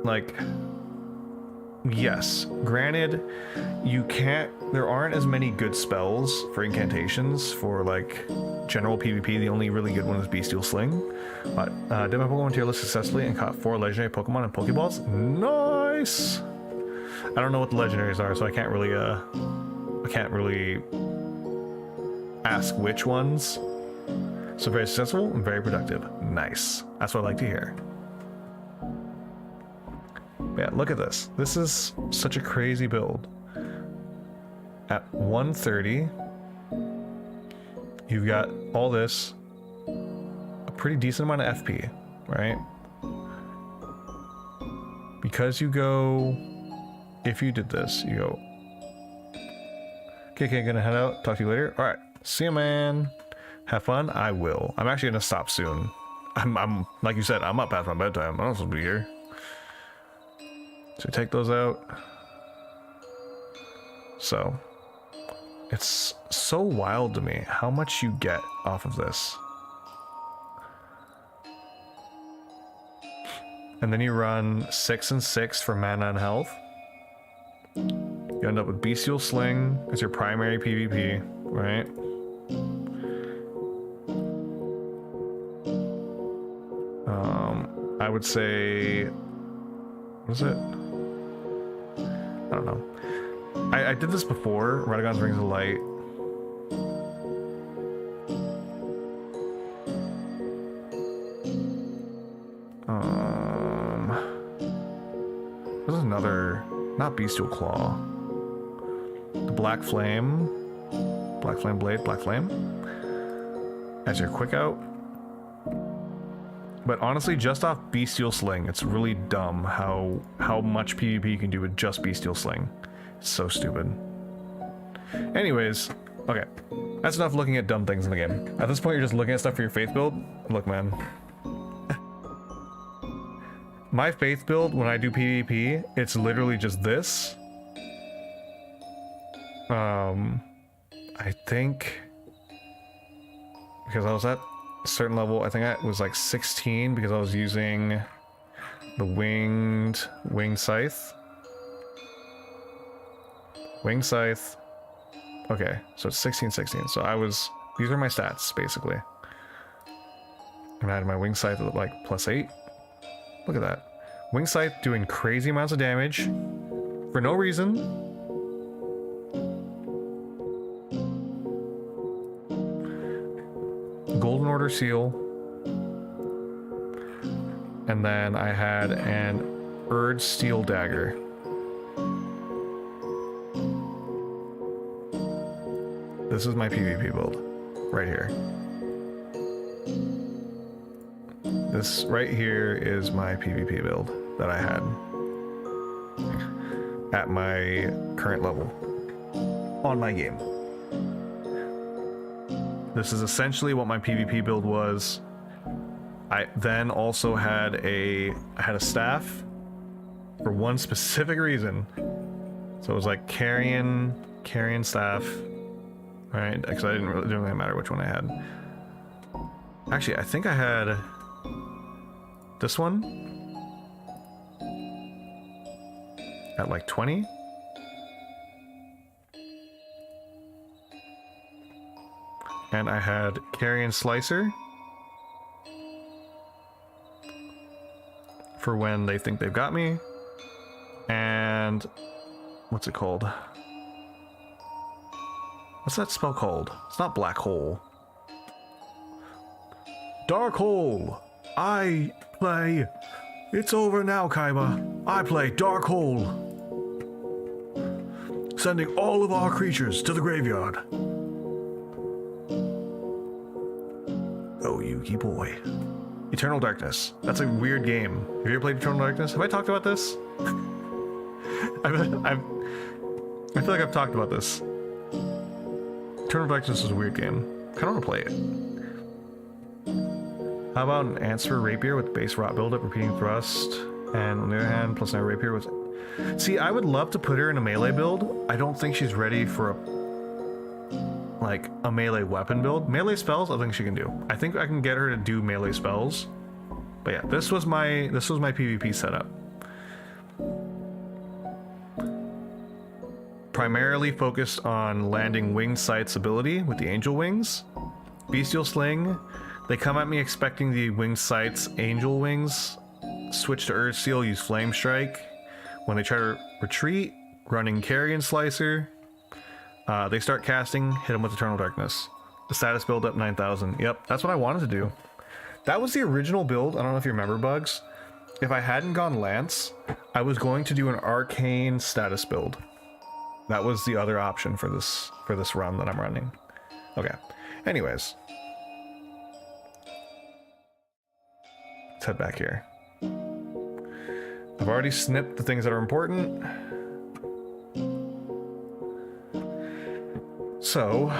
like, yes, granted, you can't, there aren't as many good spells for incantations for, like, general PvP. The only really good one is Bestial Sling. But did my Pokemon tier list successfully and caught 4 legendary Pokemon and Pokeballs. Nice. I don't know what the legendaries are, so I can't really ask which ones. So very successful and very productive. Nice. That's what I like to hear. Yeah, look at this. This is such a crazy build. At 130, you've got all this, a pretty decent amount of FP, right? Because you go, if you did this, you go, okay, gonna head out, talk to you later. All right, see you, man. Have fun. I will. I'm actually gonna stop soon. I'm like you said, I'm up past my bedtime. I'm not supposed to be here. So take those out. So it's so wild to me how much you get off of this. and then you run 6 and 6 for mana and health. You end up with Bestial Sling as your primary PvP, right? I would say, what is it? I don't know. I did this before, Radagon's Rings of Light. There's another, not Bestial Claw. The Black Flame Blade, Black Flame. As your quick out. But honestly, just off Bestial Sling, it's really dumb how much PvP you can do with just Bestial Sling. It's so stupid. Anyways, okay. That's enough looking at dumb things in the game. At this point, you're just looking at stuff for your faith build. Look, man. My faith build, when I do PvP, it's literally just this. I think... because I was at a certain level, I think I was like 16 because I was using the winged scythe. Winged scythe. Okay, so it's 16. So I was, these are my stats basically. And I had my winged scythe at like +8. Look at that. Winged scythe doing crazy amounts of damage for no reason. Golden Order Seal. And then I had an Urge Steel Dagger. This is my PvP build. Right here. This right here is my PvP build that I had. At my current level. On my game. This is essentially what my PvP build was. I then also had a staff for one specific reason. So it was like carrying staff, right? Because it didn't really matter which one I had. Actually, I think I had this one at like 20. And I had Carrion Slicer for when they think they've got me. And what's it called? What's that spell called? It's not Black Hole. Dark Hole. I play. It's over now, Kaiba. I play Dark Hole. Sending all of our creatures to the graveyard. Oh, Yuki boy. Eternal Darkness. That's a weird game. Have you ever played Eternal Darkness? Have I talked about this? I feel like I've talked about this. Eternal Darkness is a weird game. I kind of want to play it. How about an Answer Rapier with base rot buildup, repeating thrust, and on the other hand, plus an Rapier with... See, I would love to put her in a melee build. I don't think she's ready for a melee weapon build. Melee spells, I think she can do. I think I can get her to do melee spells. But yeah, this was my PvP setup. Primarily focused on landing Winged Sight's ability with the Angel Wings. Bestial Sling. They come at me expecting the Winged Sight's Angel Wings. Switch to Urge Seal, use Flame Strike. When they try to retreat, running Carrion Slicer. They start casting, hit them with Eternal Darkness. The status build up 9,000. Yep, that's what I wanted to do. That was the original build. I don't know if you remember, Bugs. If I hadn't gone Lance, I was going to do an Arcane status build. That was the other option for this run that I'm running. Okay. Anyways. Let's head back here. I've already snipped the things that are important. So,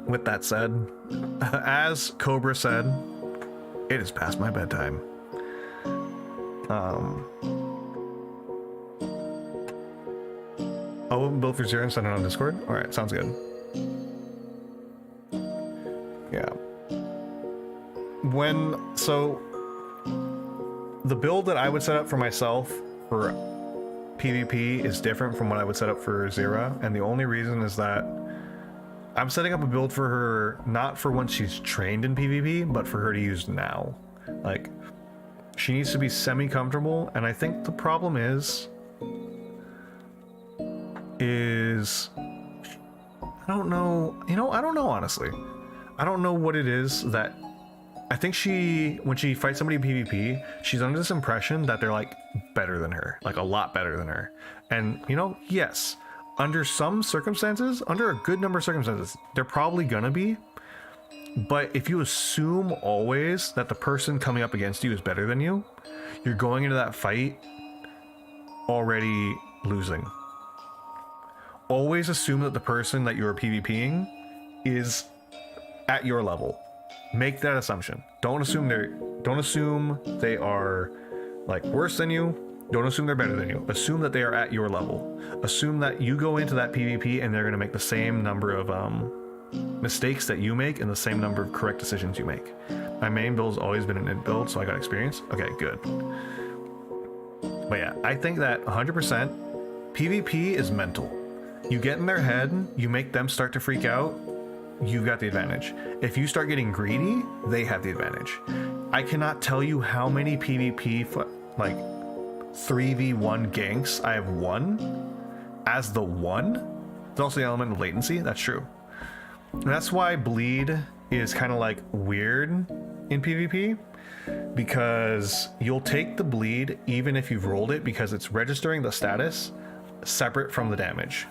with that said, as Cobra said, it is past my bedtime. Oh, build for zero and send it on Discord? Alright, sounds good. Yeah. the build that I would set up for myself for PvP is different from what I would set up for Zira, and the only reason is that I'm setting up a build for her not for when she's trained in PvP, but for her to use now. Like, she needs to be semi-comfortable, and I think the problem is I don't know, I don't know, honestly. I don't know what it is that I think when she fights somebody in PvP, she's under this impression that they're like better than her, like a lot better than her. And yes, under some circumstances, under a good number of circumstances, they're probably gonna be. But if you assume always that the person coming up against you is better than you, you're going into that fight already losing. Always assume that the person that you're PvPing is at your level. Make that assumption. Don't assume they are like worse than you. Don't assume they're better than you. Assume that they are at your level. Assume that you go into that PvP and they're going to make the same number of mistakes that you make and the same number of correct decisions you make. My main build has always been an int build, so I got experience. Okay, good. But yeah, I think that 100% PvP is mental. You get in their head, you make them start to freak out, you've got the advantage. If you start getting greedy, they have the advantage. I cannot tell you how many PvP like 3v1 ganks I have won as the one. There's also the element of latency, that's true. And that's why bleed is kind of like weird in PvP, because you'll take the bleed even if you've rolled it because it's registering the status separate from the damage.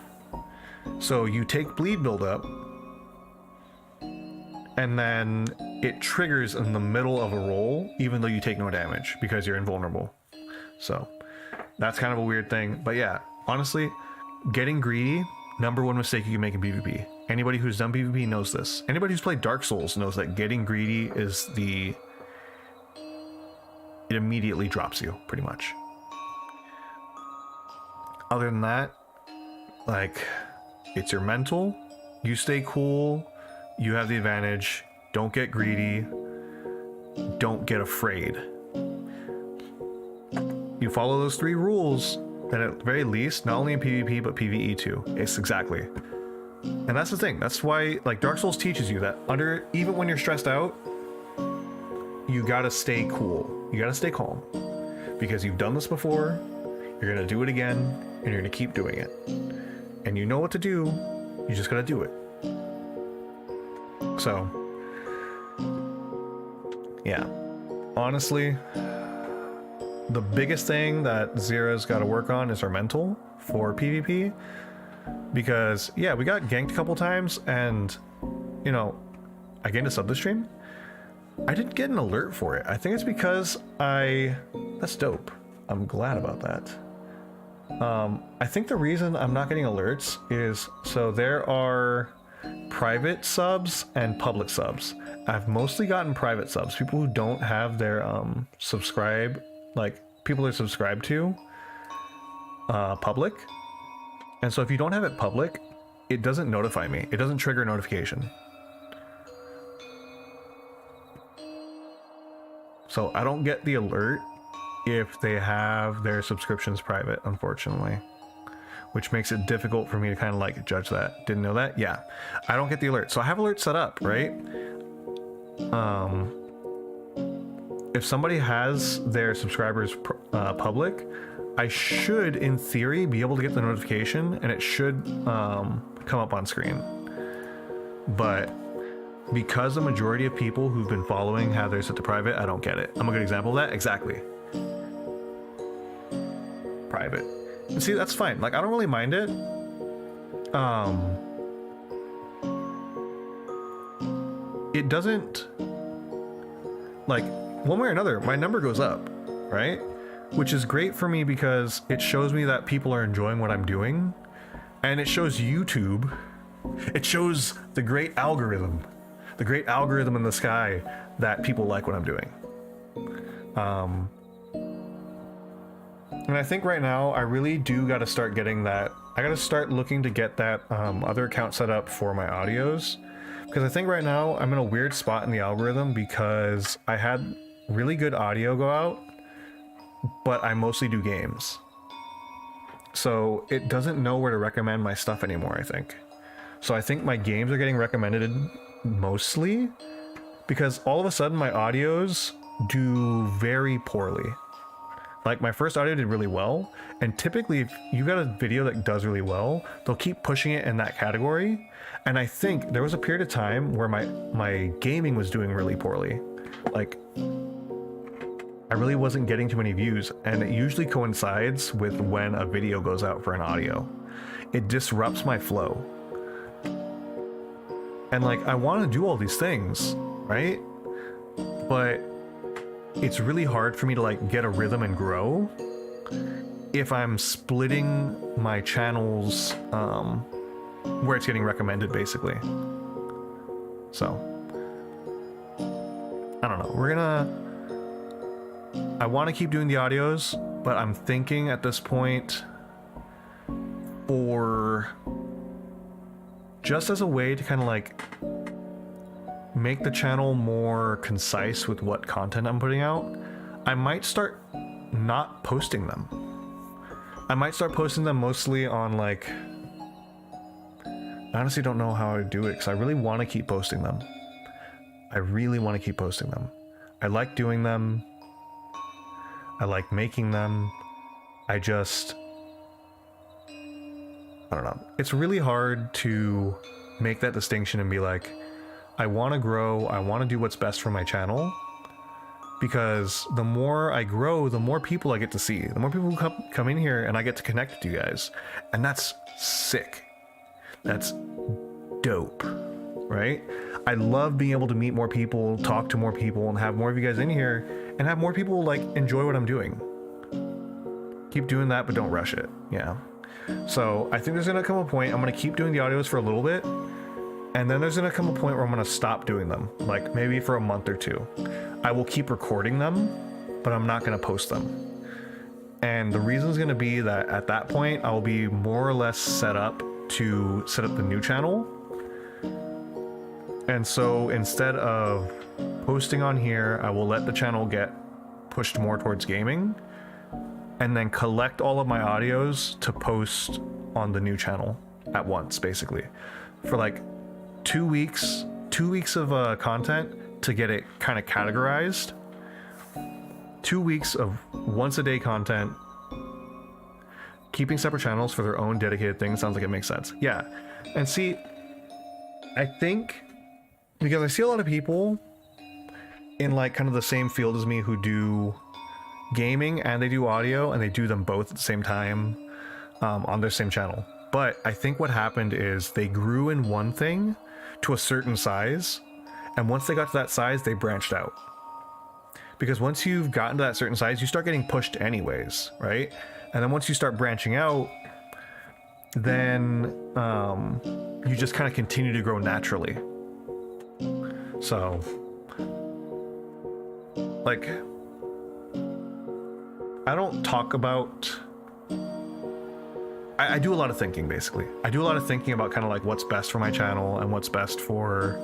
So you take bleed buildup and then it triggers in the middle of a roll even though you take no damage because you're invulnerable. So that's kind of a weird thing. But yeah, honestly, getting greedy, number one mistake you can make in PvP. Anybody who's done PvP knows this. Anybody who's played Dark Souls knows that getting greedy is it immediately drops you, pretty much. Other than that, like, it's your mental. You stay cool. You have the advantage. Don't get greedy. Don't get afraid. You follow those 3 rules, then at the very least, not only in PvP, but PvE too. It's exactly. And that's the thing. That's why, like, Dark Souls teaches you that even when you're stressed out, you gotta stay cool. You gotta stay calm. Because you've done this before, you're gonna do it again, and you're gonna keep doing it. And you know what to do, you just gotta do it. So, yeah. Honestly, the biggest thing that Zira's gotta work on is her mental for PvP. Because, yeah, we got ganked a couple times, and, I gained a sub this stream. I didn't get an alert for it. I think it's because that's dope. I'm glad about that. I think the reason I'm not getting alerts is, so there are private subs and public subs. I've mostly gotten private subs, people who don't have their people they're subscribed to public. And so if you don't have it public, it doesn't notify me. It doesn't trigger a notification. So I don't get the alert if they have their subscriptions private, unfortunately, which makes it difficult for me to kind of like judge that. Didn't know that? Yeah, I don't get the alert. So I have alerts set up, right? If somebody has their subscribers public, I should, in theory, be able to get the notification, and it should come up on screen. But because the majority of people who've been following have theirs set to private, I don't get it. I'm a good example of that. Exactly. Private. And see, that's fine. Like, I don't really mind it. It doesn't, like, one way or another, my number goes up, right? Which is great for me because it shows me that people are enjoying what I'm doing, and it shows YouTube, it shows the great algorithm in the sky that people like what I'm doing. And I think right now I really do got to start getting that. I got to start looking to get that other account set up for my audios, because I think right now I'm in a weird spot in the algorithm because I had really good audio go out but I mostly do games. So it doesn't know where to recommend my stuff anymore, I think. So I think my games are getting recommended mostly because all of a sudden my audios do very poorly. Like my first audio did really well, and typically if you got a video that does really well, they'll keep pushing it in that category. And I think there was a period of time where my gaming was doing really poorly. Like I really wasn't getting too many views, and it usually coincides with when a video goes out for an audio. It disrupts my flow. And like I want to do all these things, right? But it's really hard for me to like get a rhythm and grow if I'm splitting my channels where it's getting recommended, basically. So I don't know. I want to keep doing the audios, but I'm thinking at this point for just as a way to kind of like make the channel more concise with what content I'm putting out, I might start not posting them. I might start posting them mostly on like, I honestly don't know how I do it because I really want to keep posting them. I really want to keep posting them. I like doing them. I like making them. I don't know. It's really hard to make that distinction and be like, I want to grow, I want to do what's best for my channel, because the more I grow, the more people I get to see, the more people who come in here and I get to connect with you guys, and that's sick. That's dope, right? I love being able to meet more people, talk to more people, and have more of you guys in here, and have more people like enjoy what I'm doing. Keep doing that, but don't rush it. Yeah. So I think there's gonna come a point, I'm gonna keep doing the audios for a little bit, and then there's gonna come a point where I'm gonna stop doing them, like maybe for a month or two. I will keep recording them, but I'm not gonna post them. And the reason is gonna be that at that point, I will be more or less set up to set up the new channel. And so instead of posting on here, I will let the channel get pushed more towards gaming, and then collect all of my audios to post on the new channel at once, basically. For like 2 weeks of content to get it kind of categorized. 2 weeks of once a day content. Keeping separate channels for their own dedicated thing sounds like it makes sense. Yeah. And see, I think because I see a lot of people in like kind of the same field as me who do gaming and they do audio, and they do them both at the same time on their same channel. But I think what happened is they grew in one thing to a certain size, and once they got to that size, they branched out. Because once you've gotten to that certain size, you start getting pushed anyways, right? And then once you start branching out, then you just kind of continue to grow naturally. So, like, I don't talk about... I do a lot of thinking, basically. I do a lot of thinking about kind of like what's best for my channel and what's best for,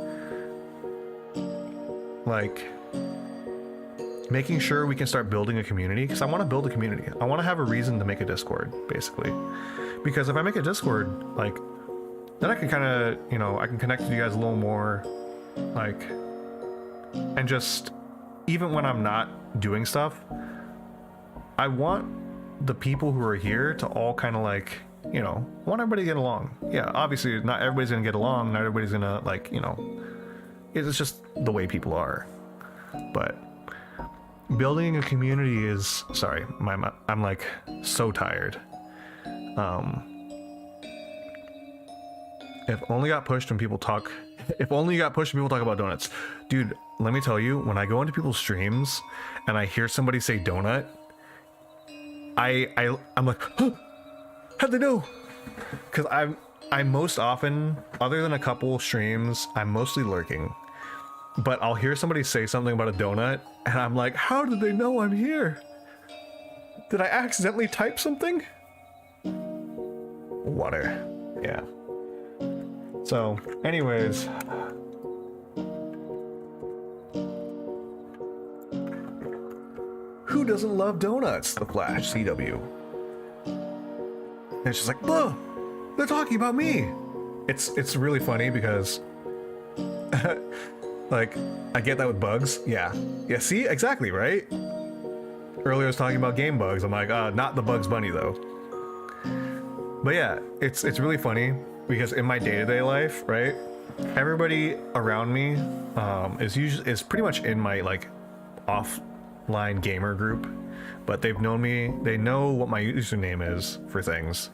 like, making sure we can start building a community, because I want to build a community. I want to have a reason to make a Discord, basically. Because if I make a Discord, like, then I can kind of, you know, I can connect with you guys a little more, like, and just, even when I'm not doing stuff, I want the people who are here to all kind of like, you know, I want everybody to get along. Yeah, obviously not everybody's gonna get along, not everybody's gonna, like, you know, it's just the way people are. But building a community is, sorry, I'm like so tired. If only got pushed when people talk, if only you got pushed when people talk about donuts. Dude, let me tell you, when I go into people's streams and I hear somebody say donut, I'm like, huh, how'd they know? Because I'm most often, other than a couple streams, I'm mostly lurking. But I'll hear somebody say something about a donut, and I'm like, how did they know I'm here? Did I accidentally type something? Water. Yeah. So, anyways. Who doesn't love donuts? The Flash, CW. And she's like, "Whoa, they're talking about me." It's really funny because, like, I get that with bugs. Yeah. See, exactly, right? Earlier I was talking about game bugs. I'm like, not the Bugs Bunny though. But yeah, it's really funny because in my day-to-day life, right? Everybody around me is pretty much in my like offline gamer group, but they've known me. They know what my username is for things,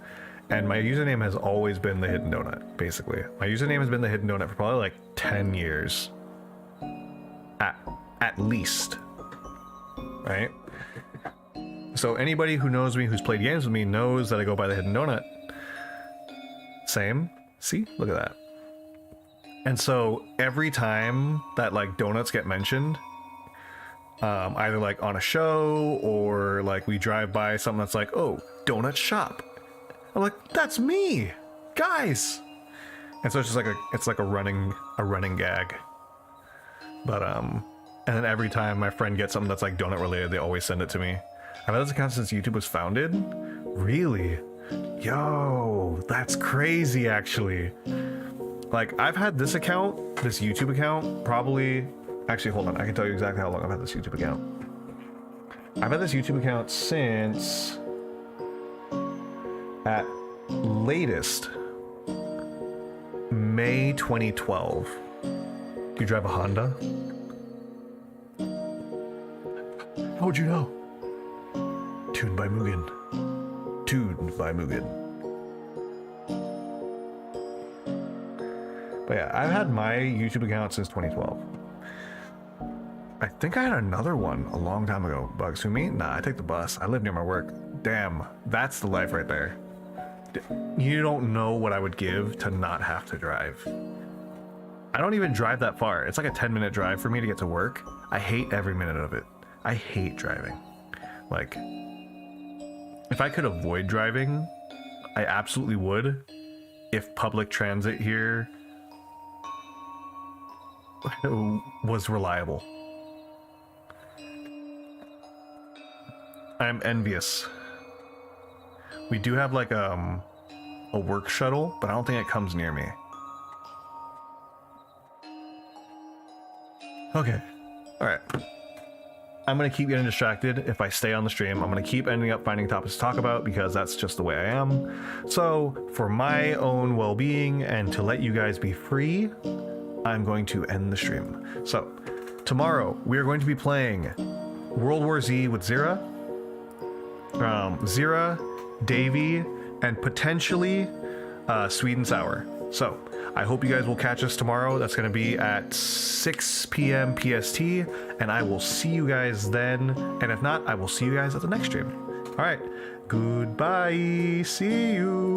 and my username has always been the Hidden Donut. Basically, my username has been the Hidden Donut for probably like 10 years, at least, right? So anybody who knows me, who's played games with me, knows that I go by the Hidden Donut. Same. See, look at that. And so every time that like donuts get mentioned, either like on a show or like we drive by something that's like, "Oh, donut shop," I'm like, "That's me, guys." And so it's just like a running gag. But and then every time my friend gets something that's like donut related, they always send it to me. I've had this account since YouTube was founded. Really? Yo, that's crazy actually. Like, I've had this account, this YouTube account, probably... Actually, hold on. I can tell you exactly how long I've had this YouTube account. I've had this YouTube account since... at latest... May 2012. Do you drive a Honda? How would you know? Tuned by Mugen. Tuned by Mugen. But yeah, I've had my YouTube account since 2012. I think I had another one a long time ago. Bugs, who me? Nah, I take the bus. I live near my work. Damn, that's the life right there. You don't know what I would give to not have to drive. I don't even drive that far. It's like a 10-minute drive for me to get to work. I hate every minute of it. I hate driving. Like, if I could avoid driving, I absolutely would. If public transit here was reliable. I'm envious. We do have like a work shuttle, but I don't think it comes near me. Okay. All right. I'm going to keep getting distracted if I stay on the stream. I'm going to keep ending up finding topics to talk about because that's just the way I am. So for my own well-being and to let you guys be free, I'm going to end the stream. So tomorrow we are going to be playing World War Z with Zira, Davey, and potentially SweidAnSour. So I hope you guys will catch us tomorrow. That's going to be at 6 p.m. PST, and I will see you guys then. And if not, I will see you guys at the next stream. All right. Goodbye. See you.